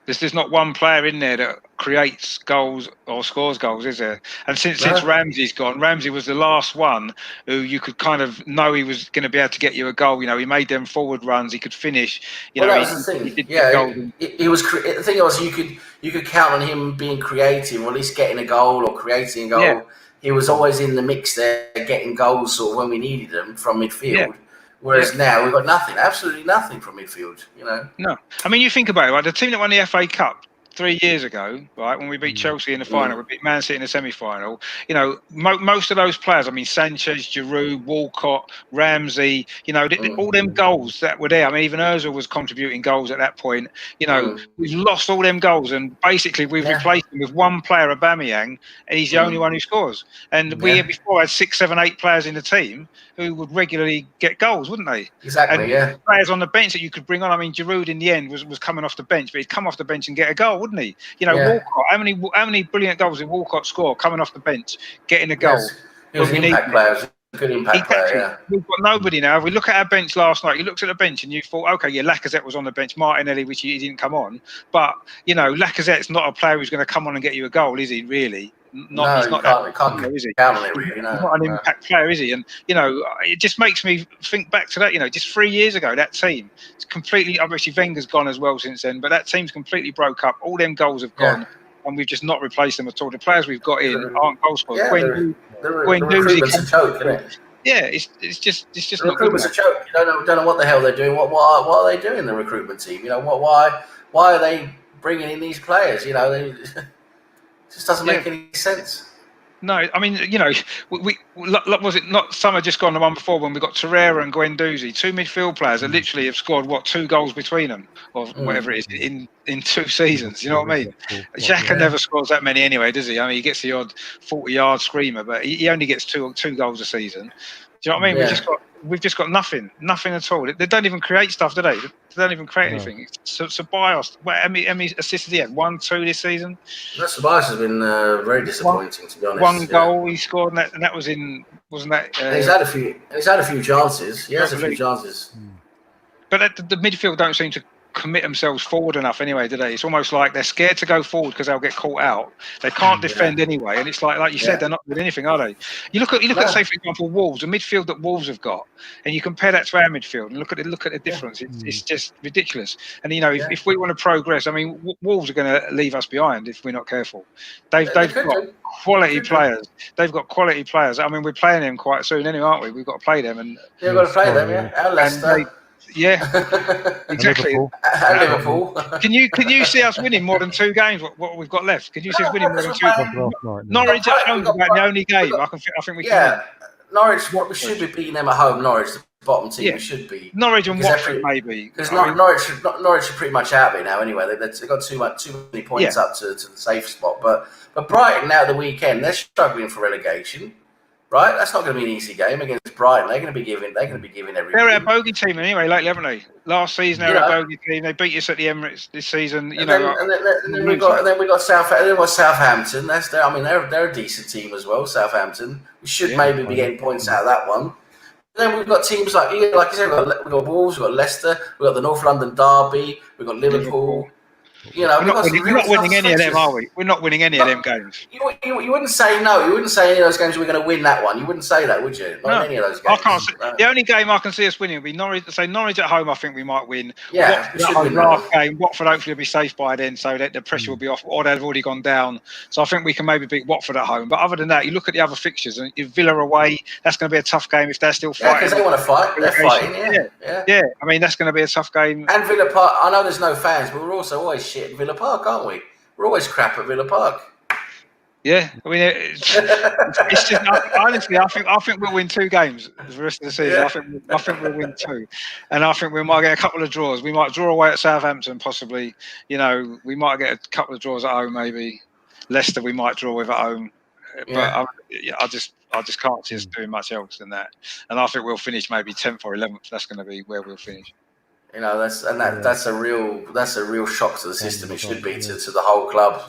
There's not one player in there that creates goals or scores goals, is there? And since Ramsey's gone, Ramsey was the last one who you could kind of know he was going to be able to get you a goal. He made them forward runs. He could finish. That was the thing. He was. The thing was, you could count on him being creative, or at least getting a goal or creating a goal. Yeah. He was always in the mix there, getting goals sort of when we needed them from midfield. Yeah. Whereas now we've got nothing, absolutely nothing from midfield, No. I mean, you think about it, right? The team that won the FA Cup 3 years ago, right, when we beat Chelsea in the final, we beat Man City in the semi-final, most of those players, I mean, Sanchez, Giroud, Walcott, Ramsey, all them goals that were there. I mean, even Ozil was contributing goals at that point. We've lost all them goals, and basically we've replaced them with one player, Aubameyang, and he's the only one who scores. And we before had 6, 7, 8 players in the team who would regularly get goals, wouldn't they? Exactly, and players on the bench that you could bring on. I mean, Giroud in the end was coming off the bench, but he'd come off the bench and get a goal, wouldn't he? Walcott, how many brilliant goals did Walcott score coming off the bench, getting a goal? Yes. He was an impact player. Good impact player, We've got nobody now. If we look at our bench last night, you looked at the bench and you thought, okay, Lacazette was on the bench, Martinelli, which he didn't come on. But, Lacazette's not a player who's going to come on and get you a goal, is he, really? He's not that, is he? Count on it, really. He's not an impact player, is he? And it just makes me think back to that. Just 3 years ago, that team, it's completely. Obviously, Wenger's gone as well since then, but that team's completely broke up. All them goals have gone, and we've just not replaced them at all. The players we've got in aren't goal scorers. The recruitment's a joke, isn't it? Yeah, it's just the recruitment's a joke. You don't know what the hell they're doing. What are they doing? The recruitment team, why are they bringing in these players? It just doesn't make any sense. No, I mean, was it not summer just gone, the one before, when we got Torreira and Guendouzi, 2 midfield players that literally have scored 2 goals between them, or whatever it is, in 2 seasons. You know what I mean? Xhaka never scores that many anyway, does he? I mean, he gets the odd 40-yard screamer, but he only gets two goals a season. Do you know what I mean? we've just got nothing at all. They don't even create stuff, do they? They don't even create anything. So Bios, how many assists did he have? 1, 2 this season? Bios has been very disappointing, to be honest. One goal he scored, and that was in, wasn't that? He's had a few chances. He has a few chances. But the midfield don't seem to commit themselves forward enough anyway, do they? It's almost like they're scared to go forward because they'll get caught out. They can't defend anyway, and it's like you said, they're not doing anything, are they? You look at say for example Wolves, the midfield that Wolves have got, and you compare that to our midfield, and look at the difference. It's just ridiculous. And if we want to progress, I mean, Wolves are going to leave us behind if we're not careful. They've got quality players. They've got quality players. I mean, we're playing them quite soon, anyway, aren't we? We've got to play them, and we've got to play them, and Leicester. Exactly. Liverpool. Can you see us winning more than 2 games? What we've got left? Can you see us winning more than 2? Norwich at home is about the only game. I think we can. Yeah, Norwich. We should be beating them at home. Norwich, the bottom team, we should be. Norwich and Watford maybe. Because Norwich are pretty much out of it now. Anyway, they've got too many points up to the safe spot. But Brighton now the weekend, they're struggling for relegation. Right, that's not going to be an easy game against Brighton. They're going to be giving everything. They're a bogey team anyway, lately, haven't they? Last season they were a bogey team. They beat us at the Emirates this season. And then we got Southampton. They're a decent team as well. Southampton. We should maybe be getting points out of that one. And then we've got teams like you said, we've got Wolves, we've got Leicester, we've got the North London Derby, we've got Liverpool. We're not winning any of them, are we? We're not winning any of them games. You wouldn't say no. You wouldn't say any of those games we're going to win that one. You wouldn't say that, would you? Not in any of those games. I can't see, the only game I can see us winning would be Norwich. Say Norwich at home. I think we might win. Yeah, Watford hopefully will be safe by then, so that the pressure will be off, or they've already gone down. So I think we can maybe beat Watford at home. But other than that, you look at the other fixtures, and if Villa away, that's going to be a tough game if they're still fighting. Yeah, because they want to fight. They're fighting. Yeah. I mean, that's going to be a tough game. And Villa Park. I know there's no fans, but we're also always shit at Villa Park, aren't we? We're always crap at Villa Park. Yeah, I mean, it's just honestly, I think we'll win 2 games the rest of the season. I think we'll win 2, and I think we might get a couple of draws. We might draw away at Southampton, possibly. We might get a couple of draws at home, maybe. Leicester, we might draw with at home, but I just can't see us doing much else than that. And I think we'll finish maybe 10th or 11th. That's going to be where we'll finish. That's a real shock to the system. It should be to the whole club.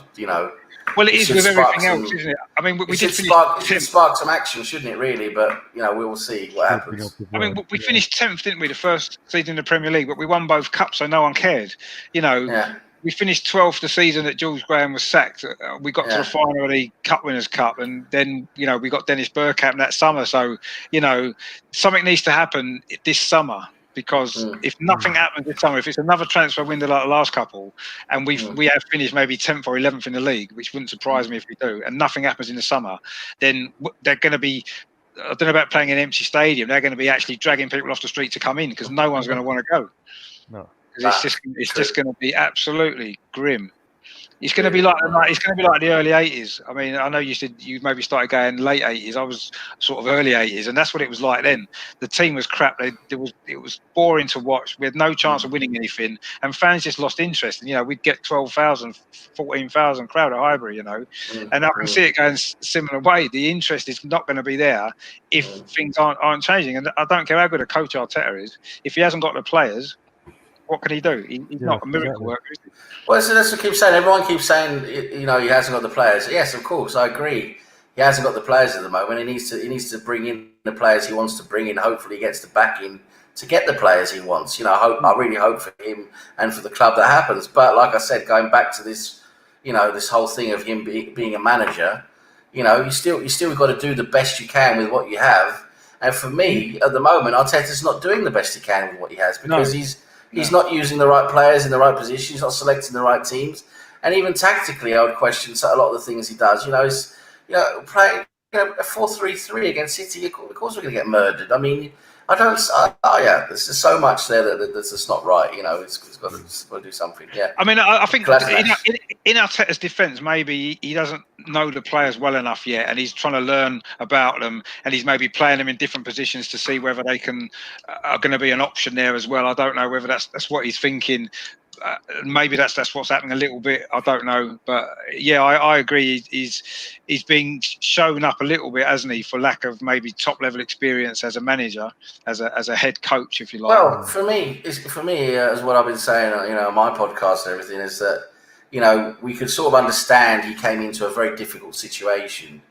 Well, it is with everything else, isn't it? I mean, we did spark some action, shouldn't it? Really, but we will see what happens. I mean, we finished 10th, didn't we? The first season in the Premier League, but we won both cups, so no one cared. We finished 12th the season that George Graham was sacked. We got to the final of the Cup Winners' Cup, and then we got Dennis Bergkamp that summer. So something needs to happen this summer. Because if nothing happens this summer, if it's another transfer window like the last couple, and we have finished maybe 10th or 11th in the league, which wouldn't surprise me if we do, and nothing happens in the summer, then they're going to be, I don't know about playing in an empty stadium, they're going to be actually dragging people off the street to come in because no one's going to want to go. No, it's just going to be absolutely grim. It's going to be like the early 80s. I mean, I know you said you maybe started going late 80s. I was sort of early 80s, and that's what it was like then. The team was crap. It was boring to watch. We had no chance of winning anything, and fans just lost interest. And we'd get 12,000, 14,000 crowd at Highbury. And I can see it going similar way. The interest is not going to be there if things aren't changing. And I don't care how good a coach Arteta is, if he hasn't got the players. What can he do? He's not a miracle worker, is he? Well, so that's what I keep saying. Everyone keeps saying, he hasn't got the players. Yes, of course, I agree. He hasn't got the players at the moment. He needs to bring in the players he wants to bring in. Hopefully, he gets the backing to get the players he wants. I really hope for him and for the club that happens. But like I said, going back to this, this whole thing of him being a manager, you still got to do the best you can with what you have. And for me, at the moment, Arteta's not doing the best he can with what he has because He's not using the right players in the right position. He's not selecting the right teams, and even tactically, I would question a lot of the things he does. Playing a 4-3-3 against City. Of course, we're going to get murdered. I mean, there's just so much there that's just not right. It's got to do something. Yeah. I mean, I think in Arteta's defence, maybe he doesn't know the players well enough yet, and he's trying to learn about them, and he's maybe playing them in different positions to see whether they are going to be an option there as well. I don't know whether that's what he's thinking. maybe that's what's happening a little bit. I don't know, but yeah, I agree. He's being shown up a little bit, hasn't he, for lack of maybe top level experience as a manager, as a head coach, if you like. Well, for me, as what I've been saying, on my podcast and everything, is that we could sort of understand he came into a very difficult situation.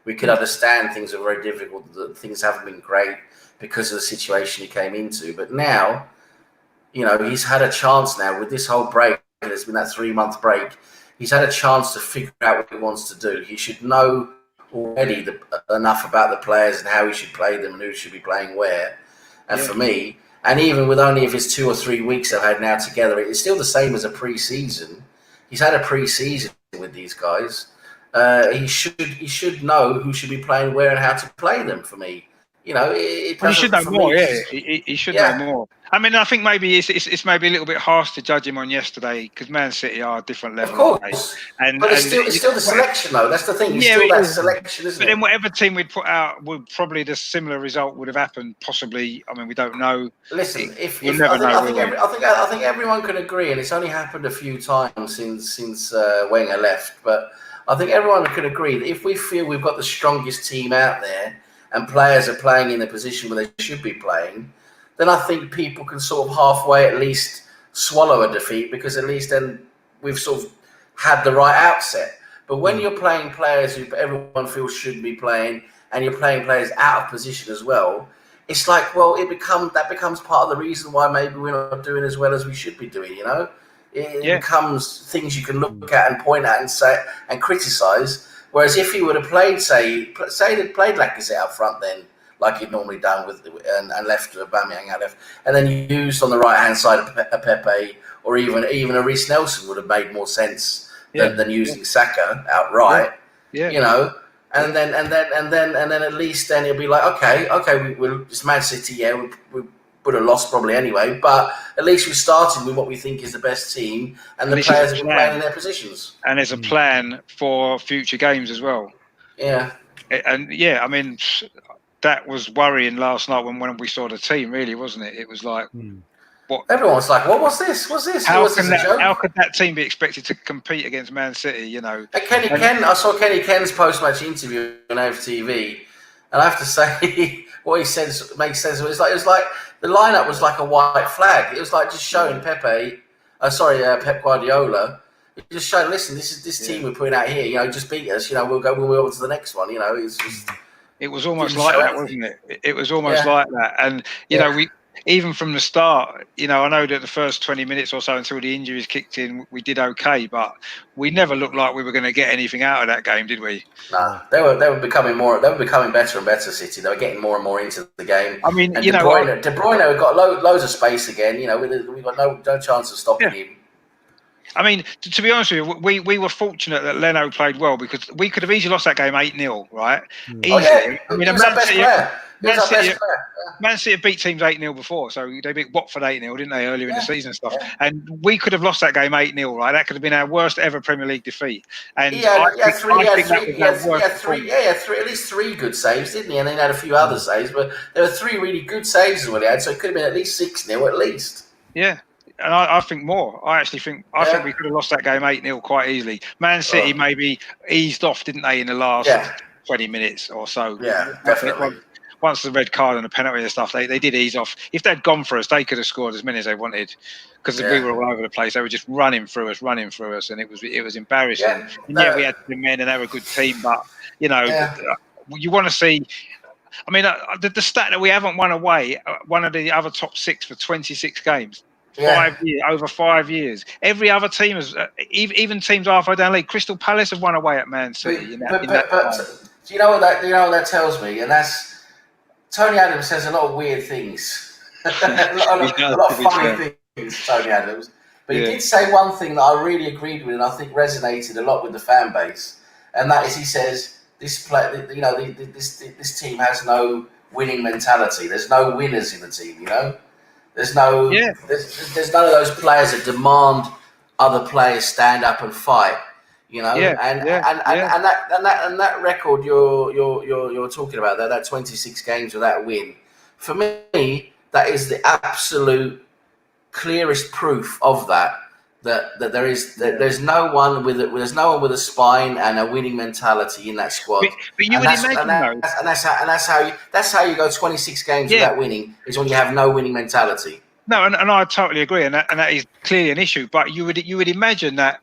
We could understand things are very difficult, that things haven't been great because of the situation he came into. But now, he's had a chance now with this whole break. There's been that 3-month break. He's had a chance to figure out what he wants to do. He should know already enough about the players and how he should play them and who should be playing where. And for me, and even with only if it's 2 or 3 weeks I've had now together, it's still the same as a pre-season. He's had a pre-season with these guys. He should know who should be playing where and how to play them. For me, he should know more. He should know more. I mean, I think maybe it's maybe a little bit harsh to judge him on yesterday because Man City are a different level. Of course, but it's still the selection though. That's the thing. It's still that selection, isn't it? But then whatever team we'd put out, would probably the similar result would have happened. Possibly. I mean, we don't know. Listen, I think everyone can agree, and it's only happened a few times since Wenger left, but I think everyone can agree that if we feel we've got the strongest team out there and players are playing in the position where they should be playing, then I think people can sort of halfway at least swallow a defeat, because at least then we've sort of had the right outset. But when you're playing players who everyone feels should be playing, and you're playing players out of position as well, it's like, well, that becomes part of the reason why maybe we're not doing as well as we should be doing, It becomes things you can look at and point at and say and criticise. Whereas if he would have played, say they'd played Lacazette up front then, like he'd normally done and left Aubameyang out left, and then you used on the right hand side a Pepe or even a Reece Nelson would have made more sense than using Saka outright. And then at least then it'll be like, okay, it's Man City, we would have lost probably anyway, but at least we started with what we think is the best team, and the players have been playing in their positions. And there's a plan for future games as well. Yeah. And I mean, that was worrying last night when we saw the team, really, wasn't it? It was like, what? Everyone was like, what was this? What's this? How could that team be expected to compete against Man City, I saw Kenny Ken's post-match interview on FTV, and I have to say, what he says makes sense. It was like the lineup was like a white flag. It was like just showing Pep Guardiola. It just showing, listen, this team we're putting out here. Just beat us. We'll go on to the next one. It's just. It was almost like that, wasn't it? It was almost like that, and we. Even from the start, I know that the first 20 minutes or so until the injuries kicked in, we did okay, but we never looked like we were going to get anything out of that game, did we? No, they were becoming better and better. City, they were getting more and more into the game. I mean, and De Bruyne got loads of space again. We got no chance of stopping him. I mean, to be honest with you, we were fortunate that Leno played well, because we could have easily lost that game 8-0, right? Easily. I mean, Man City beat teams 8-0 before, so they beat Watford 8-0, didn't they, earlier in the season and stuff? Yeah. And we could have lost that game 8-0, right? That could have been our worst ever Premier League defeat. And he had at least 3 good saves, didn't he? And then he had a few other saves, but there were 3 really good saves as well he had, so it could have been at least 6-0 at least. Yeah. And I think more. I think we could have lost that game 8-0 quite easily. Man City maybe eased off, didn't they, in the last 20 minutes or so? Yeah, definitely. Once the red card and the penalty and stuff, they did ease off. If they'd gone for us, they could have scored as many as they wanted, because we were all over the place. They were just running through us, and it was embarrassing. Yeah, and we had the men, and they were a good team, but you want to see. I mean, the stat that we haven't won away, one of the other top 6 for 26 games. Over 5 years. Every other team has, even teams halfway down the league. Crystal Palace have won away at Man City. But do you know what that tells me? And that's Tony Adams says a lot of weird things, a lot of funny things. Tony Adams, but he did say one thing that I really agreed with, and I think resonated a lot with the fan base, and that is he says this team has no winning mentality. There's no winners in the team. There's no, there's none of those players that demand other players stand up and fight, And that record you're talking about that 26 games without a win, for me, that is the absolute clearest proof of that. that there's no one with a spine and a winning mentality in that squad. But you would imagine that's how you go 26 games without winning, is when you have no winning mentality. No, and I totally agree, and that is clearly an issue. But you would imagine that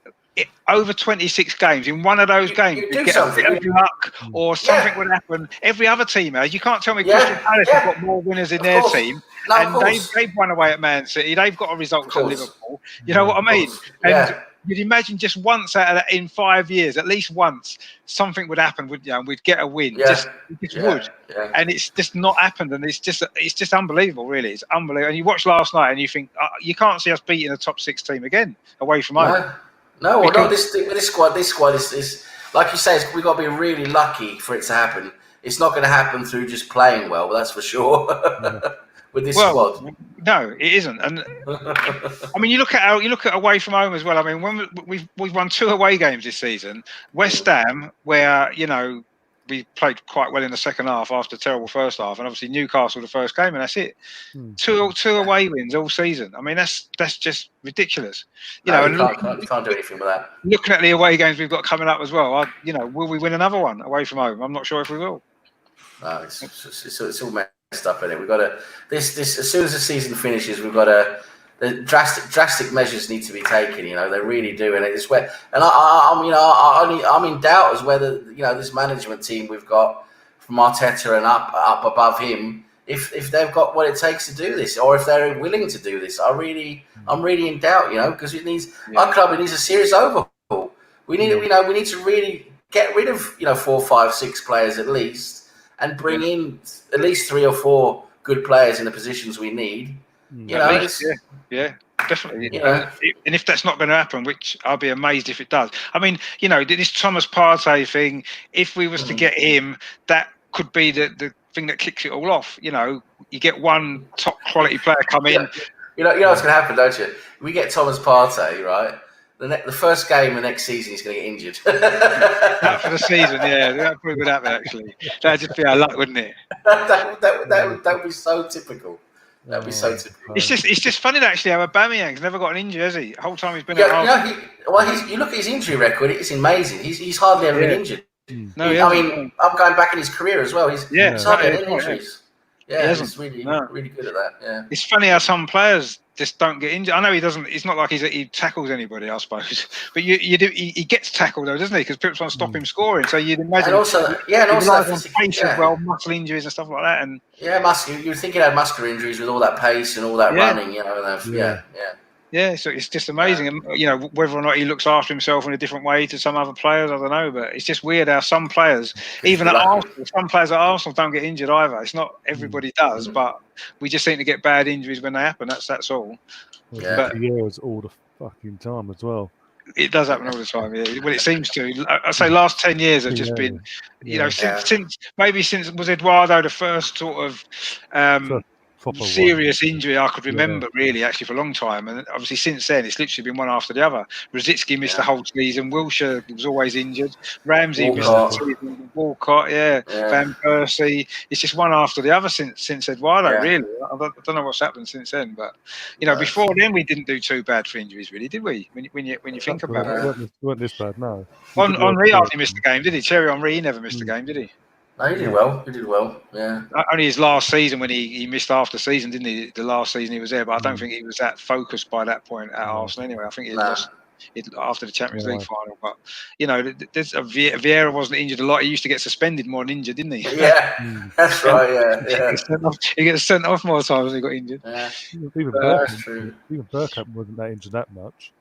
over 26 games, in one of those games, you get a bit of luck or something would happen. Every other team has. You can't tell me Crystal Palace have got more winners in their team, and they've won away at Man City. They've got a result at Liverpool. You know what I mean? And you'd imagine just once out of that, in 5 years, at least once, something would happen. We'd get a win. Just would. Yeah. And it's just not happened. And it's just unbelievable, really. It's unbelievable. And you watch last night and you think you can't see us beating a top 6 team again away from home. No, this squad is like you say. We've got to be really lucky for it to happen. It's not going to happen through just playing well. That's for sure. With this squad, no, it isn't. And I mean, you look at away from home as well. I mean, when we've won 2 away games this season. West Ham, where we played quite well in the second half after a terrible first half, and obviously Newcastle the first game, and that's it. Two away wins all season. I mean, that's just ridiculous. You can't do anything with that. Looking at the away games we've got coming up as well, will we win another one away from home? I'm not sure if we will. No, it's all messed up in it. We've got to this as soon as the season finishes, we've got to. The drastic measures need to be taken. They really do, and it's where. And I'm in doubt as whether this management team we've got from Arteta and up above him, if they've got what it takes to do this, or if they're willing to do this. I'm really in doubt. Because it needs our club. It needs a serious overhaul. We need we need to really get rid of 4, 5, 6 players at least, and bring in at least 3 or 4 good players in the positions we need. Yeah, definitely. And if that's not going to happen, which I'll be amazed if it does. I mean, this Thomas Partey thing, if we was to get him, that could be the thing that kicks it all off. You get one top quality player come in. You know what's going to happen, don't you? We get Thomas Partey, right? The first game of next season, he's going to get injured. Not for the season, that probably would happen, actually. That'd just be our luck, wouldn't it? That would be so typical. That'd be so typical. It's just funny that actually how Aubameyang's never got an injury, has he? The whole time he's been at Arsenal. You look at his injury record; it's amazing. He's hardly ever been injured. No, I'm going back in his career as well. He's hardly had any injuries. Yeah, he's really good at that. Yeah, it's funny how some players just don't get injured. I know he doesn't. It's not like he tackles anybody, I suppose. But he gets tackled though, doesn't he? Because people want to stop him scoring. So you'd imagine. And also pace as well, muscle injuries and stuff like that. And you think he'd had muscular injuries with all that pace and all that running, Yeah, so it's just amazing. And, whether or not he looks after himself in a different way to some other players, I don't know. But it's just weird how some players, even at Arsenal, don't get injured either. It's not everybody does, but we just seem to get bad injuries when they happen. That's all. Yeah, but it's all the fucking time as well. It does happen all the time. Yeah. Well, it seems to. I say last 10 years have just been, since was Eduardo the first sort of. Serious injury I could remember really actually for a long time, and obviously since then it's literally been one after the other. Rosicky missed the whole season. Wilshere was always injured. Ramsey missed the season. Walcott, Van Persie. It's just one after the other since Eduardo. Really, I don't know what's happened since then, but before then we didn't do too bad for injuries, really, did we? When you think about it, we weren't this bad. No. Henry hardly missed the game, did he? Thierry Henry never missed the game, did he? No, he did well. Yeah. Only his last season when he missed half the season, didn't he? The last season he was there, but I don't think he was that focused by that point at Arsenal anyway. I think he lost it after the Champions League final. But Vieira wasn't injured a lot. He used to get suspended more than injured, didn't he? Yeah, that's right. Yeah. He gets sent off more times than he got injured. Yeah. Even Bergkamp wasn't that injured that much.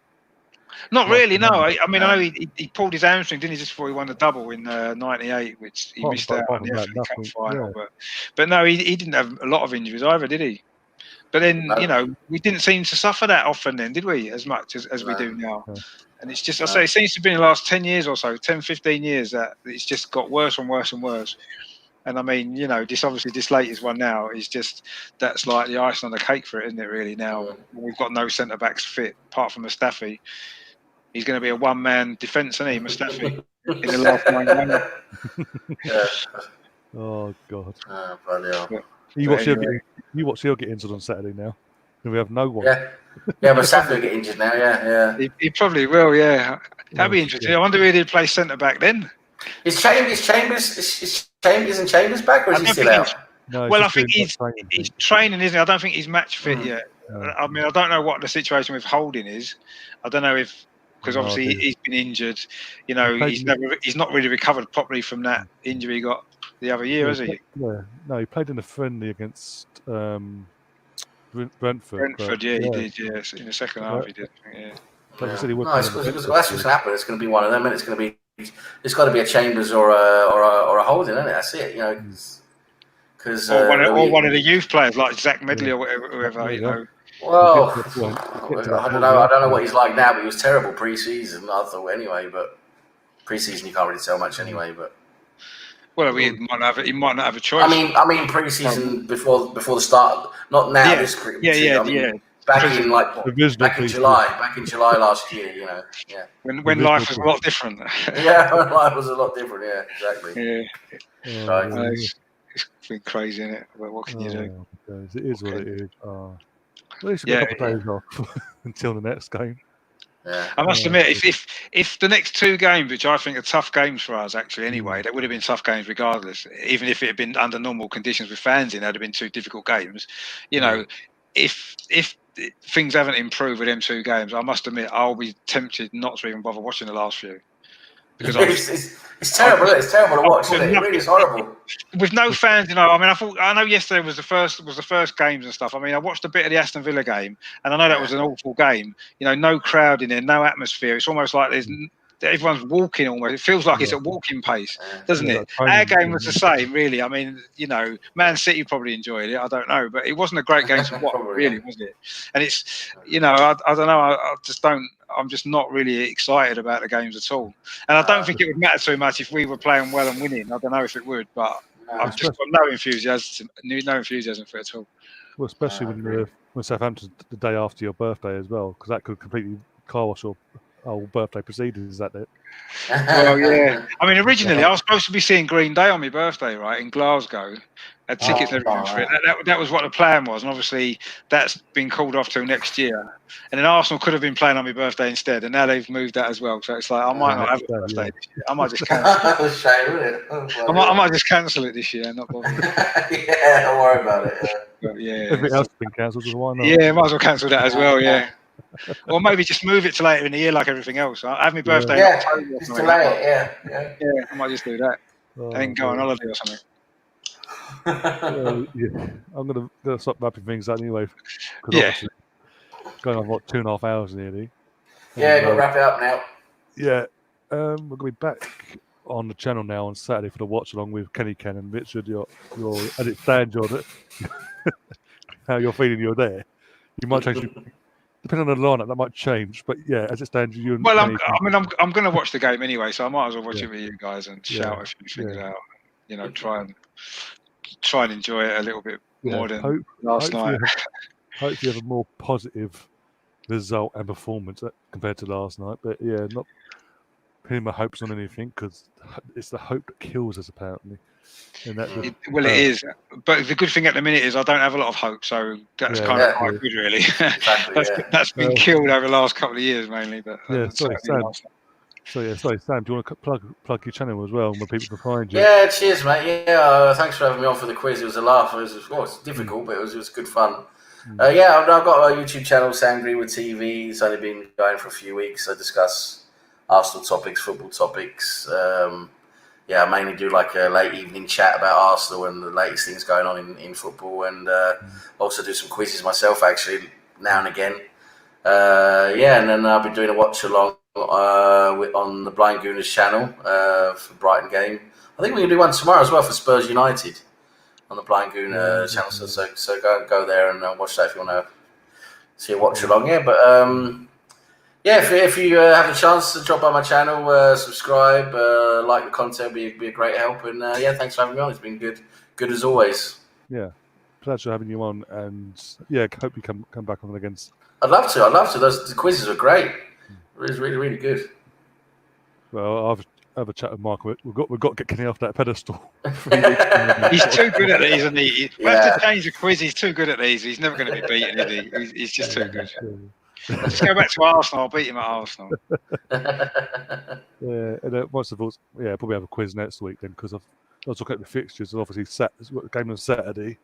Not really, no. I mean, I know he pulled his hamstring, didn't he, just before he won the double in '98, which he missed out on the FA Cup final. But no, he didn't have a lot of injuries either, did he? But then, we didn't seem to suffer that often then, did we, as much as we do now? Yeah. And it's just, I say, it seems to be in the last 10 years or so, 10, 15 years, that it's just got worse and worse and worse. And I mean, this latest one now is just, that's like the icing on the cake for it, isn't it, really, now? We've got no centre-backs fit, apart from Mustafi. He's going to be a one-man defence, isn't he, Mustafi? In the last 9 games. Yeah. Oh God. Bloody hell. You watch he'll get injured on Saturday now. we have no one. Yeah, but Safi will get injured now. Yeah. He probably will. Yeah, that'd be interesting. I wonder who he'd play centre back then. Is Chambers and Chambers back, or is he still out? No, well, I think he's training, isn't he? I don't think he's match fit yet. Yeah. I mean, I don't know what the situation with Holding is. I don't know if because obviously he's been injured. You know, he's not really recovered properly from that injury he got the other year, has he? Yeah, no, he played in a friendly against Brentford. Brentford, he did. Yes, in the second half, he did. Yeah. That's what's going to happen. It's going to be one of them, and it's going to be. It's got to be a Chambers or a Holding, isn't it? That's it. You know, because or one of the youth players like Zach Medley or whoever. You know. Well, I don't know what he's like now, but he was terrible pre-season. I thought anyway, but pre-season you can't really tell much anyway. But he might not have a choice. I mean pre-season before the start, not now. This pre-season. Back in July last year, you know. Yeah. When life was a lot different. When life was a lot different. Yeah, exactly. Yeah. Right. It's been crazy, isn't it? Well, what can you do? It is what it is. At least a couple of days off until the next game. Yeah. I must admit, if the next two games, which I think are tough games for us, actually, anyway, they would have been tough games regardless. Even if it had been under normal conditions with fans in, they'd have been two difficult games. You know, if things haven't improved with them two games, I must admit I'll be tempted not to even bother watching the last few. Because it's terrible. It's terrible to watch. Isn't it? It really is horrible. With no fans, you know. I mean, I know yesterday was the first games and stuff. I mean, I watched a bit of the Aston Villa game, and I know that was an awful game. You know, no crowd in there, no atmosphere. It's almost like everyone's walking almost. It feels like it's at walking pace, doesn't it? Our game was the same, really. I mean, you know, Man City probably enjoyed it. I don't know, but it wasn't a great game to watch, really, was it? And it's, you know, I don't know. I just don't. I'm just not really excited about the games at all. And I don't think it would matter too much if we were playing well and winning. I don't know if it would, but I've just got no enthusiasm for it at all. Well, especially when Southampton's the day after your birthday as well, because that could completely car wash your whole birthday proceedings, is that it? Well, yeah. I mean, originally I was supposed to be seeing Green Day on my birthday, right, in Glasgow. Had tickets and everything for it. That was what the plan was, and obviously that's been called off till next year. And then Arsenal could have been playing on my birthday instead, and now they've moved that as well. So it's like I might not have a birthday this year. I might just cancel. Shame, isn't it? I might just cancel it this year. Not bother. Don't worry about it. But, everything else has been cancelled, so why not? Yeah, might as well cancel that as well. Yeah. Or maybe just move it to later in the year, like everything else. I have my birthday. Just delay it. Yeah. I might just do that. And then go on holiday or something. I'm gonna stop wrapping things up anyway. Obviously going on 2.5 hours nearly. Yeah, got to wrap it up now. Yeah, we're gonna be back on the channel now on Saturday for the watch along with Kenny Ken and Richard. As it stands, how you're feeling, you're there. You might change. Depending on the lineup, that might change. But yeah, as it stands, you. Well, I'm going to watch the game anyway, so I might as well watch it with you guys and shout if you figure it out. You know, try and enjoy it a little bit more than last night. Hopefully, you have a more positive result and performance compared to last night. But yeah, not pinning my hopes on anything because it's the hope that kills us, apparently. And it is. But the good thing at the minute is I don't have a lot of hope, so that's kind of quite good, really. Exactly, that's been killed over the last couple of years, mainly. But sorry, Sam. Do you want to plug your channel as well, where people can find you? Yeah, cheers, mate. Yeah, thanks for having me on for the quiz. It was a laugh. It's difficult, but it was good fun. I've got a YouTube channel, Sam Greenwood TV. It's only been going for a few weeks. I discuss Arsenal topics, football topics. I mainly do like a late evening chat about Arsenal and the latest things going on in football, and also do some quizzes myself, actually, now and again. And then I'll be doing a watch along on the Blind Gooners channel for Brighton game. I think we're going to do one tomorrow as well for Spurs United on the Blind Goon channel. So go there and watch that if you want to see a watch along. If you have a chance to drop by my channel, subscribe, like the content, be a great help. And thanks for having me on. It's been good as always. Yeah, pleasure having you on. And hope you come back on again. I'd love to. The quizzes are great. It was really, really good. Well, have a chat with Michael. We've got to get Kenny off that pedestal. He's too good at these, isn't he? We have to change the quiz. He's too good at these. He's never going to be beaten, is he? He's just too good. Let's go back to Arsenal. I'll beat him at Arsenal. Yeah, and most of us, probably have a quiz next week then, because I was looking at the fixtures. And obviously, the game on Saturday.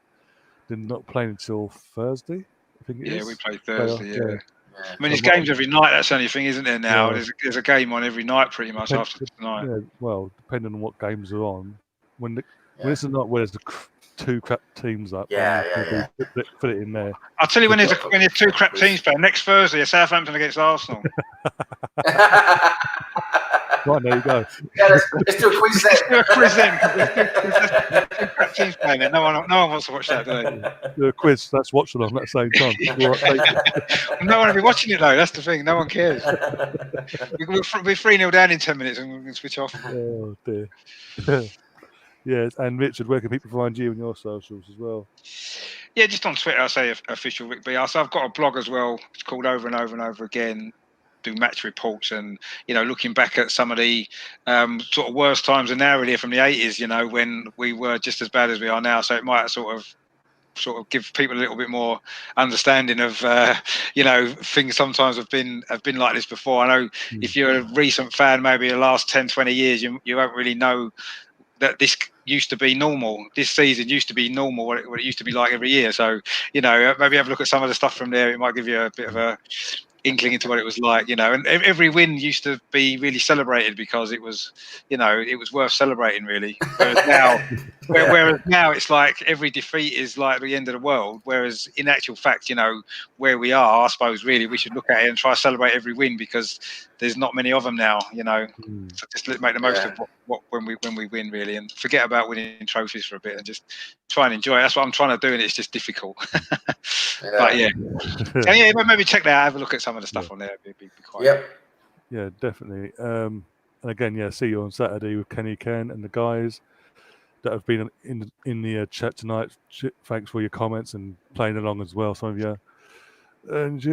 They're not playing until Thursday, I think it is. Yeah, we play Thursday. Yeah. I mean, there's games every night. That's the only thing, isn't there? Now there's a game on every night, pretty much after tonight. Yeah, well, depending on what games are on. When it's a night where there's two crap teams up, put it in there. I'll tell you when there's two crap teams playing next Thursday, Southampton against Arsenal. Right, there you go. Yeah, let's do a quiz then. Let's do a quiz then. Two crap teams playing there. No one wants to watch that, do they? Do a quiz. Let's watch it on at the same time. No one will be watching it though. That's the thing. No one cares. We'll be 3-0 down in 10 minutes and we can switch off. Oh dear. Yeah, and Richard, where can people find you and your socials as well? Yeah, just on Twitter, I say official Rick BR. So I've got a blog as well. It's called Over and Over and Over Again. Do match reports and looking back at some of the sort of worst times and now really from the 80s. When we were just as bad as we are now. So it might sort of give people a little bit more understanding of things sometimes have been like this before. I know if you're a recent fan, maybe the last 10-20 years, you won't really know that this used to be normal. This season used to be normal, what it used to be like every year. So, maybe have a look at some of the stuff from there. It might give you a bit of a inkling into what it was like, and every win used to be really celebrated because it was worth celebrating really. Whereas now it's like every defeat is like the end of the world. Whereas in actual fact, where we are, I suppose really we should look at it and try to celebrate every win because there's not many of them now, So just make the most of what when we win really, and forget about winning trophies for a bit and just try and enjoy it. That's what I'm trying to do, and it's just difficult. But maybe check that out. Have a look at some of the stuff on there. It'd be quite. Yeah, definitely. And again, see you on Saturday with Kenny Ken and the guys that have been in the chat tonight. Thanks for your comments and playing along as well, some of you. And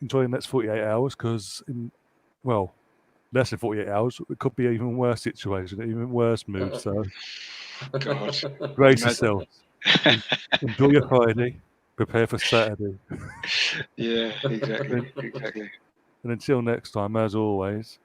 enjoy the next 48 hours because less than 48 hours, it could be an even worse situation, even worse mood. So, brace yourself. Enjoy your Friday. Prepare for Saturday. Yeah, exactly. And until next time, as always,